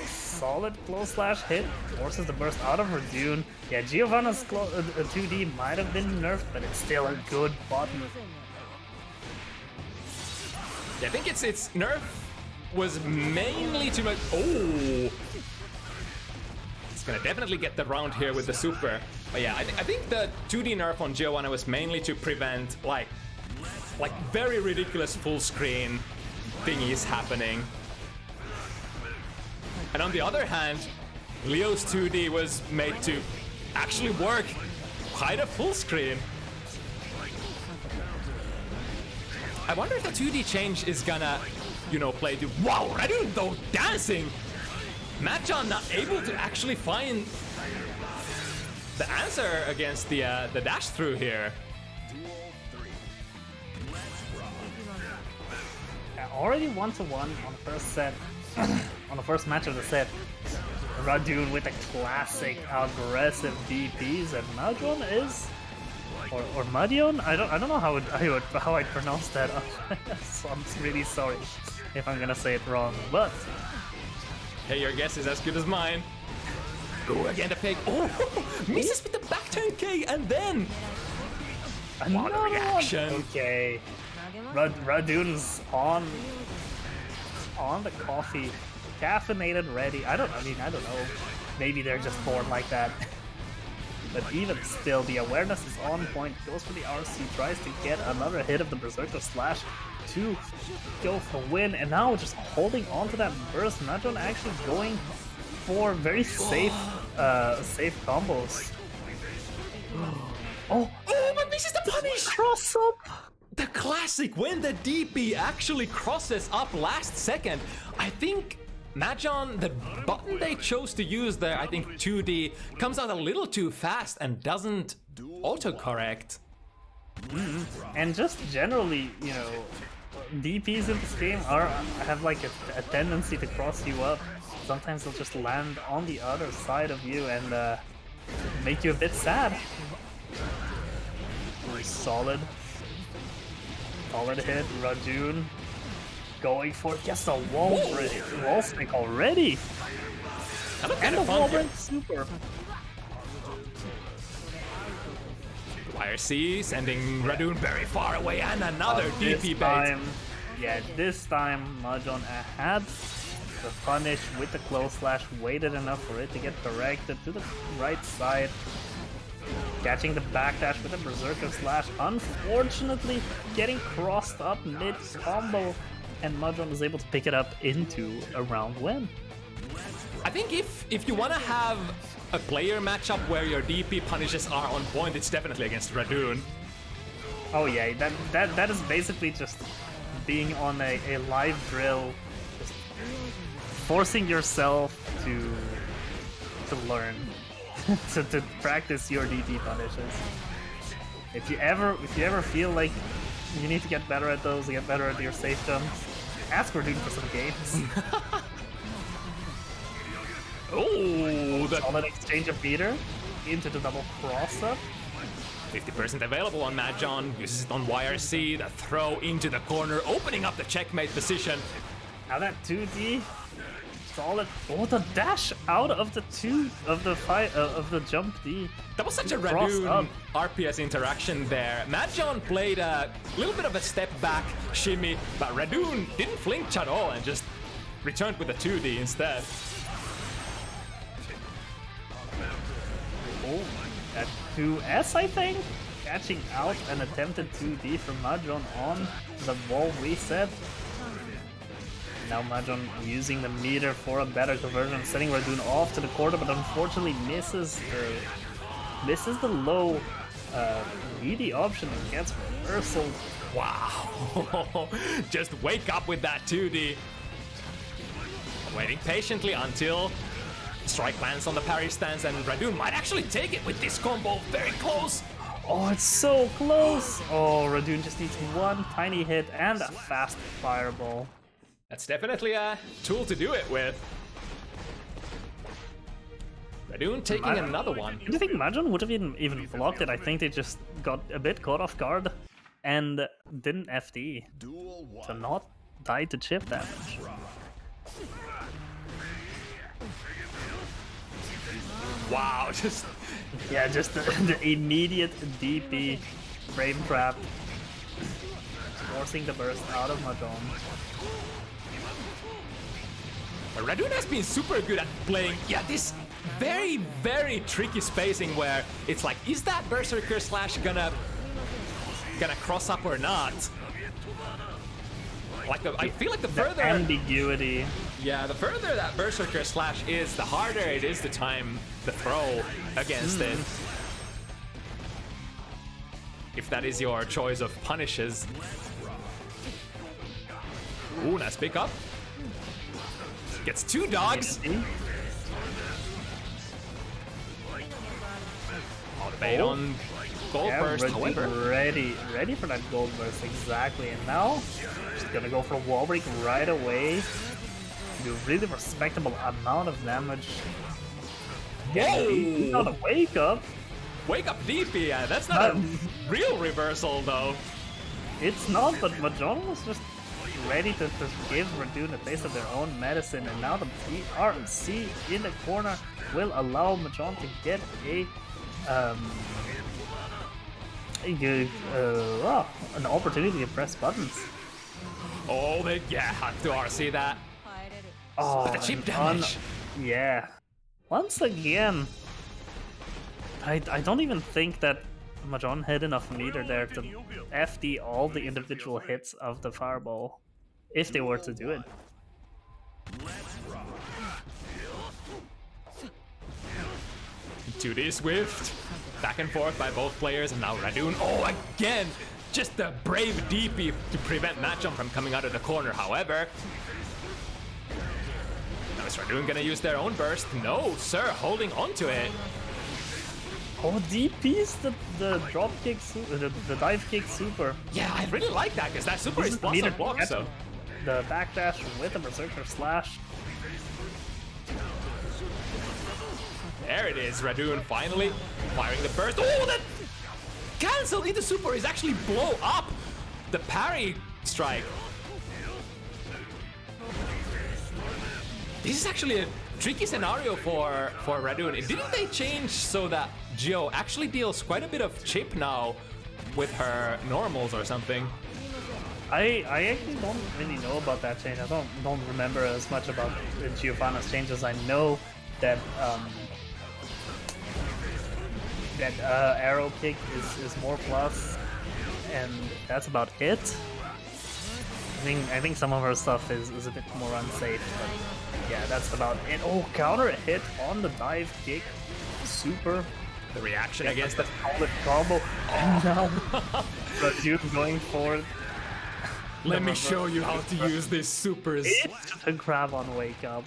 Solid close slash hit, forces the burst out of Radune. Yeah, Giovanna's 2D might have been nerfed, but it's still a good button. Yeah, I think its nerf was mainly to make... Oh! It's gonna definitely get the round here with the super. But yeah, I think the 2D nerf on Giovanna was mainly to prevent like very ridiculous full screen thingies happening. And on the other hand, Leo's 2D was made to actually work quite a full screen. I wonder if the 2D change is gonna, you know, play to... Wow, Radune though, dancing! Madjon not able to actually find the answer against the dash through here. Already 1-1 on the first set, on the first match of the set. Radune with the classic aggressive DPs, and Madjon is, or Madjon. I don't know how I'd pronounce that. So I'm really sorry if I'm gonna say it wrong, but hey, your guess is as good as mine. Go again to fake. Oh, misses with the back turn K, and then what a reaction. Okay, Radune's on the coffee, caffeinated, ready. I don't know. Maybe they're just born like that. But even still, the awareness is on point. Goes for the RC, tries to get another hit of the Berserker Slash to go for win, and now just holding on to that burst. Madjon actually going for very safe combos. Oh, but this is the punish! Cross up! The classic, when the DP actually crosses up last second. I think Madjon, the button they chose to use there, I think 2D, comes out a little too fast and doesn't autocorrect. And just generally, you know, DPs in this game have like a tendency to cross you up. Sometimes they'll just land on the other side of you and make you a bit sad. Solid hit, Radune going for it, gets the wall break already. And the wall break super. YRC sending Radune very far away, and another DP bait. Yeah, this time Madjon had the punish with the close slash, waited enough for it to get directed to the right side. Catching the backdash with the Berserker Slash, unfortunately getting crossed up mid-combo, and Madjon is able to pick it up into a round win. I think if you want to have a player matchup where your DP punishes are on point, it's definitely against Radune. Oh yeah, that is basically just being on a live drill, just forcing yourself to learn. to practice your DP punishes. If you ever feel like you need to get better at those, get better at your safe jumps, ask Radune for some games. Oh, the solid exchange of beater into the double cross up. 50% available on Madjon, uses it on YRC, the throw into the corner, opening up the checkmate position. Now that 2D, solid. Oh, the dash out of the jump D. That was such a Radune RPS interaction there. Madjon played a little bit of a step back shimmy, but Radune didn't flinch at all and just returned with a 2D instead. Oh, that 2S, I think? Catching out an attempted 2D from Madjon on the wall reset. Now Madjon using the meter for a better conversion, sending Radune off to the corner, but unfortunately misses the low needy option and gets reversal. Wow! Just wake up with that 2D. Waiting patiently until strike lands on the parry stance, and Radune might actually take it with this combo. Very close. Oh, it's so close. Oh, Radune just needs one tiny hit and a fast fireball. That's definitely a tool to do it with. Radune taking another one. Do you think Madjon would have even blocked it? I think they just got a bit caught off guard and didn't FD to not die to chip damage. Wow, just the immediate DP frame trap, forcing the burst out of Madjon. Radune has been super good at playing, this very, very tricky spacing where it's like, is that Berserker Slash gonna cross up or not? Like I feel like the further ambiguity. Yeah, the further that Berserker Slash is, the harder it is to time the throw against it. If that is your choice of punishes. Ooh, nice pick up. Gets 2 dogs. Oh, the bait on Gold Burst, however. Ready for that Gold Burst, exactly. And now, just gonna go for Wall Break right away. Do really respectable amount of damage. Whoa! Not a Wake Up. Wake Up DP, yeah, that's not a real reversal though. It's not, but madjon was just ready to give Radune a taste of their own medicine, and now the RC in the corner will allow madjon to get an opportunity to press buttons. Oh, they have to RC that. Oh, the cheap damage. Yeah. Once again, I don't even think that madjon had enough meter there to FD all the individual hits of the fireball, if they were to do it. 2D Swift. Back and forth by both players, and now Radune. Oh, again! Just a brave DP to prevent matjon from coming out of the corner, however. Now is Radune gonna use their own burst? No, sir, holding on to it. Oh, DP's the drop kick, the dive kick super. Yeah, I really like that, because that super is plus on block, so. The backdash with the Berserker Slash. There it is, Radune finally firing the burst. Oh, that cancel into super is actually blow up the parry strike. This is actually a tricky scenario for Radune. Didn't they change so that Geo actually deals quite a bit of chip now with her normals or something? I actually don't really know about that change. I don't remember as much about Giovanna's changes. I know that arrow kick is more plus, and that's about it. I think some of her stuff is a bit more unsafe, but yeah, that's about it. Oh, counter hit on the dive kick, super. The reaction against the solid combo. And now Radune going for it. Let me show you how to use these supers. It's a grab on Wake Up.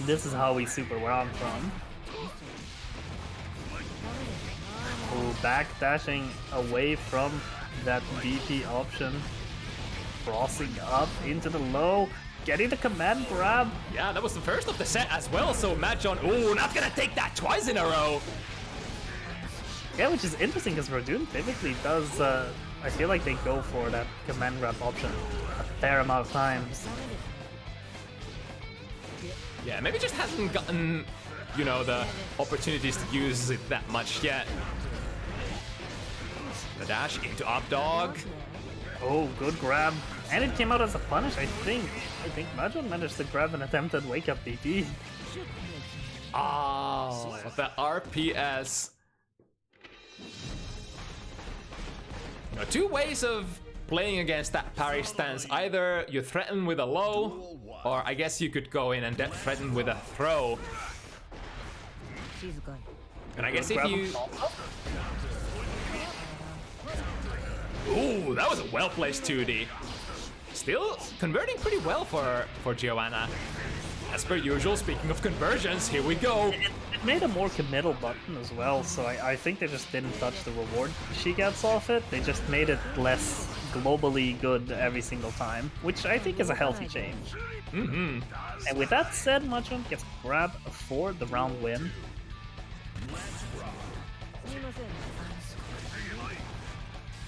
This is how we super where I'm from. Oh, back dashing away from that DP option. Crossing up into the low. Getting the command grab. Yeah, that was the first of the set as well, so madjon, oh, not gonna take that twice in a row. Yeah, which is interesting because Radune typically does, I feel like they go for that command grab option a fair amount of times. Yeah, maybe just hasn't gotten, you know, the opportunities to use it that much yet. The dash into up dog. Oh, good grab. And it came out as a punish, I think. I think madjon managed to grab an attempted Wake Up DP. Oh, the RPS. Now, 2 ways of playing against that parry stance. Either you threaten with a low, or I guess you could go in and threaten with a throw. And I guess if you... Ooh, that was a well-placed 2D. Still converting pretty well for Giovanna. As per usual, speaking of conversions, here we go. It made a more committal button as well, so I think they just didn't touch the reward she gets off it. They just made it less globally good every single time, which I think is a healthy change. Mm-hmm. And with that said, madjon gets grab for the round win.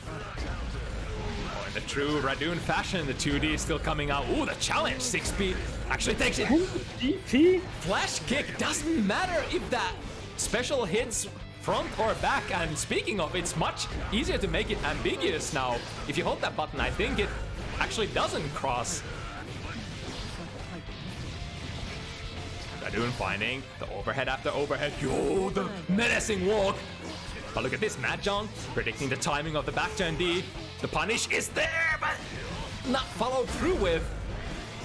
Oh, in the true Radune fashion, the 2D is still coming out. Ooh, the challenge 6-speed actually takes it. DP? Flash kick, doesn't matter if that special hits front or back, and speaking of, it's much easier to make it ambiguous now. If you hold that button, I think it actually doesn't cross. Radune finding the overhead after overhead. Yo, the menacing walk. But look at this, madjon predicting the timing of the back turn D. The punish is there, but not followed through with.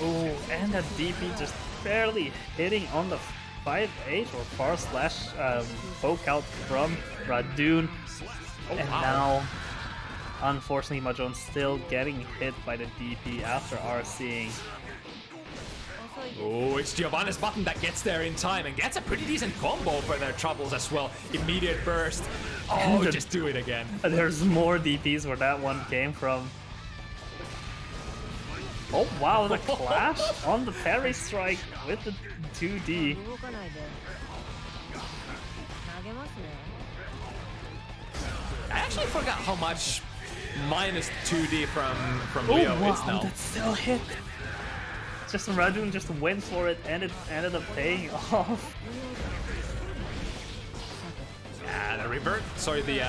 Oh, and that DP just barely hitting on the 5-8 or far slash poke out from Radune. Oh, and wow. now Unfortunately, madjon still getting hit by the DP after RCing. Oh, it's Giovanna's button that gets there in time and gets a pretty decent combo for their troubles as well. Immediate burst. Oh, just do it again. There's more DPs where that one came from. Oh wow, the clash on the parry strike with the 2D. I actually forgot how much minus 2D from Oh Leo wow, is now. that still hit. Just Radune just went for it and it ended up paying off. Yeah, the revert. Sorry, the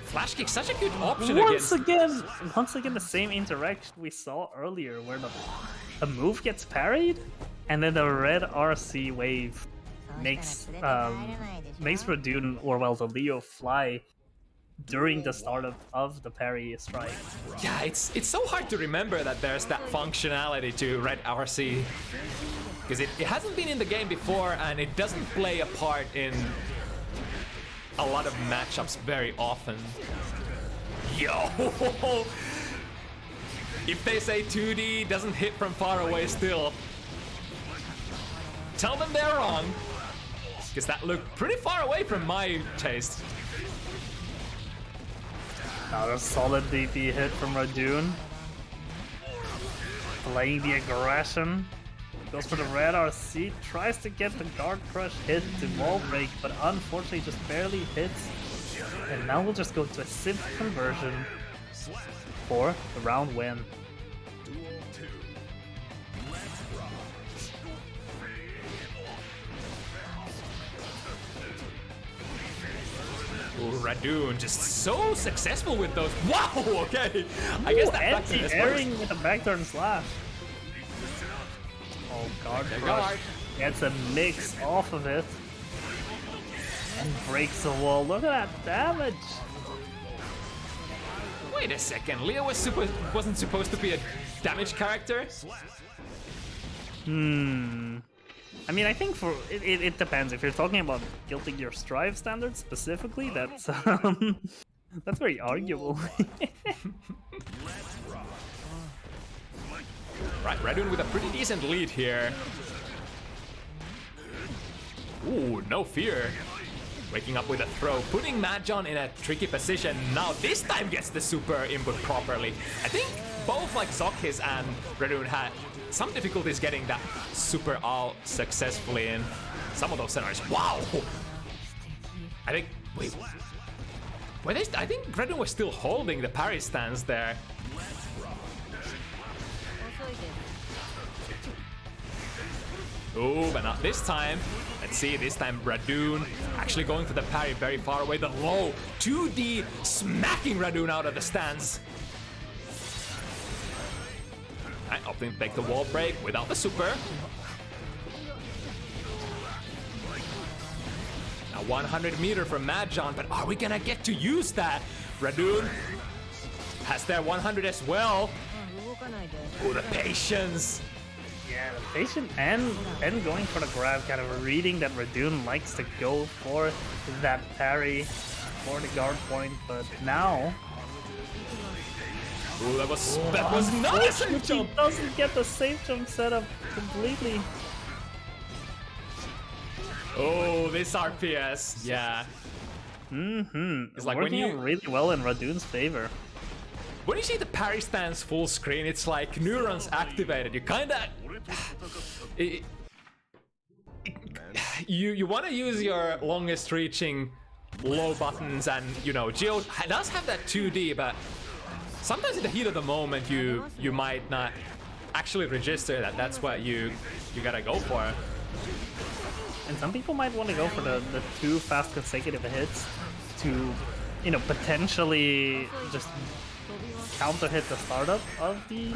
flash kick, such a good option Once against. again, the same interaction we saw earlier, where the move gets parried, and then the red RC wave makes Radune, or well, the Leo fly during the start of the parry strike. Yeah, it's so hard to remember that there's that functionality to red RC because it hasn't been in the game before and it doesn't play a part in a lot of matchups very often. Yo! If they say 2D doesn't hit from far away still, tell them they're wrong. Because that looked pretty far away from my taste. Another solid DP hit from Radune. Playing the aggression. Goes for the red RC, tries to get the guard crush hit to wall break, but unfortunately just barely hits. And now we'll just go to a simple conversion for the round win. Ooh, Radune just so successful with those. Wow, okay. I guess that anti-airing with a backturn slash. Oh, guard crush. Gets a mix off of it. And breaks the wall. Look at that damage. Wait a second, Leo wasn't supposed to be a damage character? I mean, I think for it depends. If you're talking about Guilty Gear Strive standards specifically, that's that's very arguable. Right, Radune with a pretty decent lead here. Ooh, no fear. Waking up with a throw, putting madjon in a tricky position. Now this time gets the super input properly. I think both like ZoKHiZ and Radune had some difficulties getting that super out successfully in some of those scenarios. Wow! I think, wait, I think Radune was still holding the parry stance there. Oh, but not this time. Let's see, this time Radune actually going for the parry very far away. The low 2D smacking Radune out of the stance. Right, opting to take the wall break without the super. Now 100 meter from madjon, but are we gonna get to use that? Radune has their 100 as well. Oh, the patience. Yeah, the patient and going for the grab, kind of reading that Radune likes to go for that parry for the guard point, but now... Ooh, that was not a safe jump! He doesn't get the safe jump set up completely. Oh, this RPS, yeah. It's like working when you out really well in Radune's favor. When you see the parry stance full screen, it's like neurons activated. You kinda... you want to use your longest reaching low buttons, and you know, Geo does have that 2D, but sometimes in the heat of the moment you might not actually register that that's what you gotta go for. And some people might want to go for the two fast consecutive hits to, you know, potentially just counter hit the startup of the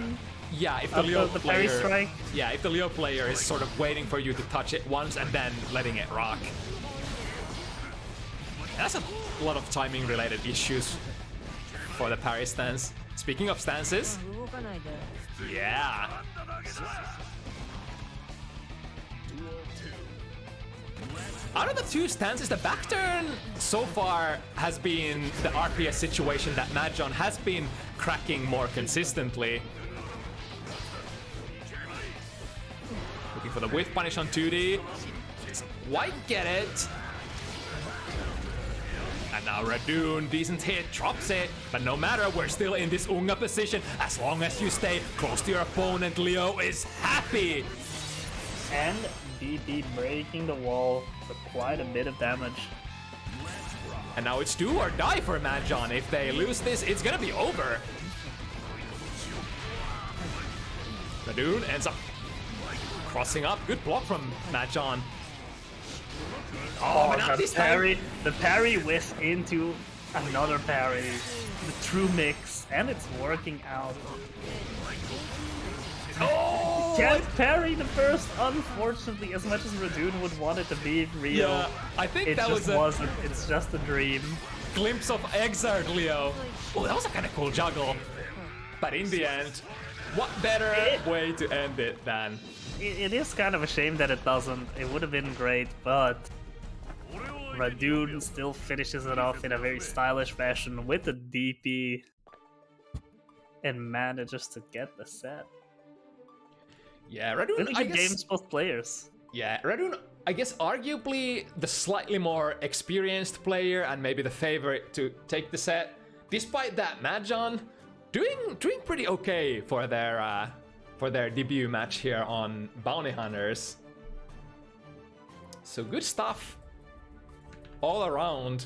if the Leo parry player, strike. Yeah, if the Leo player is sort of waiting for you to touch it once and then letting it rock. That's a lot of timing related issues for the parry stance. Speaking of stances, yeah. Out of the two stances, the back turn so far has been the RPS situation that Madjon has been cracking more consistently. Looking for the whiff punish on 2D. White get it. And now Radune, decent hit, drops it. But no matter, we're still in this Unga position. As long as you stay close to your opponent, Leo is happy. And DP breaking the wall for quite a bit of damage. And now it's do or die for Madjon. If they lose this, it's gonna be over. Radune ends up crossing up. Good block from Madjon. Oh, but not this time. The parry whiff into another parry. The true mix, and it's working out. Oh! Can't parry the burst, unfortunately, as much as Radune would want it to be real. Yeah, I think it that just wasn't. It's just a dream. Glimpse of Exarch, Leo. Oh, that was a kind of cool juggle. But in the end, what better way to end it than... It is kind of a shame that it doesn't. It would have been great, but Radune still finishes it off in a very stylish fashion with the DP and manages to get the set. Yeah, Radune, really I good guess... games, both players. Yeah, Radune, I guess arguably the slightly more experienced player and maybe the favorite to take the set. Despite that, Madjon doing pretty okay for their debut match here on Bounty Hunters. So good stuff all around.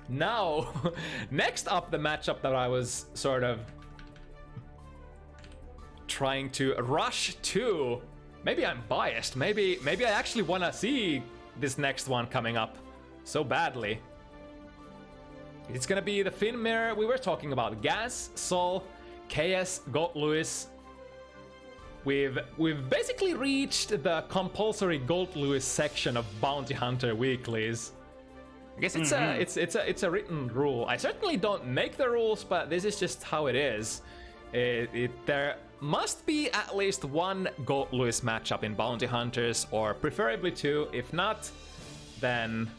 Now, next up, the matchup that I was sort of trying to rush to. Maybe I'm biased. Maybe I actually want to see this next one coming up so badly. It's gonna be the Fin Mirror we were talking about. Gas, Sol, KS, GoldLewis. We've basically reached the compulsory GoldLewis section of Bounty Hunter weeklies. I guess it's a written rule. I certainly don't make the rules, but this is just how it is. There must be at least one GoldLewis matchup in Bounty Hunters, or preferably two. If not, then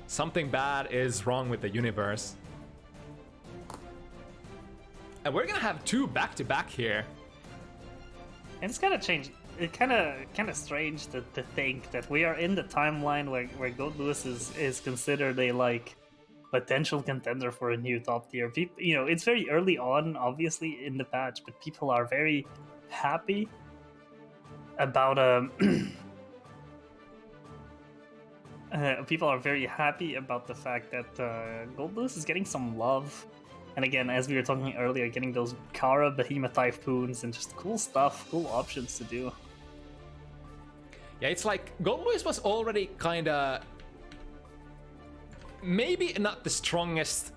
something bad is wrong with the universe. And we're gonna have two back-to-back here. And it's kind of changed. It's kind of strange to think that we are in the timeline where GoldLewis is considered a potential contender for a new top tier. People, it's very early on, obviously in the patch, but people are very happy about people are very happy about the fact that GoldLewis is getting some love. And again, as we were talking earlier, getting those Kara Behemoth Typhoons and just cool stuff, cool options to do. Yeah, it's like GoldLewis was already kinda maybe not the strongest,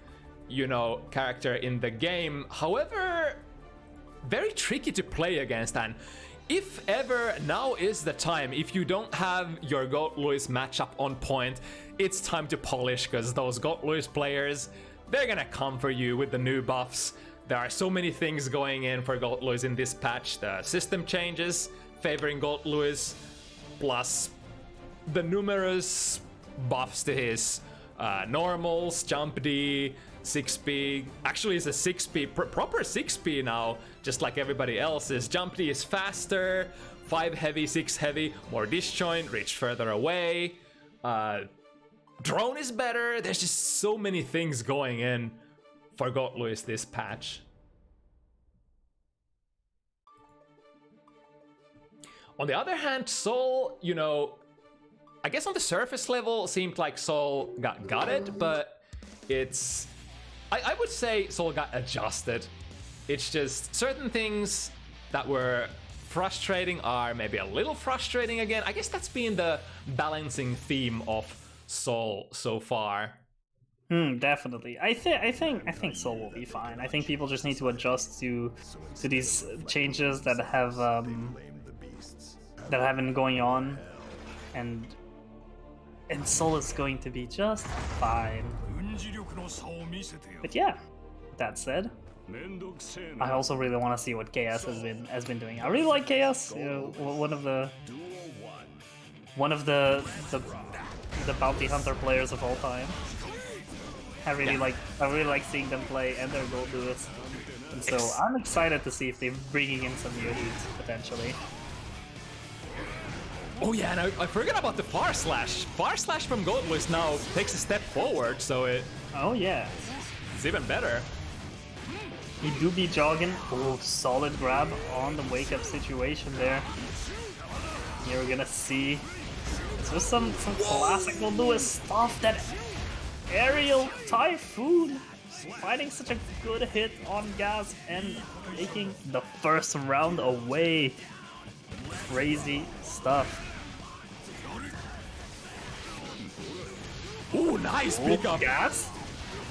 character in the game. However, very tricky to play against, and if ever, now is the time. If you don't have your GoldLewis matchup on point, it's time to polish, because those GoldLewis players, they're gonna come for you with the new buffs. There are so many things going in for GoldLewis in this patch. The system changes favoring GoldLewis, plus the numerous buffs to his normals, jump D, 6p. Actually, it's a 6p, proper 6p now, just like everybody else's. Jump D is faster, 5 heavy, 6 heavy, more disjoint, reach further away. Drone is better. There's just so many things going in for GoldLewis this patch. On the other hand, Sol, I guess on the surface level, seemed like Sol got it, but it's... I would say Sol got adjusted. It's just certain things that were frustrating are maybe a little frustrating again. I guess that's been the balancing theme of Sol so far. Definitely. I think Sol will be fine. I think people just need to adjust to these changes that have been going on, and Sol is going to be just fine. But yeah, that said, I also really want to see what KS has been doing. I really like KS. You know, one of the bounty hunter players of all time. I really like seeing them play and their gold duels. And so I'm excited to see if they're bringing in some new heat potentially. Oh yeah, and I forgot about the Far Slash. Far Slash from Gold Lewis now takes a step forward, so it's even better. He do be jogging. Oh, solid grab on the wake up situation there. Here we're gonna see just some classical Lewis stuff. That aerial typhoon finding such a good hit on Gaz and taking the first round away. Crazy stuff. Ooh, nice pickup. Gaz?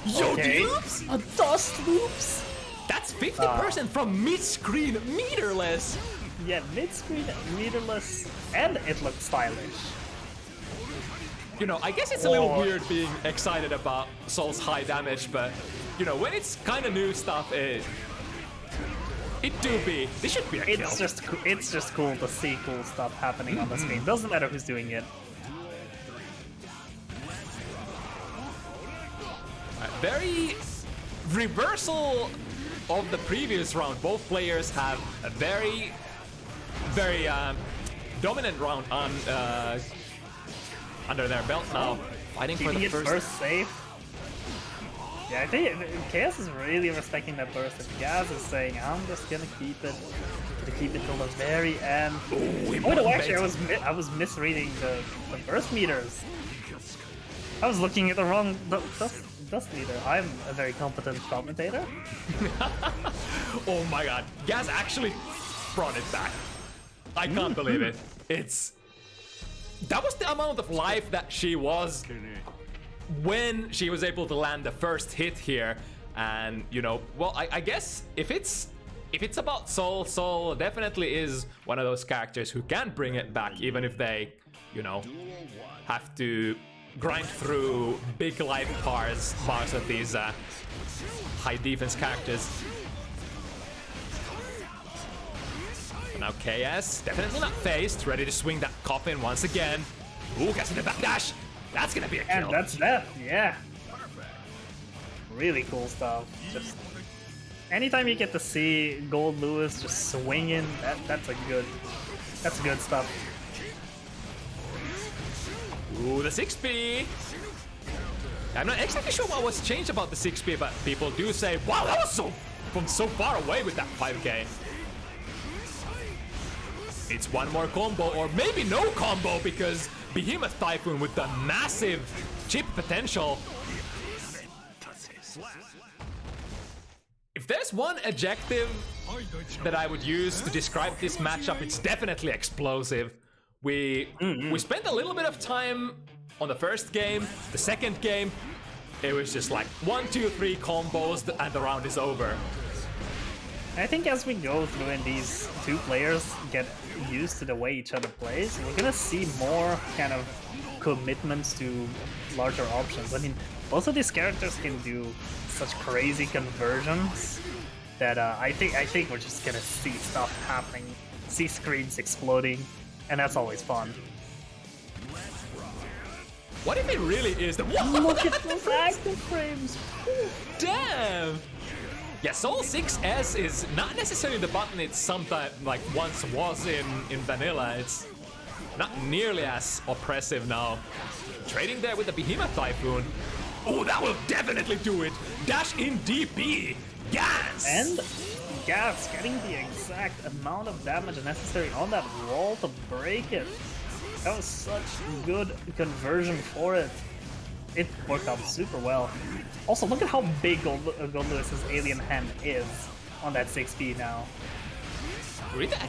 Yo, Okay. loops? A dust loops? That's 50% from mid-screen, meterless. Yeah, mid-screen, meterless, and it looks stylish. You know, I guess it's a little weird being excited about Soul's high damage, but you know, when it's kind of new stuff, this should be a kill. It's just cool to see cool stuff happening on the screen. Doesn't matter who's doing it. Very reversal of the previous round. Both players have a very dominant round on under their belt now. Fighting for the first save. Yeah, I think KS is really respecting that burst. If Gaz is saying, I'm just gonna keep it till the very end. Oh no, actually, I was misreading the burst meters. I was looking at the wrong dust meter. I'm a very competent commentator. Oh my god, Gaz actually brought it back. I can't believe it. That was the amount of life that she was when she was able to land the first hit here. And you know, well, I guess if it's about Soul definitely is one of those characters who can bring it back, even if they, you know, have to grind through big life bars of these high defense characters. So now KS, definitely not phased, ready to swing that coffin once again. Ooh, gets in the backdash. That's gonna be a kill. And that's that, yeah. Really cool stuff. Just anytime you get to see Gold Lewis just swinging, that's good stuff. Ooh, the 6B! I'm not exactly sure what was changed about the 6B, but people do say, wow, that was from so far away with that 5k. It's one more combo, or maybe no combo, because Behemoth Typhoon with the massive chip potential. If there's one adjective that I would use to describe this matchup, it's definitely explosive. We spent a little bit of time on the first game. The second game, it was just like 1, 2, 3 combos and the round is over. I think as we go through and these two players get used to the way each other plays, we're gonna see more kind of commitments to larger options. I mean, both of these characters can do such crazy conversions that I think we're just gonna see stuff happening, see screens exploding. And that's always fun. What if it really is the— Look at those active frames! Damn! Yeah, Soul 6S is not necessarily the button it sometimes like once was in vanilla. It's not nearly as oppressive now. Trading there with the Behemoth Typhoon. Oh, that will definitely do it! Dash in DP! Gas! And Gaz getting the exact amount of damage necessary on that wall to break it. That was such good conversion for it. It worked out super well. Also, look at how big Gold Lewis's alien hand is on that 6B now.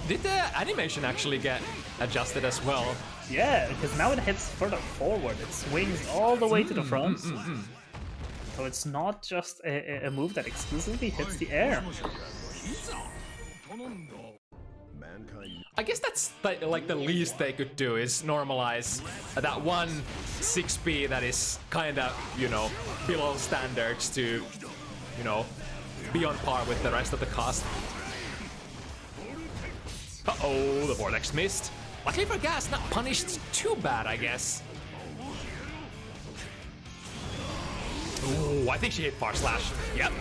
Did the animation actually get adjusted as well? Yeah, because now it hits further forward. It swings all the way to the front. So it's not just a move that exclusively hits the air. I guess that's like the least they could do is normalize that one 6B that is kind of, you know, below standards to, you know, be on par with the rest of the cast. Uh-oh, the Vortex missed. Luckily for Gas, not punished too bad, I guess. Ooh, I think she hit Far Slash. Yep.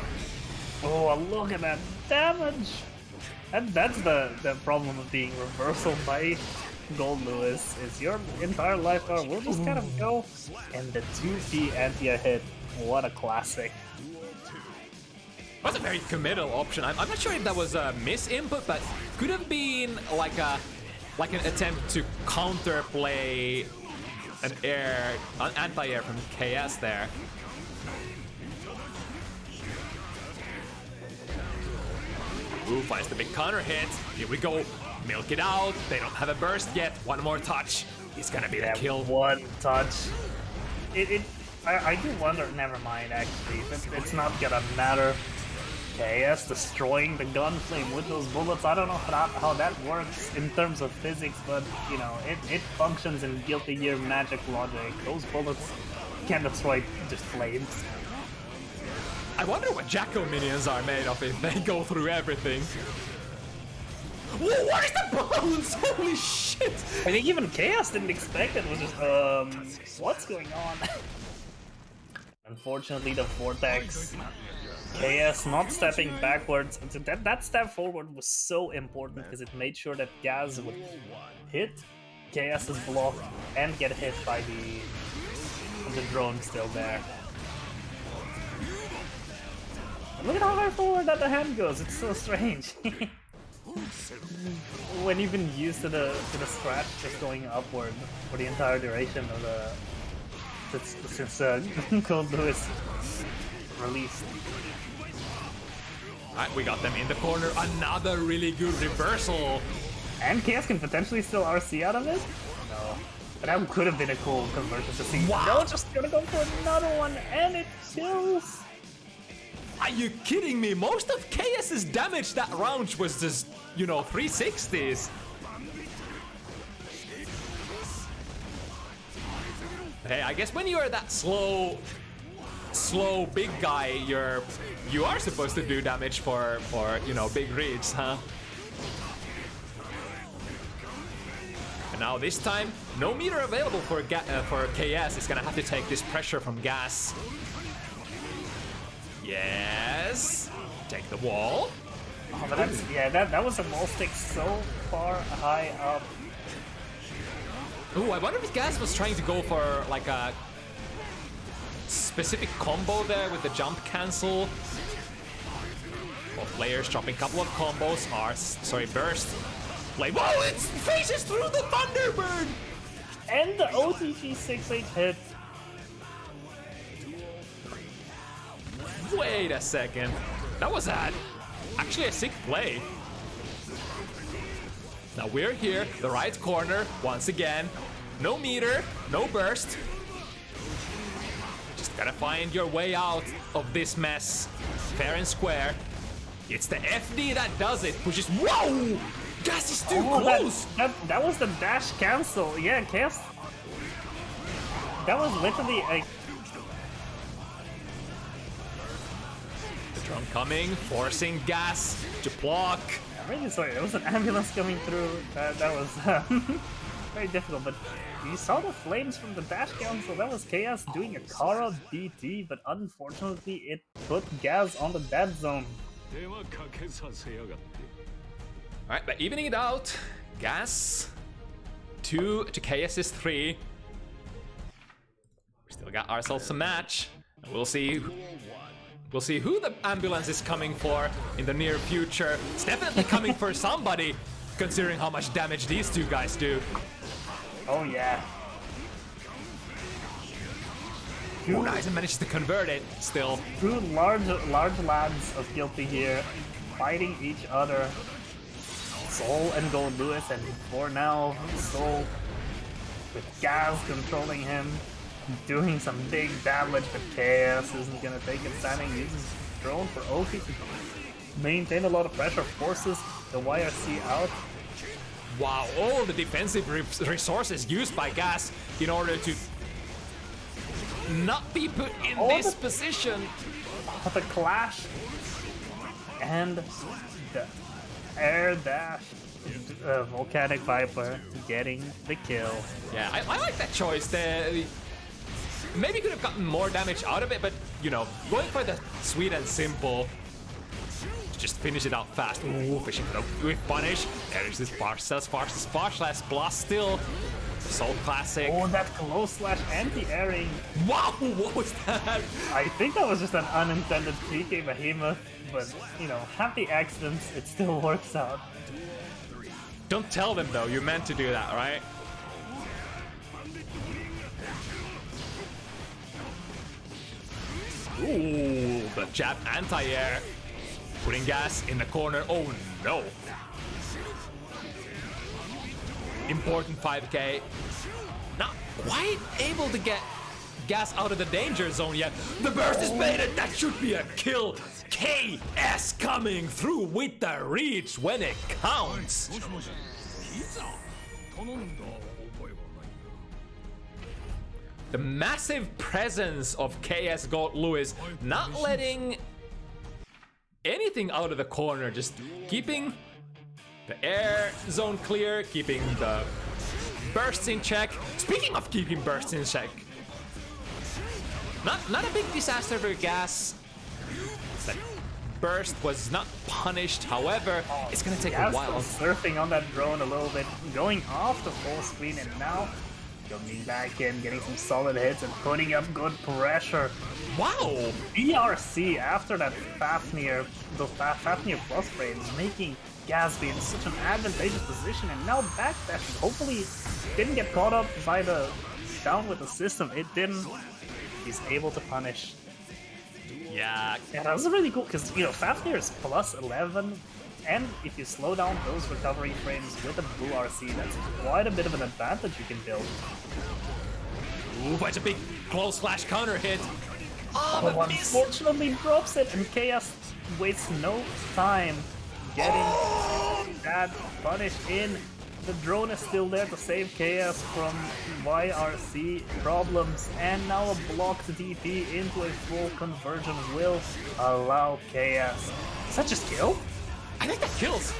Oh, look at that damage! And that's the problem of being reversal by Gold Lewis, is your entire life bar will just kind of go, and the Jufee anti hit. What a classic. That's a very committal option. I'm not sure if that was a misinput, but could have been like an attempt to counterplay an anti-air from KS there. Ooh, finds the big counter hit. Here we go. Milk it out. They don't have a burst yet. One more touch. It's gonna be the kill. One touch. I do wonder. Never mind. Actually, it's not gonna matter. KS destroying the gun flame with those bullets. I don't know how that works in terms of physics, but you know, it functions in Guilty Gear magic logic. Those bullets can destroy just flames. I wonder what Jacko minions are made of if they go through everything. Whoa, what is the bones? Holy shit! I think even Chaos didn't expect it. It was just, what's going on? Unfortunately, the Vortex. KS not stepping backwards. That step forward was so important because it made sure that Gaz would hit KS's block and get hit by the drone still there. And look at how far forward that the hand goes. It's so strange. When you've been used to the scratch just going upward for the entire duration of the since Gold Lewis released. Alright, we got them in the corner. Another really good reversal. And KS can potentially still RC out of it? No. But that could have been a cool conversion to see. Wow. No, just gonna go for another one, and it kills. Are you kidding me? Most of KS's damage that round was just, you know, 360s. Hey, I guess when you're that slow big guy, you are supposed to do damage for you know, big reads, huh? And now this time, no meter available for KS. It's gonna have to take this pressure from Gas. Yes, take the wall. Oh, but that's, yeah, that was a wall stick so far high up. Ooh, I wonder if Gas was trying to go for like a specific combo there with the jump cancel. Both players dropping a couple of combos. Burst. Like, whoa, it faces through the Thunderbird! And the OTG 6-8 hit. Wait a second. That was actually a sick play. Now we're here, the right corner, once again. No meter, no burst. Just gotta find your way out of this mess. Fair and square. It's the FD that does it, which is, whoa! Gas is too close! That was the dash cancel. Yeah, Chaos. That was literally a... The drone coming, forcing Gas to block. I'm really sorry, there was an ambulance coming through. That was very difficult, but you saw the flames from the dash cancel. That was Chaos doing a Kara DT, but unfortunately it put Gas on the dead zone. Alright, but evening it out. Gas 2 to KS's 3. We still got ourselves a match. We'll see who the ambulance is coming for in the near future. It's definitely coming for somebody, considering how much damage these two guys do. Oh yeah. Oh, nice, and managed to convert it still. Two large lads of Guilty Gear fighting each other. Soul and Gold Lewis, and for now, Soul with Gaz controlling him, doing some big damage, but Chaos isn't gonna take it. Standing uses drone for Oki to maintain a lot of pressure, forces the YRC out. Wow, all the defensive resources used by Gas in order to not be put in this position. The clash And the air dash, Volcanic Viper getting the kill. Yeah, I like that choice. Maybe could have gotten more damage out of it, but you know, going for the sweet and simple. Just finish it out fast. Ooh, fishing for the whip punish. There's this Sparslash Blast still. So classic. Oh, that close slash anti-airing. Wow, what was that? I think that was just an unintended PK behemoth, but you know, happy accidents, it still works out. Don't tell them though, you meant to do that, right? Ooh, the jab anti-air. Putting gas in the corner. Oh no. Important 5k. Not quite able to get gas out of the danger zone yet. The burst is baited. That should be a kill. KS coming through with the reach when it counts. The massive presence of KS GoldLewis not letting anything out of the corner, just keeping the air zone clear, keeping the bursts in check. Speaking of keeping bursts in check, not a big disaster for gas. That burst was not punished, however, it's gonna take a while. Surfing on that drone a little bit, going off the full screen, and now coming back in, getting some solid hits and putting up good pressure. Wow! BRC after that Fafnir, those Fafnir plus frames, making Gaz be in such an advantageous position, and now backdashing. Hopefully didn't get caught up by the down with the system. It didn't. He's able to punish. Yeah. Yeah, that was really cool because, you know, Fafnir is plus 11, and if you slow down those recovery frames with a blue RC, that's quite a bit of an advantage you can build. Ooh, but it's a big close flash counter hit. Oh, Unfortunately drops it, and Chaos wastes no time getting that punish in. The drone is still there to save Chaos from YRC problems, and now a blocked DP into a full conversion will allow Chaos. Does that just kill? I think that kills.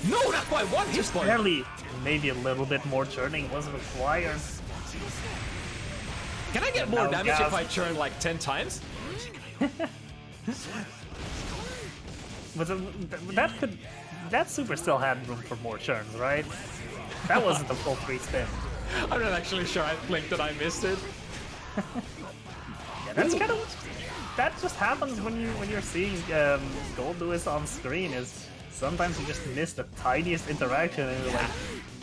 No, not quite one hit point. Barely. Maybe a little bit more churning was required. Can I get more damage if I churn like 10 times? But that super still had room for more churns, right? That wasn't the full 3 spin. I'm not actually sure. I blinked and I missed it. Yeah, that's kind of that just happens when you're seeing GoldLewis on screen. Is sometimes you just miss the tiniest interaction and you're like,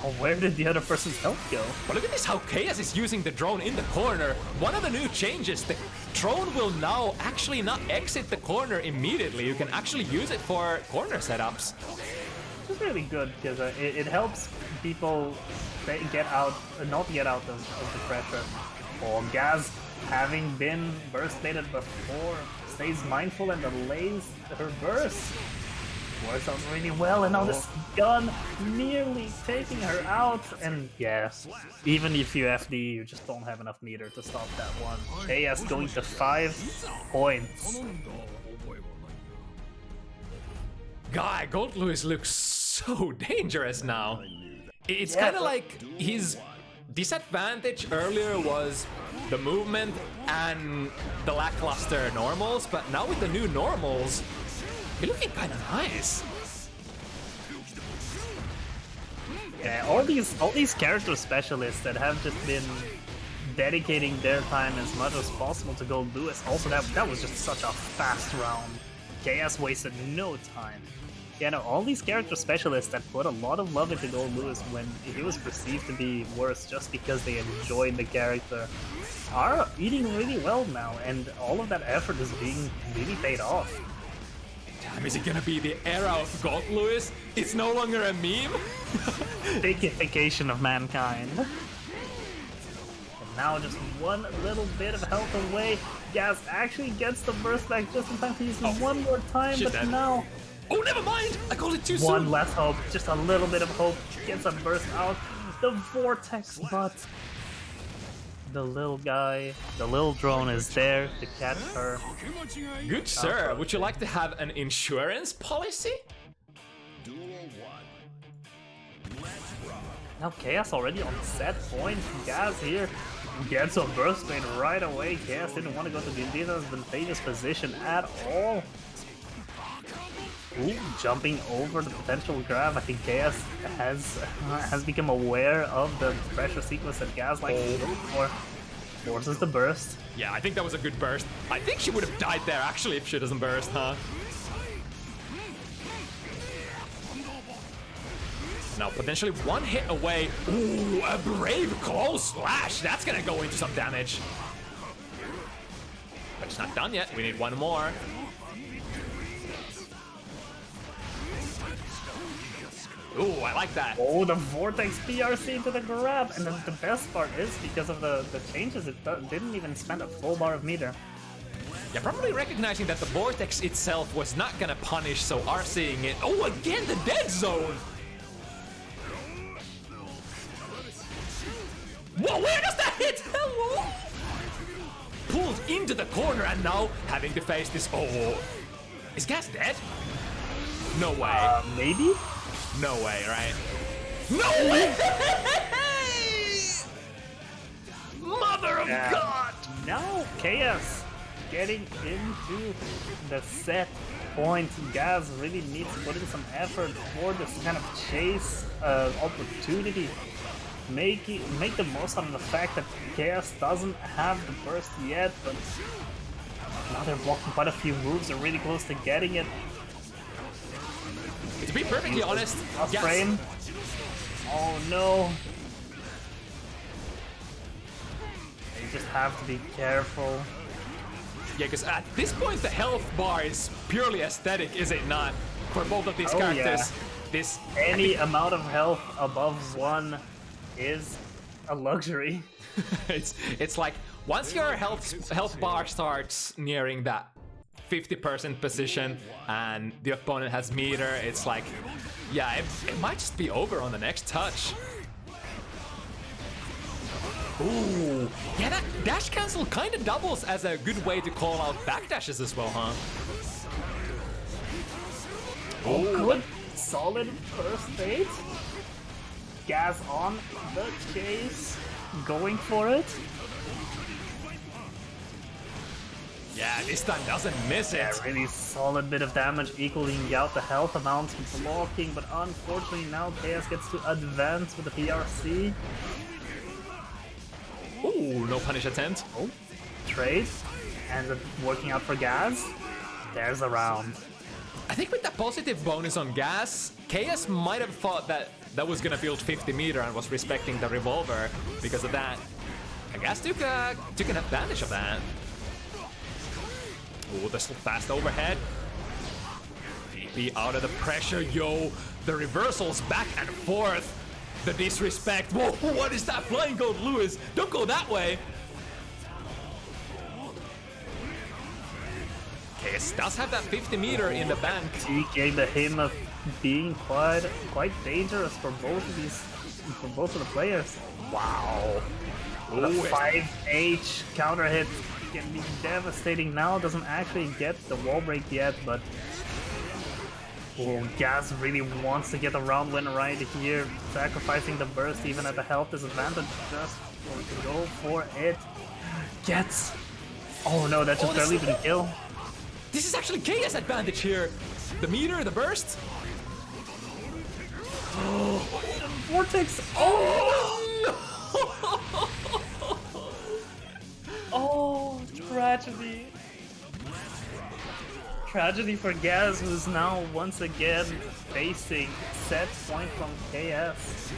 oh, where did the other person's health go? But look at this, how Chaos is using the drone in the corner. One of the new changes, the drone will now actually not exit the corner immediately. You can actually use it for corner setups. Which is really good because it helps people not get out of the pressure. Or Gaz, having been burst baited before, stays mindful and delays her burst. Works out really well, and now this gun nearly taking her out. And yeah, even if you FD, you just don't have enough meter to stop that one. KS going to 5 points. God, GoldLewis looks so dangerous now. It's kind of like his disadvantage earlier was the movement and the lackluster normals, but now with the new normals, you're looking kind of nice. Yeah, all these character specialists that have just been dedicating their time as much as possible to GoldLewis. Also, that was just such a fast round. KS wasted no time. Yeah, no, all these character specialists that put a lot of love into GoldLewis when he was perceived to be worse just because they enjoyed the character are eating really well now, and all of that effort is being really paid off. Damn, is it gonna be the era of GoldLewis? It's no longer a meme? Bigification of mankind. And now just one little bit of health away. Gaz actually gets the burst back just in time to use it one more time, but dead. now... Oh, never mind! I called it too soon! One less hope, just a little bit of hope, gets a burst out. The vortex, but the little guy. The little drone is there to catch her. Good sir, would you like to have an insurance policy? Duel 1. Let's rock. Now Chaos already on set point. Gaz here gets a burst rate right away. Chaos didn't want to go to the disadvantageous position at all. Ooh, jumping over the potential grab. I think Chaos has become aware of the pressure sequence that Gaz likes to go for. Forces the burst. Yeah, I think that was a good burst. I think she would have died there actually if she doesn't burst, huh? Now potentially one hit away. Ooh, a brave close slash. That's gonna go into some damage. But it's not done yet. We need one more. Ooh, I like that. Oh, the Vortex PRC into the grab. And then the best part is because of the changes, it didn't even spend a full bar of meter. Yeah, probably recognizing that the Vortex itself was not gonna punish, so are seeing it. Oh, again, the dead zone. Whoa, where does that hit? Hello? Pulled into the corner and now having to face this. Oh, is Gas dead? No way. Maybe? No way, right? No way! Mother of God! Now Chaos getting into the set point. Gaz really needs to put in some effort for this kind of chase opportunity. Make the most out of the fact that Chaos doesn't have the burst yet, but now they're blocking quite a few moves. They're really close to getting it. To be perfectly honest, Off frame. Oh no. You just have to be careful. Yeah, because at this point the health bar is purely aesthetic, is it not? For both of these characters. Yeah. This Any amount of health above 1 is a luxury. it's like once your health bar starts nearing that 50% position and the opponent has meter, it's like, yeah, it might just be over on the next touch. Ooh, yeah, that dash cancel kind of doubles as a good way to call out backdashes as well, huh? Oh, good, solid first bait. Gas on the chase, going for it. Yeah, this time doesn't miss it. Yeah, really solid bit of damage, equaling out the health amount blocking, but unfortunately now Chaos gets to advance with the PRC. Ooh, no punish attempt. Oh, trade, ends up working out for Gas. There's a round. I think with the positive bonus on Gas, Chaos might have thought that that was gonna build 50 meter and was respecting the revolver because of that. And Gas took an advantage of that. Oh, this fast overhead. DP out of the pressure, yo. The reversals back and forth. The disrespect. Whoa, what is that? Flying Gold Lewis. Don't go that way. Case does have that 50 meter in the bank. TK the him of being quite dangerous for both of the players. Wow. The 5H counter hit can be devastating now. Doesn't actually get the wall break yet, but Gas really wants to get the round win right here, sacrificing the burst even at the health disadvantage. Just going to go for it. Gets. Oh no, that just barely didn't kill. This is actually Chaos advantage here. The meter, the burst. Oh, Vortex. Oh no! Oh, tragedy. Tragedy for Gaz, who's now once again facing set point from KS.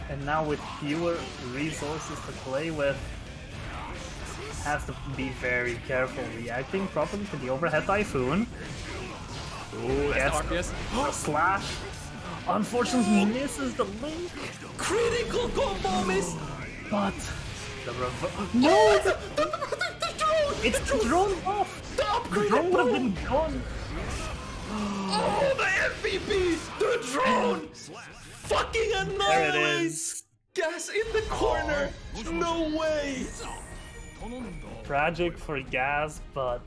And now with fewer resources to play with, has to be very careful reacting properly to the overhead typhoon. Ooh, that's RPS. The slash. Unfortunately misses the link. Critical combo miss. But the no! The drone! It's the drone off! The drone would have been gone! Oh, the MVP! The drone! Fucking annihilates! Gas in the corner! No way! Tragic for Gas, but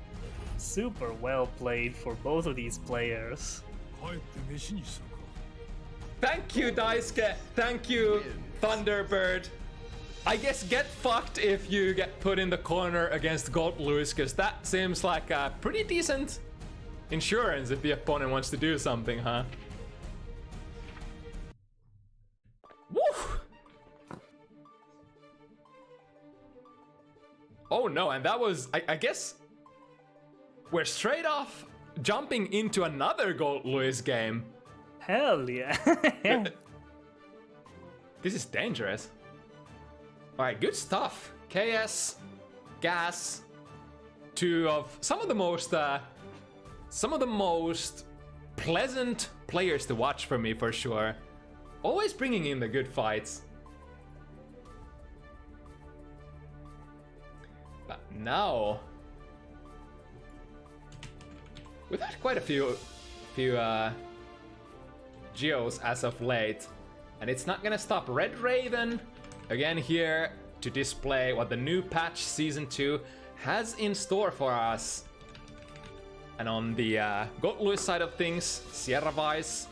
super well played for both of these players. Thank you, Daisuke. Thank you, Thunderbird. I guess get fucked if you get put in the corner against Gold Lewis, because that seems like a pretty decent insurance if the opponent wants to do something, huh? Woo! Oh no, and that was, I guess, we're straight off jumping into another Gold Lewis game. Hell yeah. This is dangerous. Alright, good stuff. KS, Gas, two of some of the most pleasant players to watch for me, for sure. Always bringing in the good fights. But now we've had quite a few Geos as of late, and it's not gonna stop. REDRaven again here to display what the new patch Season 2 has in store for us. And on the Gold Lewis side of things, ZoKHiZ,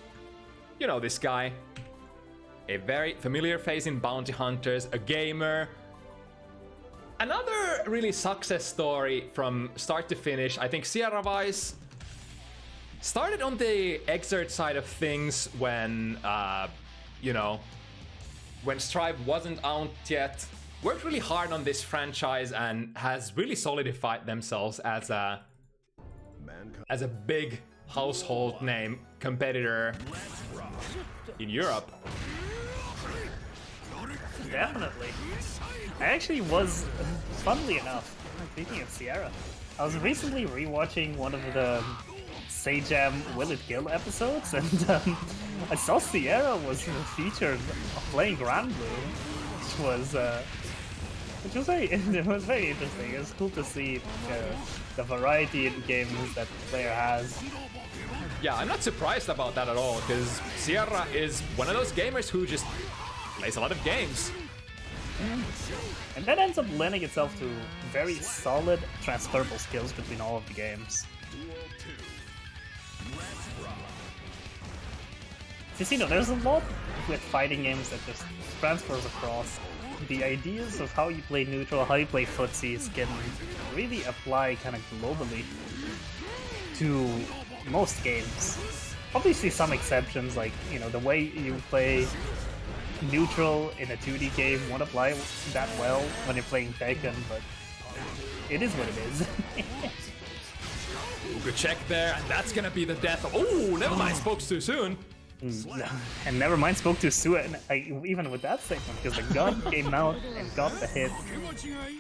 you know this guy. A very familiar face in Bounty Hunters, a gamer. Another really success story from start to finish. I think ZoKHiZ started on the Exert side of things when, you know, when Strive wasn't out yet. Worked really hard on this franchise and has really solidified themselves as a big household name competitor in Europe. Definitely. I actually was, funnily enough, speaking of Sierra, I was recently rewatching one of the Sajam Will It Kill episodes, and I saw Sierra was featured playing Grand Blue, which was very interesting. It was cool to see the variety in games that the player has. Yeah, I'm not surprised about that at all, because Sierra is one of those gamers who just plays a lot of games. And that ends up lending itself to very solid transferable skills between all of the games. Just, you know, there's a lot with fighting games that just transfers across. The ideas of how you play neutral, how you play footsies can really apply kind of globally to most games. Obviously some exceptions, like, you know, the way you play neutral in a 2D game won't apply that well when you're playing Tekken, but it is what it is. Ooh, good check there, and that's gonna be the death of... Oh, never mind, spoke too soon. And never mind, spoke too soon, even with that statement, because the gun came out and got the hit,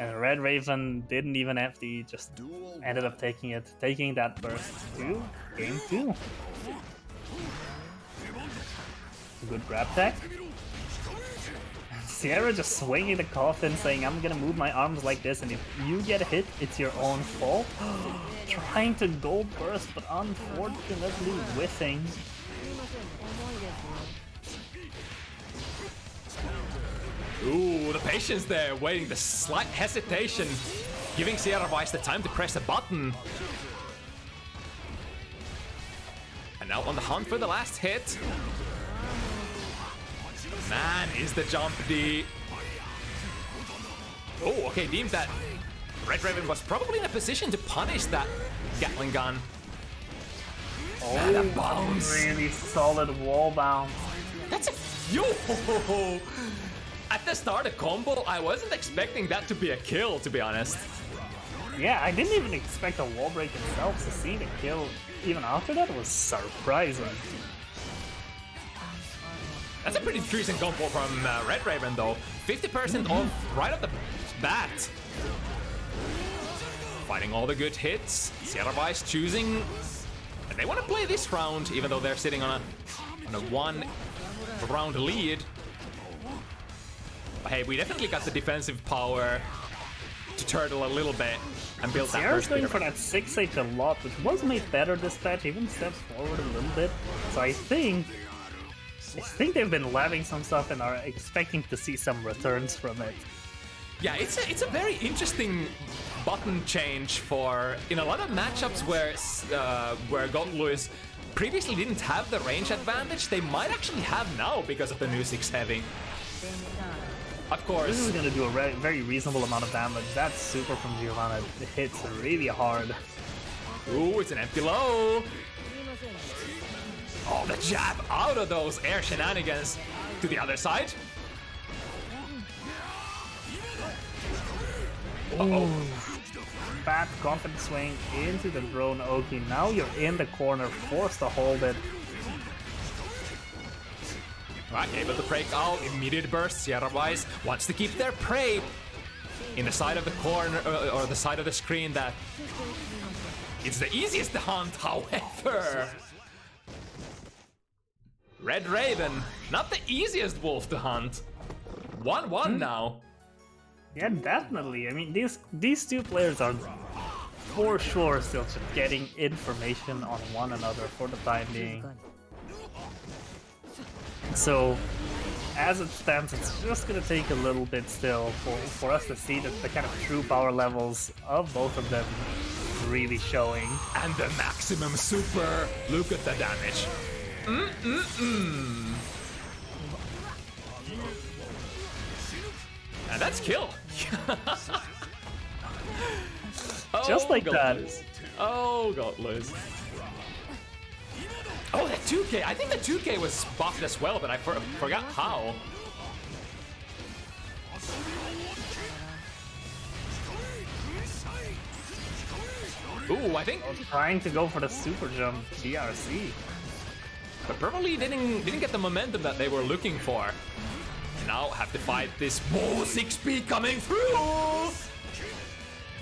and REDRaven didn't even FD, just ended up taking that burst to game 2. Good grab tech. Sierra just swinging the coffin, saying, I'm gonna move my arms like this, and if you get hit, it's your own fault. Trying to gold burst, but unfortunately whiffing. Ooh, the patience there, waiting, the slight hesitation, giving ZoKHiZ the time to press a button. And now on the hunt for the last hit. Man, is the jump D. Oh, okay, deemed that REDRaven was probably in a position to punish that Gatling gun. Oh, and a bounce. Really solid wall bounce. That's a... Yo! At the start of combo, I wasn't expecting that to be a kill, to be honest. Yeah, I didn't even expect a wall break itself, so seeing a kill even after that was surprising. That's a pretty decent combo from REDRaven, though. 50% off right off the bat. Fighting all the good hits. ZoKHiZ choosing... And they want to play this round, even though they're sitting on a one-round lead. But hey, we definitely got the defensive power to turtle a little bit and build that Sierra's first going bigger for that 6H a lot, which was made better this patch, even steps forward a little bit. So I think they've been labbing some stuff and are expecting to see some returns from it. Yeah, it's a very interesting button change for in a lot of matchups where GGST previously didn't have the range advantage. They might actually have now because of the new 6 heavy. Of course. This is gonna do a very reasonable amount of damage. That super from Giovanna hits really hard. Ooh, it's an empty low. Oh, the jab out of those air shenanigans to the other side. Uh-oh. Bad confident swing into the drone Oki. Now you're in the corner, forced to hold it. Right, able to break out, immediate burst. ZoKHiZ wants to keep their prey in the side of the corner or the side of the screen that it's the easiest to hunt, however. REDRaven, not the easiest wolf to hunt. 1-1 now. Yeah, definitely. I mean, these two players are for sure still just getting information on one another for the time being. So, as it stands, it's just gonna take a little bit still for us to see the kind of true power levels of both of them really showing. And the maximum super, look at the damage. And that's kill. Just like that. Oh, GGST. Oh, that 2K. I think the 2K was buffed as well, but I forgot how. Ooh, I think Trying to go for the super jump DRC. but probably didn't get the momentum that they were looking for. Now have to fight this whoa 6P coming through.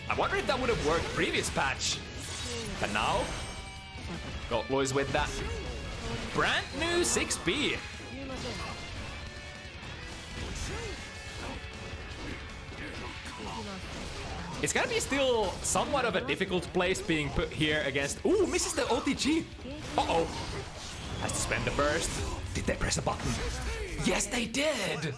I wonder if that would have worked previous patch. But now, GGST with that brand new 6P. It's gonna be still somewhat of a difficult place being put here against. Ooh, misses the OTG. Uh-oh. Has to spend the burst. Did they press a button? Yes, they did.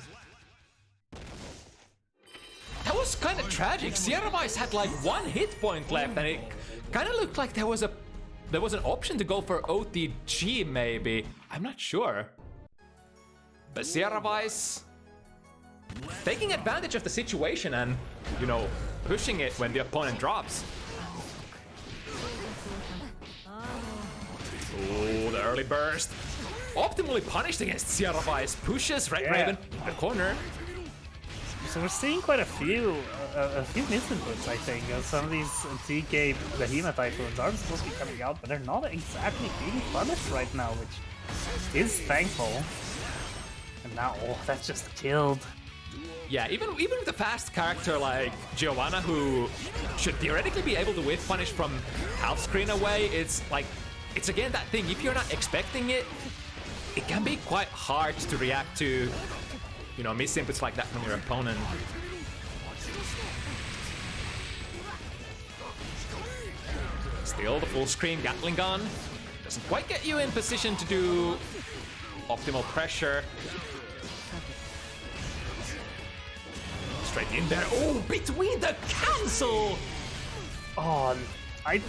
That was kind of tragic. ZoKHiZ had like 1 hit point left, and it kind of looked like there was an option to go for OTG maybe. I'm not sure. But ZoKHiZ taking advantage of the situation and, you know, pushing it when the opponent drops. Oh, the early burst. Optimally punished against ZoKHiZ. Pushes REDRaven in the corner. So we're seeing quite a few misinputs, I think. Some of these TK Behemoth Typhoons aren't supposed to be coming out, but they're not exactly being punished right now, which is thankful. And now, oh, that's just killed. Yeah, even with a fast character like Giovanna, who should theoretically be able to whiff punish from half screen away, it's again that thing, if you're not expecting it, it can be quite hard to react to, you know, misinputs like that from your opponent. Still the full screen Gatling gun doesn't quite get you in position to do optimal pressure. Straight in there. Oh, between the cancel! Oh, I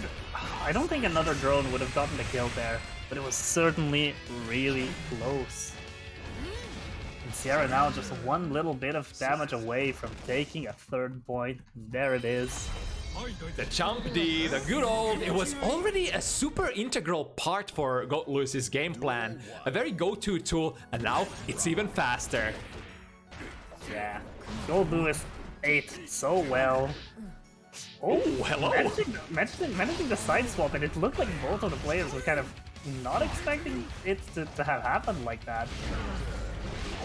don't think another drone would have gotten the kill there, but it was certainly really close. And Sierra now just one little bit of damage away from taking a 3rd point. There it is. The jump D, the good old, it was already a super integral part for GGST's game plan. A very go-to tool, and now it's even faster. Yeah, GGST ate so well. Oh, hello! Managing the side swap, and it looked like both of the players were kind of not expecting it to have happened like that.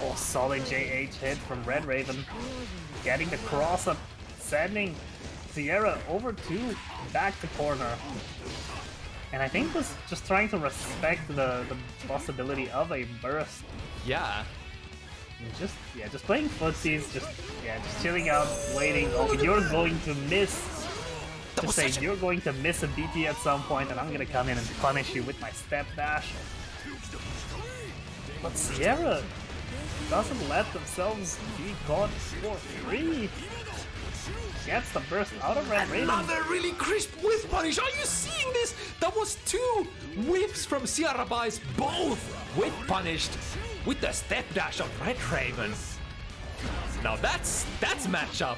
Oh, solid JH hit from REDRaven. Getting the cross up, sending Sierra over to back to corner. And I think was just trying to respect the possibility of a burst. Yeah. Just playing footsies, just chilling out, waiting. Oh, you're going to miss. Just say you're going to miss a BT at some point, and I'm gonna come in and punish you with my step dash. But Sierra doesn't let themselves be caught for free. Gets the burst out of REDRaven. Another really crisp whiff punish. Are you seeing Another really crisp whiff punish. Are you seeing this? That was 2 whiffs from Zarythe, both whiff punished with the step dash of REDRaven. Now that's matchup.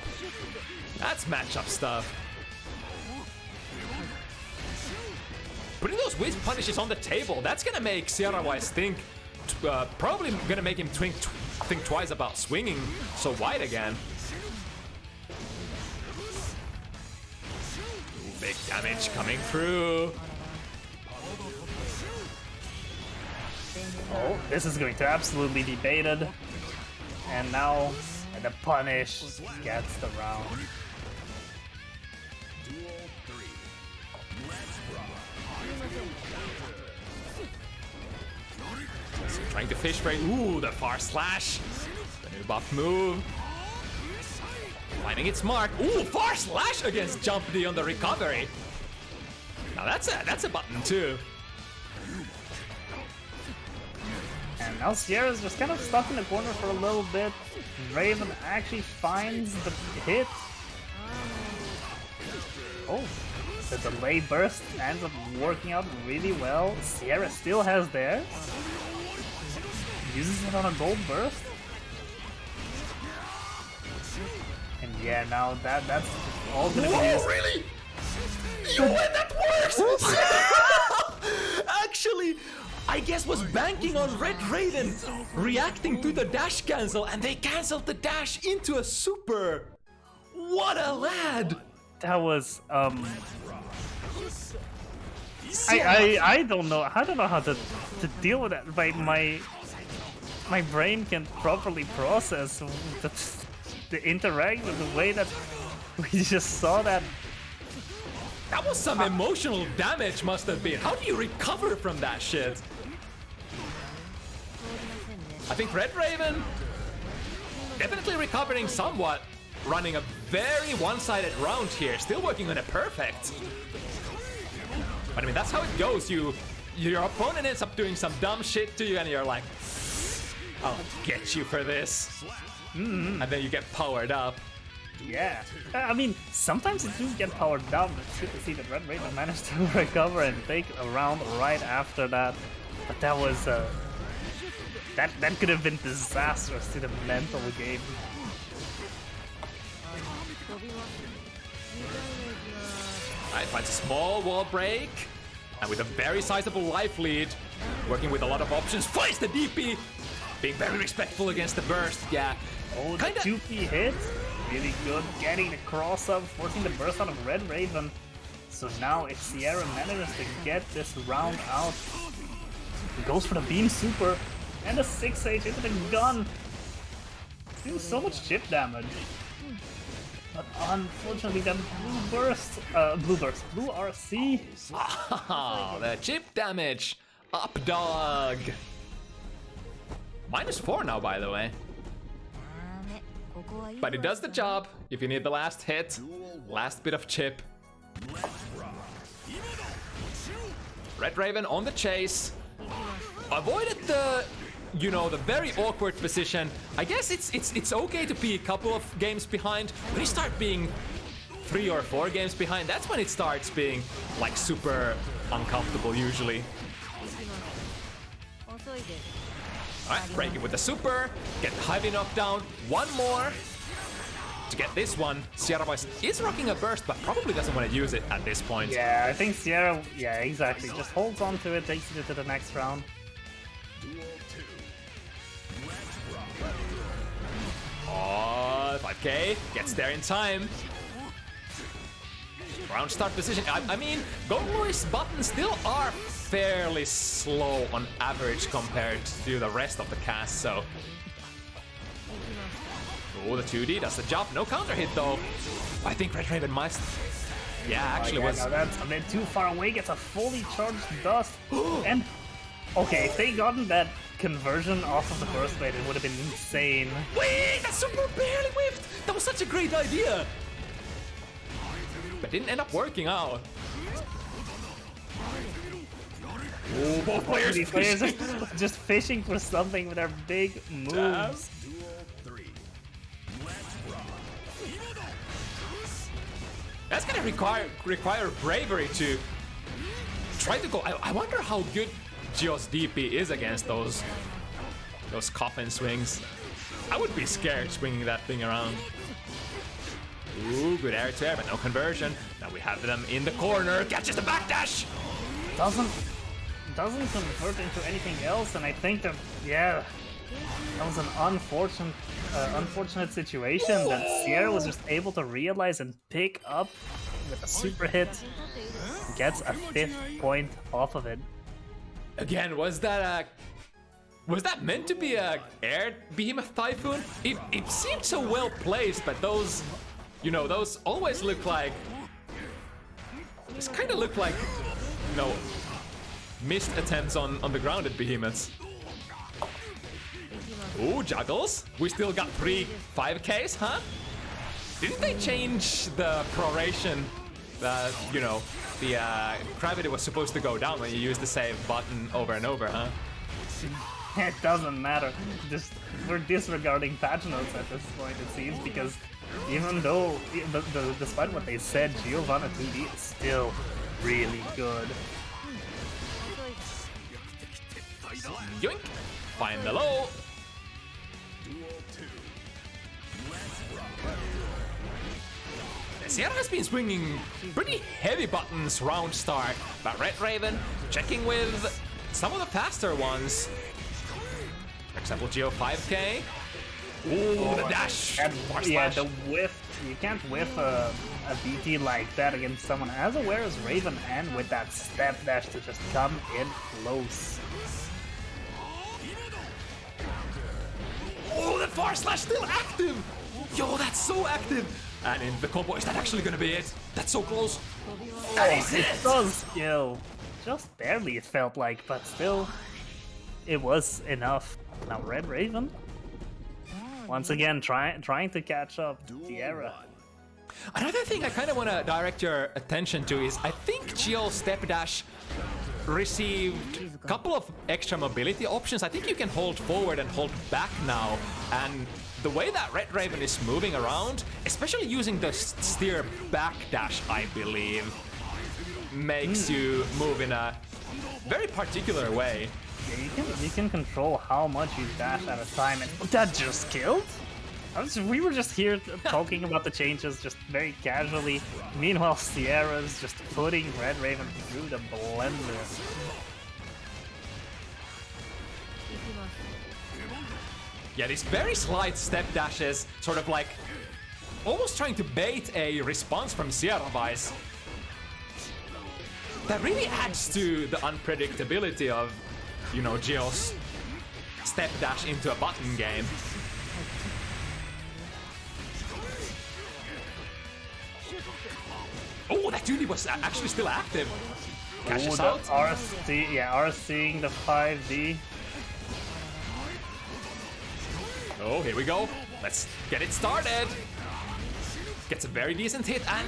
That's matchup stuff. Putting those whiff punishes on the table, that's gonna make Zarythe think. Probably gonna make him think twice about swinging so wide again. Big damage coming through. Oh, this is going to absolutely be baited. And now the punish gets the round. Trying to fish break. Ooh, the far slash. The new buff move. Finding its mark. Ooh, far slash against Jump D on the recovery. Now that's a button too. And now Sierra's just kind of stuck in the corner for a little bit. Raven actually finds the hit. Oh, the delay burst ends up working out really well. Sierra still has theirs. Uses it on a gold burst. And yeah, now that's all gonna be used. Really? Yo, when that works! Actually, I guess was banking on REDRaven reacting to the dash cancel, and they canceled the dash into a super. What a lad! That was I don't know. I don't know how to deal with that. My brain can't properly process the interact with the way that we just saw that. That was some emotional damage, must have been. How do you recover from that shit? I think REDRaven definitely recovering somewhat, running a very one-sided round here, still working on a perfect. But I mean, that's how it goes. Your opponent ends up doing some dumb shit to you, and you're like, I'll get you for this. And then you get powered up. Yeah. I mean, sometimes it do get powered down, but it's good to see that REDRaven managed to recover and take a round right after that. But that was that could have been disastrous to the mental game. Alright, finds a small wall break, and with a very sizable life lead, working with a lot of options, finds the DP, being very respectful against the burst, yeah. Oh, the Jufee hit, really good, getting the cross up, forcing the burst out of REDRaven. So now if Sierra manages to get this round out, he goes for the beam super, and the 6H into the gun. Doing so much chip damage. But unfortunately that blue RC. Oh, the chip damage. Up dog. -4 now, by the way. But it does the job if you need the last hit, last bit of chip. REDRaven on the chase. Avoided the, the very awkward position. I guess it's okay to be a couple of games behind. When you start being 3 or 4 games behind, that's when it starts being like super uncomfortable usually. Alright, breaking with the super, get Heavy knockdown, one more to get this one. Zarythe is rocking a burst, but probably doesn't want to use it at this point. Yeah, I think Sierra, yeah, exactly, just holds on to it, takes it to the next round. Oh, 5k, gets there in time. Round start position. I mean, Goldloy's buttons still are fairly slow on average compared to the rest of the cast, so. Oh, the 2D does the job. No counter hit though. I think REDRaven must. Yeah, actually was. No, that's a bit too far away. Gets a fully charged dust. And okay, if they gotten that conversion off of the burst blade, it would have been insane. Wait, that super barely whiffed. That was such a great idea. But didn't end up working out. Oh, both players just fishing for something with their big moves. That's gonna require bravery to try to go. I wonder how good Geo's DP is against those coffin swings. I would be scared swinging that thing around. Ooh, good air to air, but no conversion. Now we have them in the corner. Catches the backdash. Doesn't convert into anything else, and I think that that was an unfortunate situation that Sierra was just able to realize and pick up with a super hit. Gets a 5th point off of it. Again, was that meant to be a air behemoth typhoon? It seemed so well placed, but those, those always look like. This kind of look like, missed attempts on the grounded behemoths. Ooh, juggles. We still got 3 5Ks, huh? Didn't they change the proration? The gravity was supposed to go down when you use the save button over and over, huh? It doesn't matter. We're disregarding patch notes at this point, it seems, because even though, despite what they said, Giovanna 2D is still really good. Yoink! Find the low! Sierra has been swinging pretty heavy buttons round start, but REDRaven checking with some of the faster ones. For example, Geo 5K. Ooh, the dash! Yeah, the whiff. You can't whiff a BT like that against someone as aware as Raven, and with that step dash to just come in close. Oh, the far slash still active! Yo, that's so active! And in the combo, is that actually gonna be it? That's so close. It does kill. Just barely, it felt like, but still, it was enough. Now REDRaven, once again, trying to catch up Sierra. Another thing I kind of want to direct your attention to is I think Geo Step Dash received a couple of extra mobility options. I think you can hold forward and hold back now, and the way that REDRaven is moving around, especially using the steer back dash, I believe, makes you move in a very particular way. Yeah, you can control how much you dash at a time, and that just killed? We were just here talking about the changes just very casually. Meanwhile, Sierra's just putting REDRaven through the blender. Yeah, these very slight step dashes, sort of like almost trying to bait a response from Sierra Vice. That really adds to the unpredictability of, Geo's step dash into a button game. Oh, that duty was actually still active. Cashes out. RCing the 5D. Oh, here we go. Let's get it started. Gets a very decent hit, and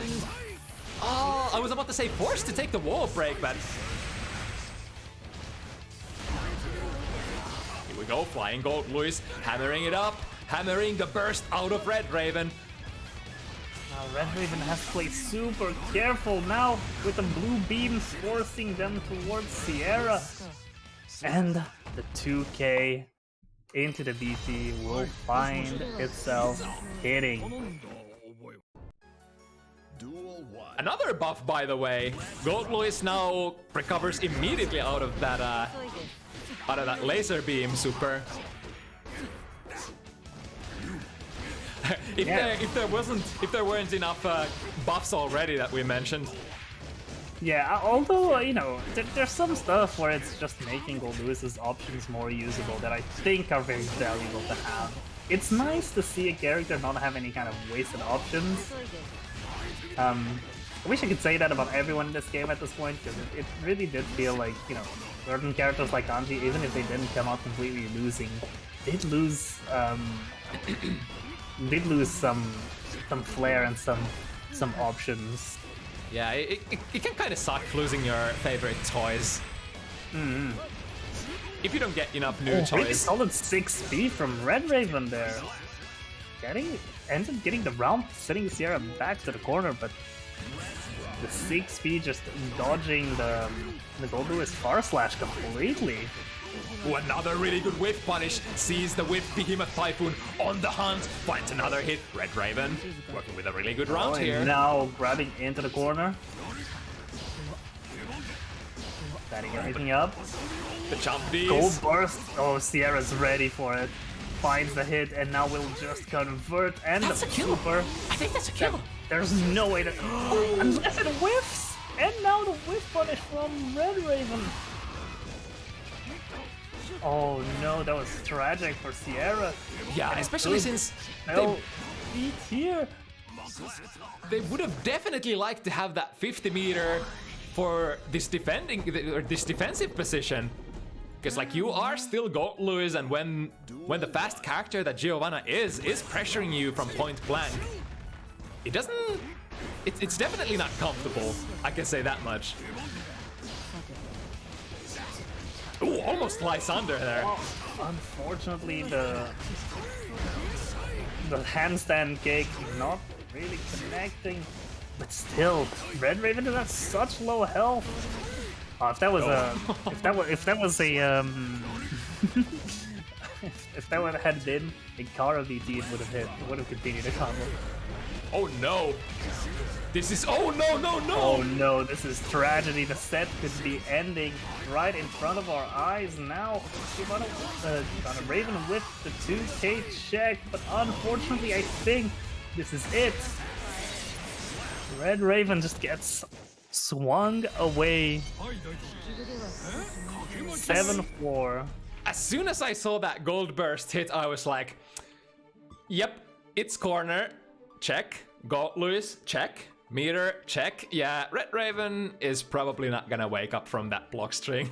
oh, I was about to say forced to take the wall break, but here we go. Flying Gold Luis, hammering it up, hammering the burst out of REDRaven. Now REDRaven has to play super careful now with the blue beams forcing them towards Sierra. And the 2K into the BT will find itself hitting. Another buff, by the way. Gold Luis now recovers immediately out of that laser beam super. If there weren't enough buffs already that we mentioned. Yeah, although, there's some stuff where it's just making Gold Luis's options more usable that I think are very valuable to have. It's nice to see a character not have any kind of wasted options. I wish I could say that about everyone in this game at this point, because it really did feel like, certain characters like Anji, even if they didn't come out completely losing, did lose some flair and some options. Yeah, it can kind of suck losing your favorite toys. If you don't get enough new toys. Pretty solid 6B from REDRaven there. Ended up getting the round, sending Sierra back to the corner, but The 6P just dodging the Gold Lewis Far Slash completely. Ooh, another really good whiff punish. Sees the whiff Behemoth Typhoon on the hunt. Finds another hit. REDRaven working with a really good round And here. now grabbing into the corner. Setting everything up. The jump D's. Gold Burst. Oh, Sierra's ready for it. Finds the hit and now will just convert and That's the a kill. super. I think that's a kill. There's no way that. Unless it whiffs! And now the whiff punish from REDRaven. Oh no, that was tragic for Sierra. Yeah, And especially good since spell beat here. they would have definitely liked to have that 50 meter for this defensive position. Because like you are still Gold Lewis, and when the fast character that Giovanna is pressuring you from point blank, it doesn't. It's definitely not comfortable. I can say that much. Ooh, almost slice under there. Unfortunately, the handstand kick not really connecting, but still, REDRaven does have such low health. Oh, if that was if that had been a Kara BT, it would have hit. It would have continued the combo. Oh no! This is oh no! Oh no, this is tragedy. The set could be ending right in front of our eyes now. Raven with the 2K check, but unfortunately I think this is it. REDRaven just gets swung away. 7-4. As soon as I saw that gold burst hit, I was like, yep, it's corner, check. Gold Lewis, check. Meter, check. Yeah, REDRaven is probably not gonna wake up from that block string.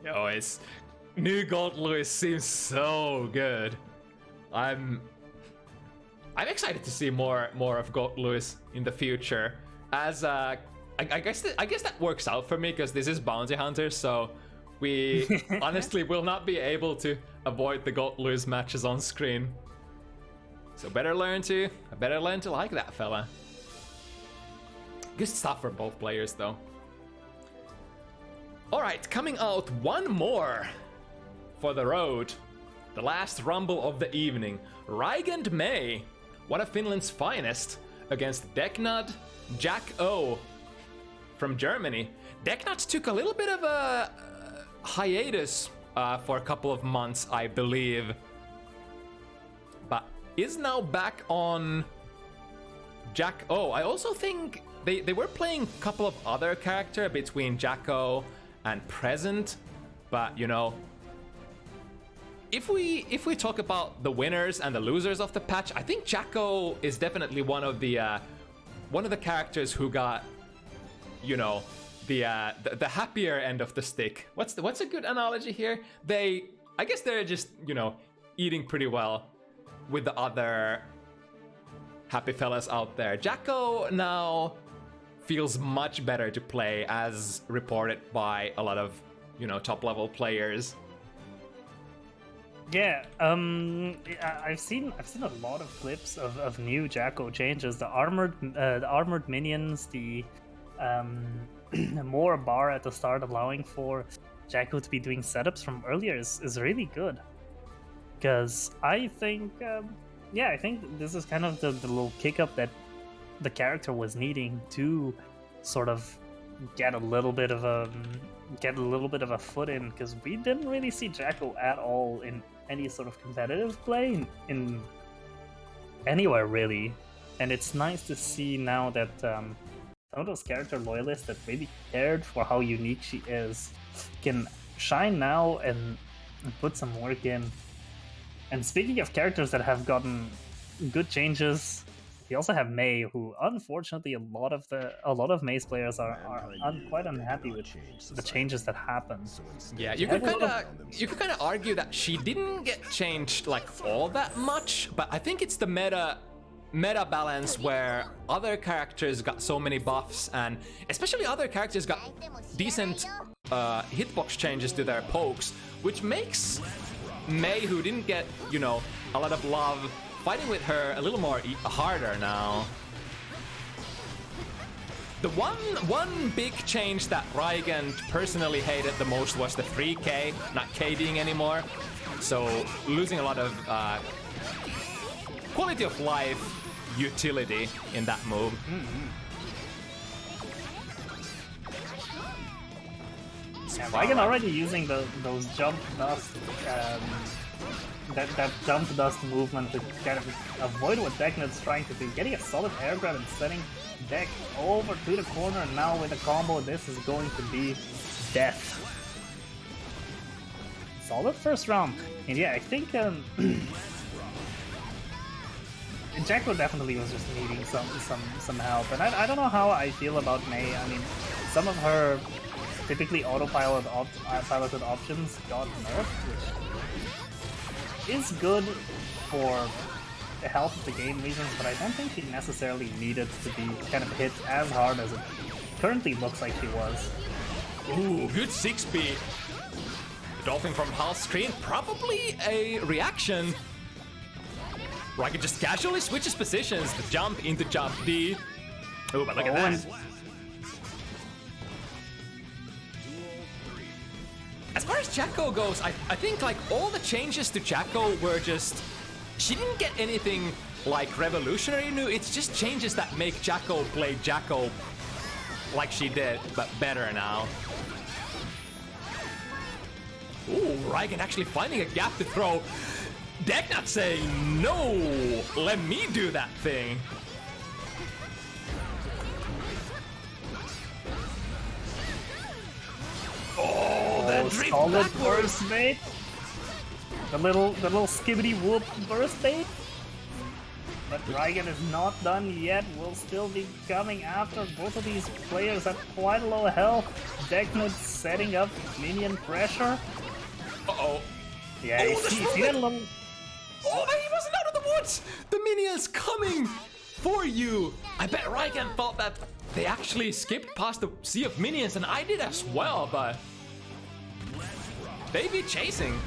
Yo, it's new Gold Lewis seems so good. I'm excited to see more of Gold Lewis in the future. As I guess that works out for me because this is Bounty Hunter, so we honestly will not be able to avoid the Gold Lewis matches on screen. So I better learn to like that fella. Good stuff for both players though. Alright, coming out one more for the road. The last rumble of the evening. Rygand Mai, one of Finland's finest, against Deknud, Jack O from Germany. Deknud took a little bit of a hiatus for a couple of months, I believe, but is now back on Jack O. I also think they were playing a couple of other characters between Jack O and Present, but you know, if we talk about the winners and the losers of the patch, I think Jack O is definitely one of the characters who got, you know, the happier end of the stick. What's a good analogy here? I guess they're just, you know, eating pretty well with the other happy fellas out there. Jacko now feels much better to play, as reported by a lot of, you know, top level players. Yeah, I've seen a lot of clips of new Jacko changes. The armored minions, the more bar at the start, allowing for Jacko to be doing setups from earlier is really good. Because I think, I think this is kind of the little kick up that the character was needing to sort of get a little bit of a foot in, because we didn't really see Jacko at all in any sort of competitive play in anywhere really. And it's nice to see now that some of those character loyalists that really cared for how unique she is can shine now and put some work in. And speaking of characters that have gotten good changes, we also have Mai, who unfortunately a lot of Mai's players are quite unhappy with the changes that happen. Yeah, you could kind of argue that she didn't get changed like all that much, but I think it's the meta balance where other characters got so many buffs, and especially other characters got decent hitbox changes to their pokes, which makes Mai, who didn't get, you know, a lot of love fighting with her a little more harder now. The one big change that Rygand personally hated the most was the 3K, not KDing anymore. So losing a lot of quality of life utility in that move. Yeah, Rygand already using those jump dust, that jump dust movement to kind of avoid what Deknud's trying to do. Getting a solid air grab and sending Dek over to the corner, and now with a combo, this is going to be death. Solid first round. And yeah, I think Jacko definitely was just needing some help. And I don't know how I feel about May. I mean, some of her typically piloted options got nerfed, which is good for the health of the game reasons, but I don't think she necessarily needed to be kind of hit as hard as it currently looks like she was. Ooh, good 6B. Dolphin from half screen, probably a reaction. Rygand just casually switches positions, the jump into jump D. Oh, but look at that. As far as Jacko goes, I think like all the changes to Jacko were just... She didn't get anything like revolutionary new, it's just changes that make Jacko play Jacko like she did, but better now. Ooh, Rygand actually finding a gap to throw. Deknud saying, no, let me do that thing. Oh, the drift solid backwards. burst bait. The little skibbity whoop burst bait. But Rygand is not done yet. Will still be coming after both of these players at quite low health. Deknud setting up minion pressure. Uh-oh. Yeah, Oh, you the see that little... Oh, he wasn't out of the woods! The minions coming for you! I bet Rygand thought that they actually skipped past the sea of minions, and I did as well, but... They be chasing.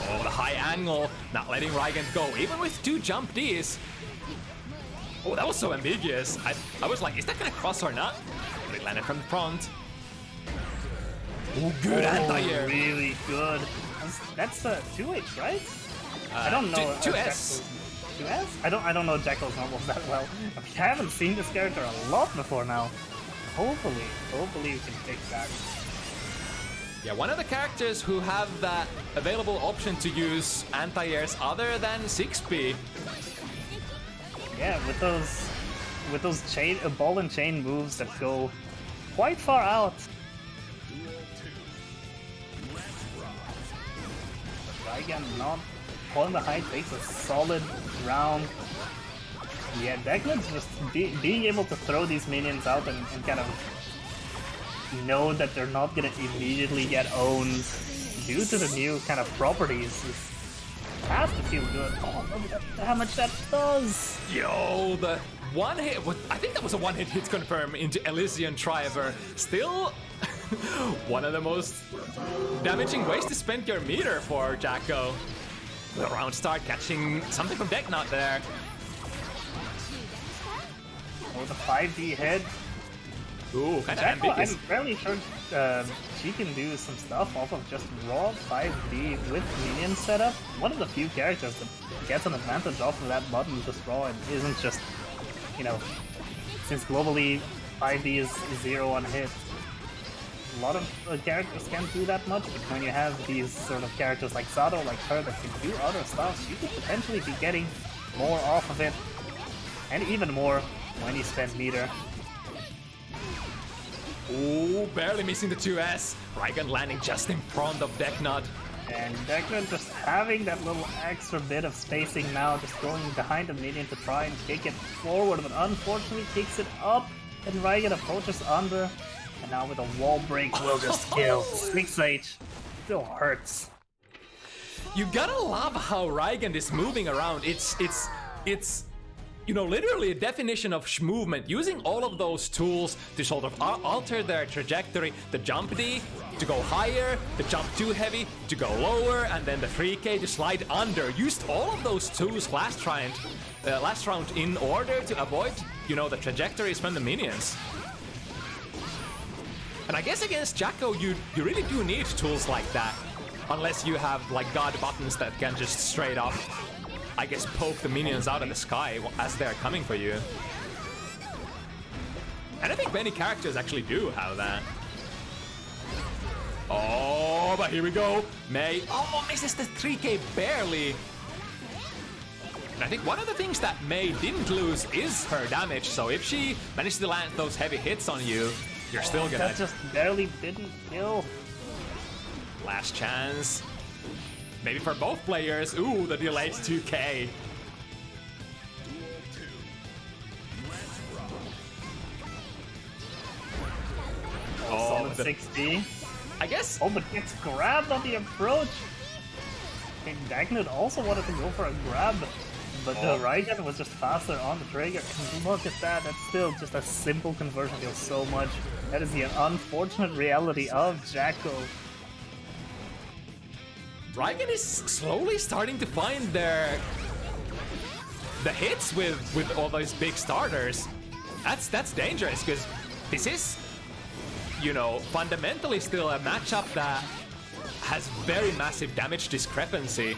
Oh, the high angle, not letting Rygand go, even with 2 jump Ds. Oh, that was so ambiguous. I was like, is that gonna cross or not? But it landed from the front. Oh, good anti-air. Really good. That's 2H, right? I don't know. 2S. 2S? I don't know Jacko's normals that well. I haven't seen this character a lot before now. Hopefully you can fix that. Yeah, one of the characters who have that available option to use anti-airs other than 6B. Yeah, with those chain ball and chain moves that go quite far out. Rygand not pulling the height takes a solid round. Yeah, Deknud's just being able to throw these minions out and kind of know that they're not gonna immediately get owned due to the new kind of properties. Has to feel good. Oh, look at how much that does! Yo, the one hit, I think that was a one-hit hit confirm into Elysian Triver. Still, one of the most damaging ways to spend your meter for Jacko. The round start catching something from Deknud there. Oh, the 5D head. Ooh, kind of Jacko, ambiguous. I'm fairly sure she can do some stuff off of just raw 5D with minion setup. One of the few characters that gets an advantage off of that button just raw and isn't just, you know, since globally 5D is 0 on hit. A lot of characters can't do that much, but when you have these sort of characters like Sado, like her, that can do other stuff, you could potentially be getting more off of it, and even more when you spend meter. Ooh, barely missing the 2S. Rygand landing just in front of Deknud. And Deknud just having that little extra bit of spacing now, just going behind the minion to try and kick it forward, but unfortunately kicks it up, and Rygand approaches under, and now with a wall break will just kill. 6H still hurts. You gotta love how Rygand is moving around. It's you know, literally a definition of movement, using all of those tools to sort of alter their trajectory. The jump D to go higher, the jump too heavy to go lower, and then the 3K to slide under. Used all of those tools last round in order to avoid, you know, the trajectories from the minions. And I guess against Jacko, you really do need tools like that. Unless you have like god buttons that can just straight up, I guess, poke the minions out of the sky as they're coming for you. And I think many characters actually do have that. Oh, but here we go. Mei misses the 3K barely. And I think one of the things that Mei didn't lose is her damage. So if she manages to land those heavy hits on you, you're still gonna... That just barely didn't kill. Last chance. Maybe for both players. Ooh, the delayed 2K. Solid 60. I guess. Oh, but gets grabbed on the approach. And Deknud also wanted to go for a grab, but the Rygand was just faster on the trigger. And look at that. That's still just a simple conversion deal so much. That is the unfortunate reality of Jacko. Rygand is slowly starting to find the hits with all those big starters. That's dangerous, because this is, you know, fundamentally still a matchup that has very massive damage discrepancy.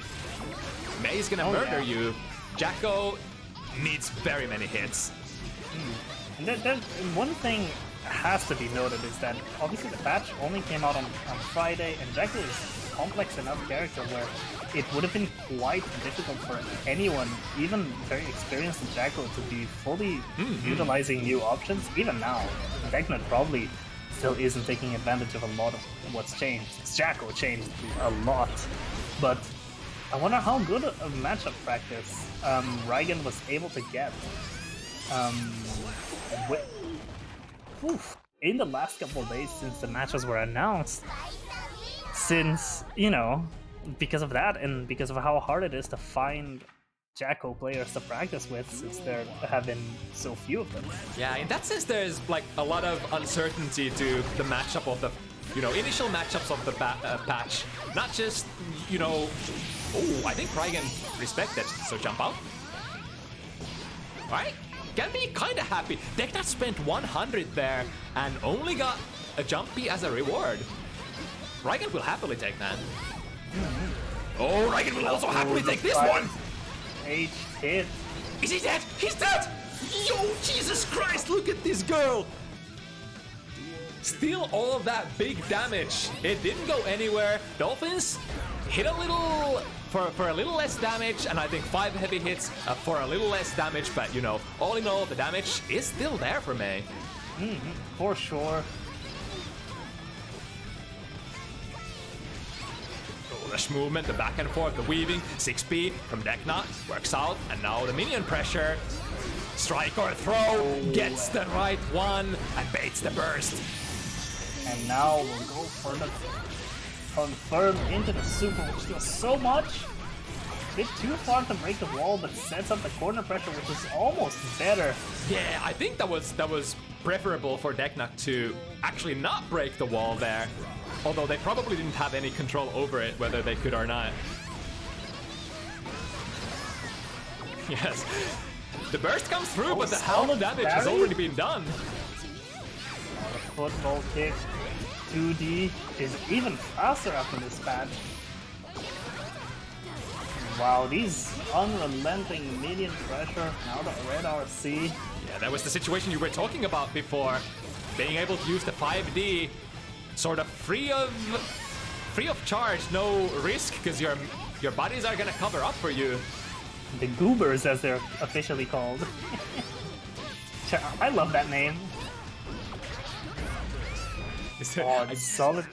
Mei's gonna murder you. Jacko needs very many hits. And one thing has to be noted is that obviously the patch only came out on Friday, and Jacko is complex enough character where it would have been quite difficult for anyone, even very experienced in Jacko, to be fully utilizing new options. Even now, Deknud probably still isn't taking advantage of a lot of what's changed. Jacko changed a lot, but I wonder how good a matchup practice Rygand was able to get in the last couple of days since the matches were announced. Since, you know, because of that and because of how hard it is to find Jacko players to practice with, since there have been so few of them. Yeah, in that sense, there's like a lot of uncertainty to the matchup of the, you know, initial matchups of the patch. Not just, you know, oh, I think Rygand respected, so jump out. All right, can be kind of happy. Deknud spent 100 there and only got a jumpy as a reward. Rygand will happily take that. Oh, Rygand will also happily take this one! H hit. Is he dead? He's dead! Yo, Jesus Christ, look at this girl! Still all of that big damage. It didn't go anywhere. Dolphins hit a little... For a little less damage, and I think 5 heavy hits for a little less damage, but you know, all in all, the damage is still there for Mei. For sure. Rush movement, the back and forth, the weaving, 6P from Deknud works out, and now the minion pressure. Strike or throw, gets the right one, and baits the burst. And now we'll go for the confirm into the super, which does so much. A bit too far to break the wall, but sets up the corner pressure, which is almost better. Yeah, I think that was preferable for Deknud to actually not break the wall there. Although they probably didn't have any control over it, whether they could or not. Yes. The burst comes through, but the health damage has already been done. The football kick. 2D is even faster after this patch. Wow, these unrelenting minion pressure. Now the red RC. Yeah, that was the situation you were talking about before. Being able to use the 5D sort of free of charge, no risk, because your buddies are gonna cover up for you. The Goobers, as they're officially called. I love that name. Oh, it's solid.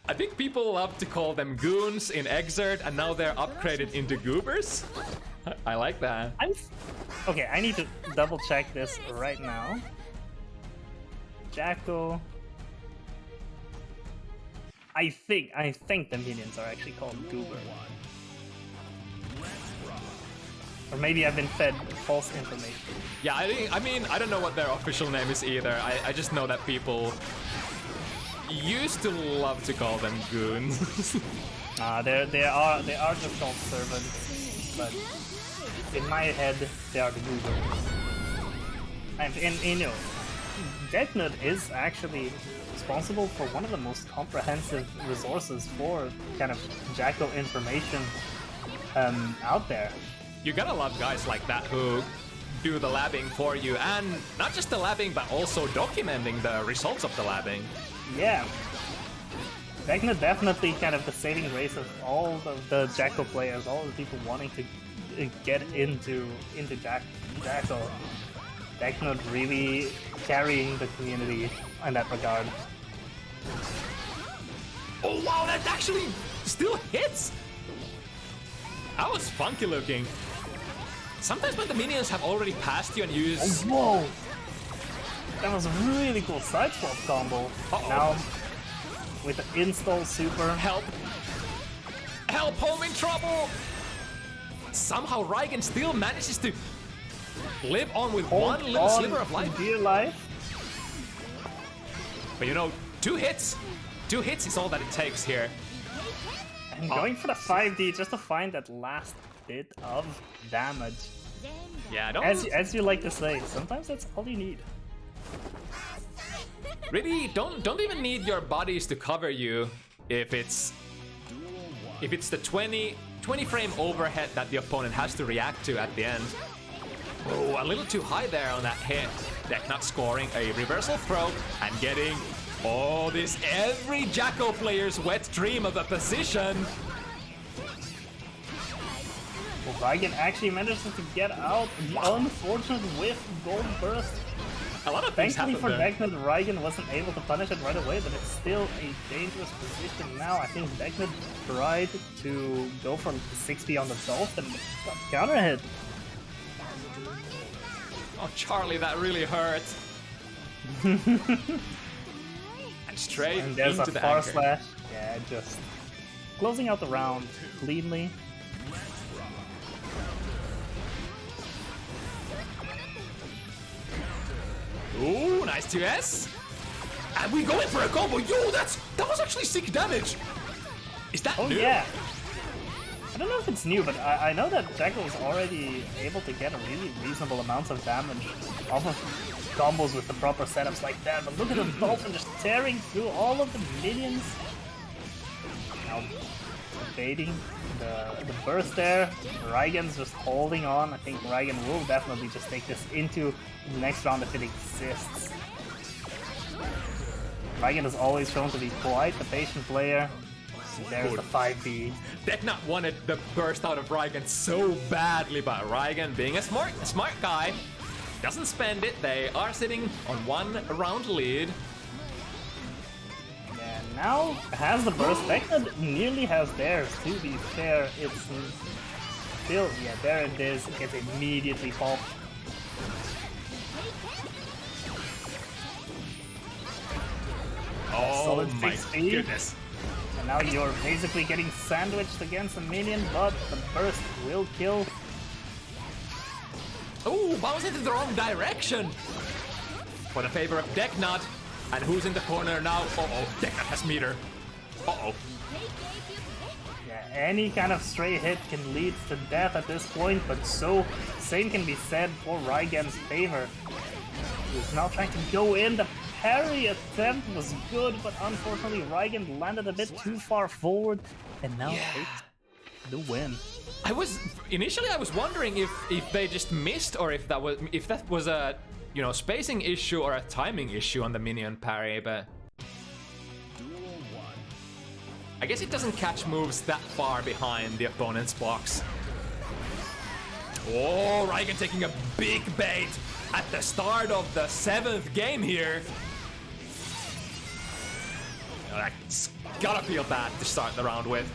I think people love to call them goons in Exert, and now they're upgraded into Goobers. I like that. Okay, I need to double check this right now. Jacko. I think the minions are actually called Goober. Or maybe I've been fed false information. Yeah, I mean, I don't know what their official name is either. I just know that people used to love to call them goons. They are just called servants, but in my head they are the goons. And you know, Deknud is actually responsible for one of the most comprehensive resources for kind of Jacko information out there. You gotta love guys like that who do the labbing for you, and not just the labbing, but also documenting the results of the labbing. Yeah. Deknud definitely kind of the saving grace of all the Jacko players, all the people wanting to get into Jacko. Deknud really carrying the community in that regard. Oh wow, that actually still hits! That was funky looking. Sometimes when the minions have already passed you and use... Oh, whoa! That was a really cool side swap combo. Now, with the install super... Help! Help, home in trouble! Somehow Rygand still manages to live on with one little sliver of life. Dear life. But you know, 2 hits! 2 hits is all that it takes here. And going for the 5D just to find that last bit of damage. Yeah, as you like to say, sometimes that's all you need. Really, don't even need your bodies to cover you if it's the 20 frame overhead that the opponent has to react to at the end. Oh, a little too high there on that hit. Deknud scoring a reversal throw and getting this every Jacko player's wet dream of a position. Well, Rygand actually manages to get out the unfortunate whiff gold burst. A lot of things Thankfully for happened Deknud, Rygand wasn't able to punish it right away, but it's still a dangerous position now. I think Deknud tried to go for 60 on the Dolphin, got counter hit. Oh, Charlie, that really hurt. And straight And there's into a the far anchor. slash. Yeah, just closing out the round cleanly. Ooh, nice 2S. And we going for a combo. Yo, that was actually sick damage. Is that new? Yeah. I don't know if it's new, but I know that Jacko is already able to get a really reasonable amount of damage off of combos with the proper setups like that. But look at the Dolphin just tearing through all of the minions. Now, evading the burst there. Rygand's just holding on. I think Rygand will definitely just take this into the next round if it exists. Rygand is always shown to be quite the patient player. There's the 5B. Deknud wanted the burst out of Rygand so badly, but Rygand, being a smart guy, doesn't spend it. They are sitting on 1 round lead. And now has the burst. Deknud nearly has theirs, to be fair. It's still, yeah, there it is. It gets immediately popped. Oh Solid my 6B. goodness. And now you're basically getting sandwiched against a minion, but the burst will kill. Ooh, bounced into the wrong direction. For the favor of Deknud. And who's in the corner now? Uh-oh, Deknud has meter. Uh-oh. Yeah, any kind of stray hit can lead to death at this point, but same can be said for Rygand's favor. He's now trying to go in. The parry attempt was good, but unfortunately Rygand landed a bit too far forward and now takes the win. Initially I was wondering if they just missed, or if that was a spacing issue or a timing issue on the minion parry, but I guess it doesn't catch moves that far behind the opponent's box. Oh, Rygand taking a big bait at the start of the 7th game here. Oh, that's gotta feel bad to start the round with.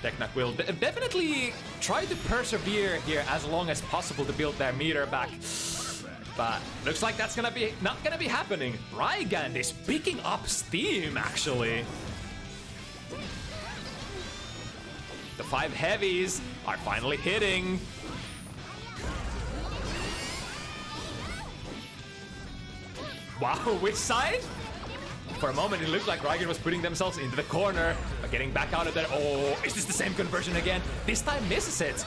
Deknud will definitely try to persevere here as long as possible to build their meter back. But looks like that's not gonna be happening. Rygand is picking up steam, actually. The 5 heavies are finally hitting. Wow, which side? For a moment, it looked like Rygand was putting themselves into the corner, but getting back out of there. Oh, is this the same conversion again? This time misses it.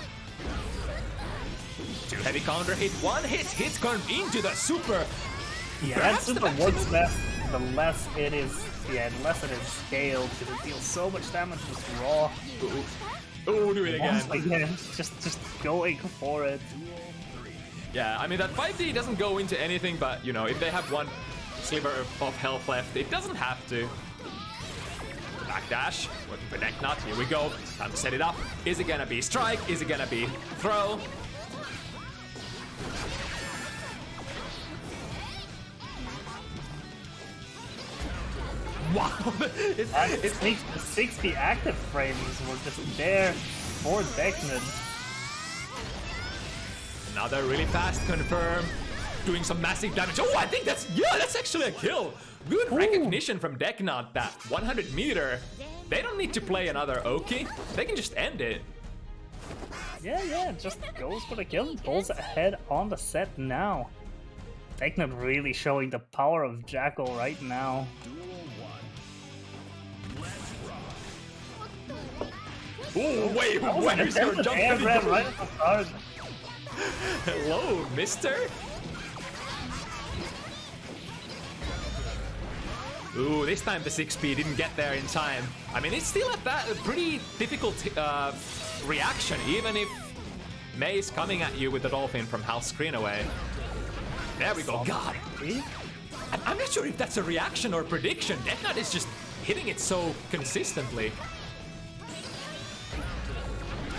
2 heavy counter hit, 1 hit, hits Karn into the super. Yeah, that super works best the less it is. Yeah, the less it is scaled, because it deals so much damage just raw. Oh, do it again. Again, just going for it. Yeah, I mean that 5D doesn't go into anything, but you know, if they have 1 sliver of health left, it doesn't have to. Backdash, working for Deknud, here we go. Time to set it up. Is it gonna be strike? Is it gonna be throw? Wow! It makes the 60 active frames were just there for Deknud. Another really fast confirm, doing some massive damage. Oh, I think that's actually a kill. Good recognition from Deknud. That 100 meter. They don't need to play another Oki. They can just end it. Yeah, just goes for the kill. Goes ahead on the set now. Deknud really showing the power of Jackal right now. Oh, wait, where's your jump? Right at the start. Hello, mister? Ooh, this time the 6P didn't get there in time. I mean, it's still a pretty difficult reaction, even if Mai is coming at you with the Dolphin from half screen away. There we go. God, I'm not sure if that's a reaction or prediction. Deknud is just hitting it so consistently.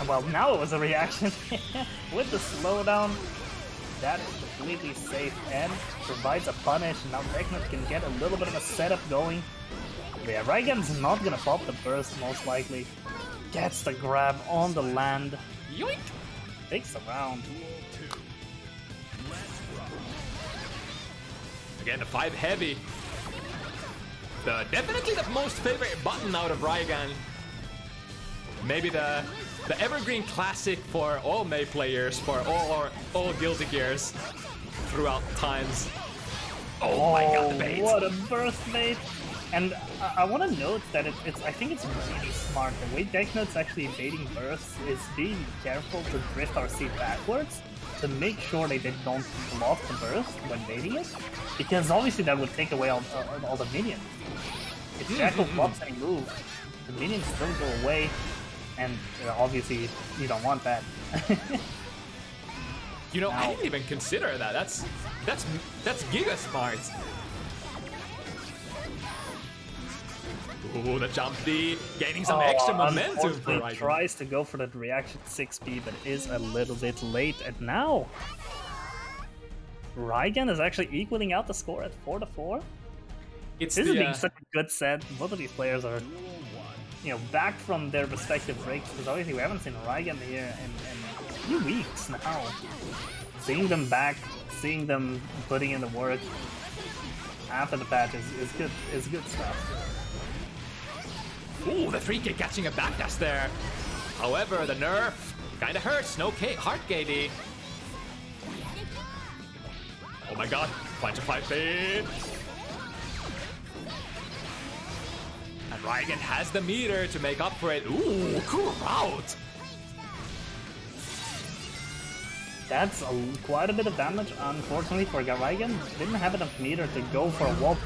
Well, now it was a reaction. With the slowdown, that is completely safe and provides a punish. Now Deknud can get a little bit of a setup going. But yeah, Rygand's not gonna pop the burst most likely. Gets the grab on the land. Yoink! Takes a round. Again, the 5 heavy. Definitely the most favorite button out of Rygand. Maybe the evergreen classic for all Mai players, for all Guilty Gears throughout times. Oh my god, the bait! What a burst bait! And I want to note that I think it's really smart. The way Deknud's actually baiting bursts is being careful to drift our seat backwards to make sure they don't block the burst when baiting it, because obviously that would take away all the minions. If Jackal blocks any move, the minions still go away. And obviously, you don't want that. You know, I didn't even consider that. That's giga smart. Ooh, the jump D, gaining some extra momentum for Rygand. Tries to go for that reaction 6B, but is a little bit late. And now, Rygand is actually equaling out the score at 4-4. This is being such a good set. Both of these players are, back from their respective breaks, because obviously we haven't seen Rygand here in a few weeks now. Seeing them back, seeing them putting in the work after the patch is good stuff. Ooh, the 3K catching a backdash there. However, the nerf kinda hurts. No heart KD. Oh my god, bunch of 5P. And Rygand has the meter to make up for it. Ooh, cool route. That's quite a bit of damage, unfortunately, for Rygand. Didn't have enough meter to go for a wall.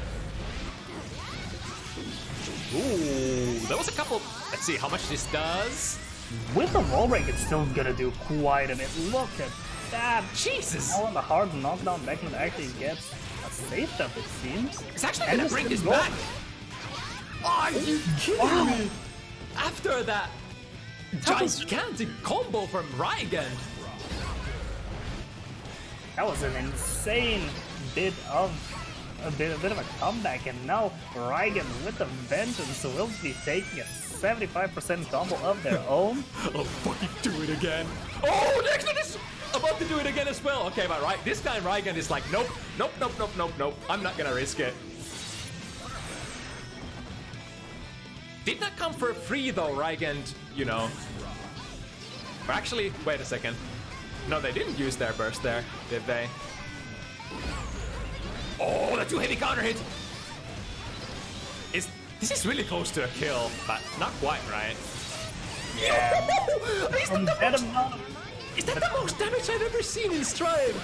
Ooh, there was a couple. Let's see how much this does. With the wall break, it's still gonna do quite a bit. Look at that. Jesus. Now on the hard knockdown, Deknud actually gets a safe jump, it seems. It's actually gonna bring this back. Are you kidding me? After that gigantic combo from Rygand. That was an insane bit of a bit of a comeback, and now Rygand with the vengeance will be taking a 75% combo of their own. Oh, fucking do it again. Oh, Deknud is about to do it again as well. Okay, but this time Rygand is like, nope, nope, nope, nope, nope, nope. I'm not gonna risk it. Did not come for free though, Rygand, Or actually, wait a second. No, they didn't use their burst there, did they? Oh, the too heavy counter hit! This is really close to a kill, but not quite, right? Yeah. Is that the most damage I've ever seen in Strive?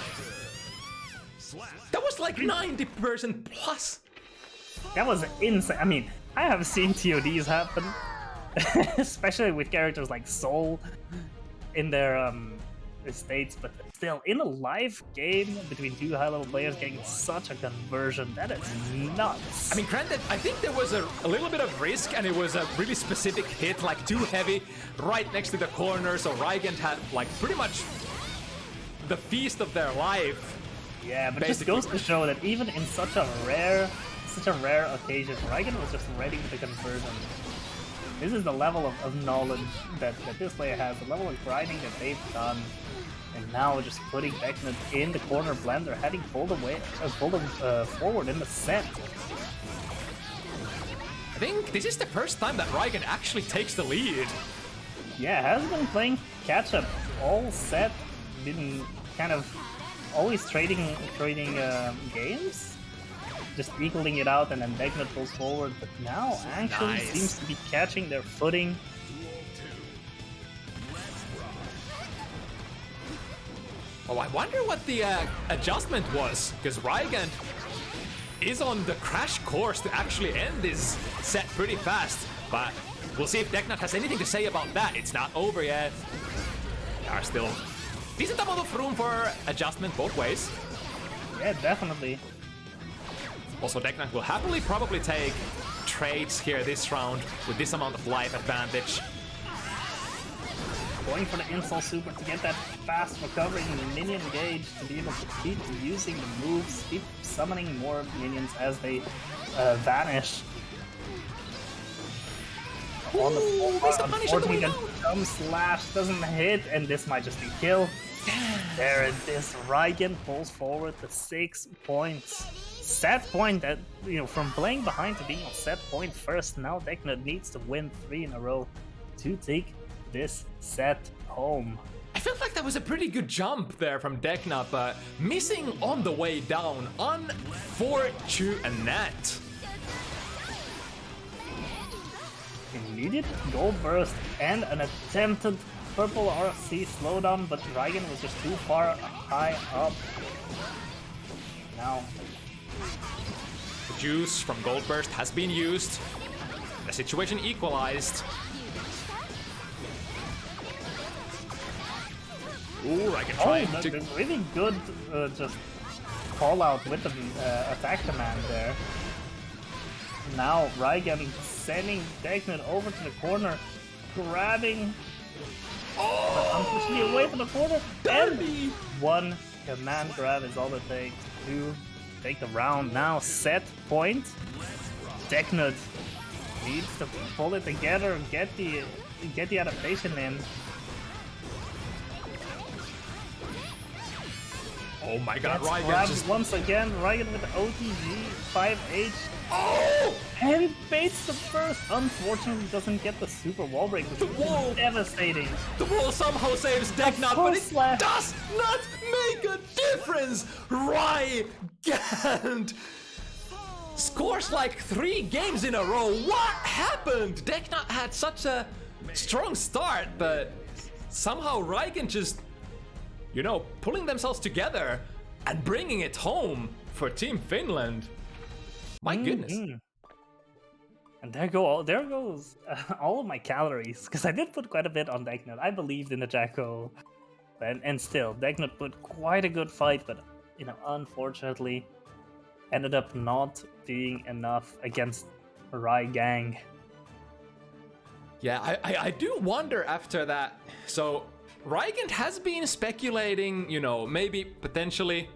That was like 90% plus. That was insane. I mean, I have seen TODs happen, especially with characters like Soul in their estates, but still, in a live game between two high-level players getting such a conversion, that is nuts. I mean, granted, I think there was a little bit of risk, and it was a really specific hit, like too heavy, right next to the corner, so Rygand had like pretty much the feast of their life. Yeah, but it just goes to show that even in such a rare occasion, Rygand was just ready with the conversion. This is the level of knowledge that this player has, the level of grinding that they've done, and now just putting Deknud in the corner blender, heading forward in the set. I think this is the first time that Rygand actually takes the lead. Yeah, has been playing catch-up all set, been kind of always trading games, just equaling it out, and then Deknud pulls forward, but now actually seems to be catching their footing. Oh, I wonder what the adjustment was, because Rygand is on the crash course to actually end this set pretty fast, but we'll see if Deknud has anything to say about that. It's not over yet. There are still decent amount of room for adjustment both ways. Yeah, definitely. Also, Deknud will happily probably take trades here this round with this amount of life advantage. Going for the install super to get that fast recovery in the minion gauge to be able to keep using the moves, keep summoning more minions as they vanish. On the floor, unfortunately, the jump slash doesn't hit, and this might just be kill. There it is. Rygand pulls forward the 6 points. Set point that, you know, from playing behind to being on set point first, now Deknud needs to win 3 in a row to take this set home. I felt like that was a pretty good jump there from Deknud, but missing on the way down. Unfortunate. Immediate gold burst and an attempted purple RC slowdown, but Rygand was just too far high up. Now, the juice from gold burst has been used. The situation equalized. Ooh, Rygand trying to... really good just call out with the attack command there. Now Rygand sending Deknud over to the corner, grabbing, but unfortunately away from the corner. And one command grab is all it takes to take the round. Now set point. Deknud needs to pull it together and get the adaptation in. Oh my god, Let's Rygand grab just... once again, Rygand with the OTG 5H. Oh! And baits the burst. Unfortunately, doesn't get the super wall break, which is devastating. The wall somehow saves Deknud, but it does not make a difference! Rygand scores like 3 games in a row. What happened? Deknud had such a strong start, but somehow Rygand just, you know, pulling themselves together and bringing it home for Team Finland. My goodness. And there goes all of my calories, because I did put quite a bit on Deknud. I believed in the Jacko, and still, Deknud put quite a good fight, but, you know, unfortunately, ended up not being enough against Rygand. Yeah, I do wonder after that. So, Rygand has been speculating, you know, maybe potentially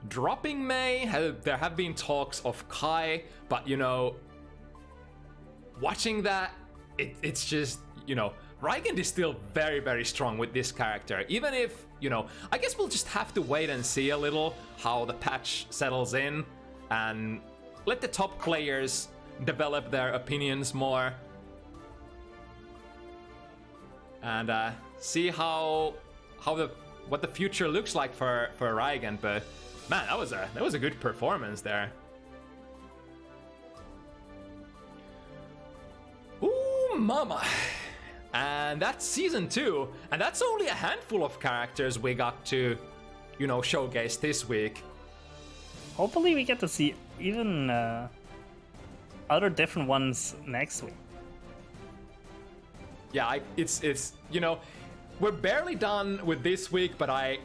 dropping Mai. There have been talks of Kai, but, you know, watching that, it's just, you know, Rygand is still very, very strong with this character. Even if, you know, I guess we'll just have to wait and see a little how the patch settles in and let the top players develop their opinions more. and see what the future looks like for Rygand. But man, that was a good performance there. Ooh, mama. And that's season 2, and that's only a handful of characters we got to, showcase this week. Hopefully we get to see even other different ones next week. Yeah, it's we're barely done with this week, but I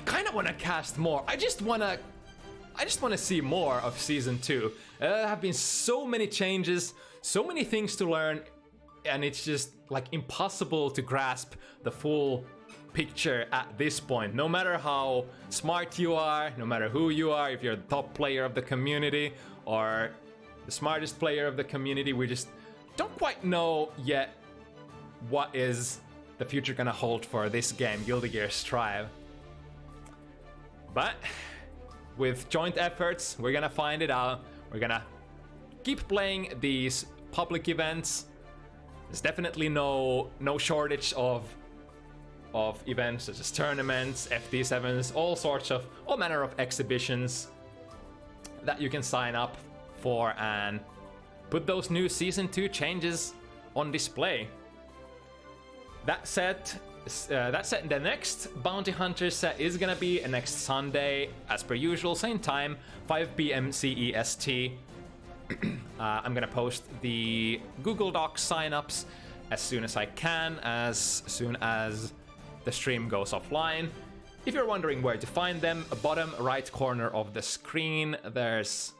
kind of want to cast more. I just want to see more of season 2. There have been so many changes, so many things to learn, and it's just like impossible to grasp the full picture at this point. No matter how smart you are, no matter who you are, if you're the top player of the community or the smartest player of the community, we just don't quite know yet what is the future gonna hold for this game, Guilty Gear Strive. But with joint efforts, we're gonna find it out. We're gonna keep playing these public events. There's definitely no shortage of events such as tournaments, FT7s, all manner of exhibitions that you can sign up for and put those new season 2 changes on display. That said, the next Bounty Hunter set is gonna be next Sunday, as per usual, same time, 5 p.m. CEST. I'm gonna post the Google Docs signups as soon as I can, as soon as the stream goes offline. If you're wondering where to find them, bottom right corner of the screen, there's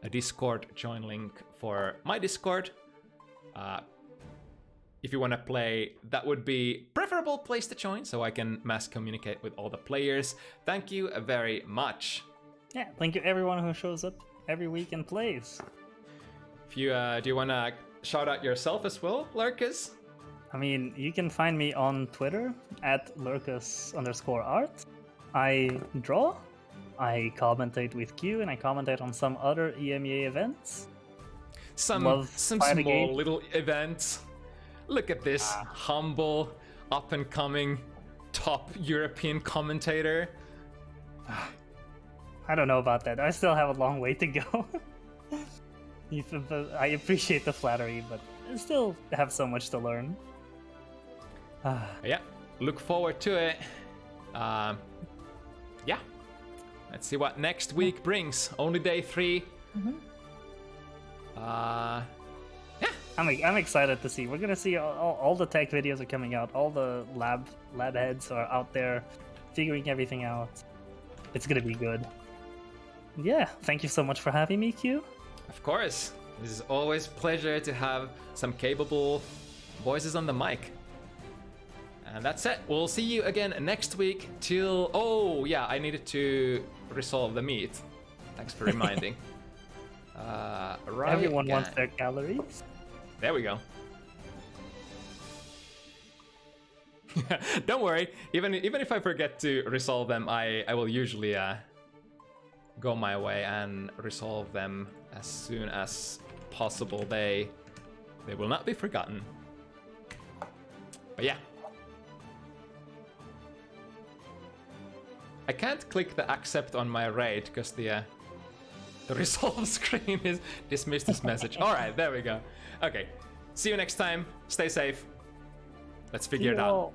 a Discord join link for my Discord. If you want to play, that would be preferable place to join so I can mass communicate with all the players. Thank you very much. Yeah, thank you everyone who shows up every week and plays. If you do you want to shout out yourself as well, Lerkuss? I mean, you can find me on Twitter at Lerkuss_art. I draw, I commentate with Q, and I commentate on some other EMEA events. Some small little events. Look at this humble, up-and-coming, top European commentator. I don't know about that. I still have a long way to go. I appreciate the flattery, but I still have so much to learn. Yeah, look forward to it. Yeah, let's see what next week brings. Only day 3. Yeah. I'm excited to see. We're gonna see all the tech videos are coming out. All the lab heads are out there figuring everything out. It's gonna be good. Yeah, thank you so much for having me, Q. Of course. It is always a pleasure to have some capable voices on the mic. And that's it. We'll see you again next week till... Oh, yeah, I needed to resolve the meat. Thanks for reminding. Right. Everyone wants their calories. There we go. Don't worry. Even if I forget to resolve them, I will usually go my way and resolve them as soon as possible. They will not be forgotten. But yeah. I can't click the accept on my raid because the resolve screen is dismissed this message. All right, there we go. Okay, see you next time. Stay safe. Let's figure it out.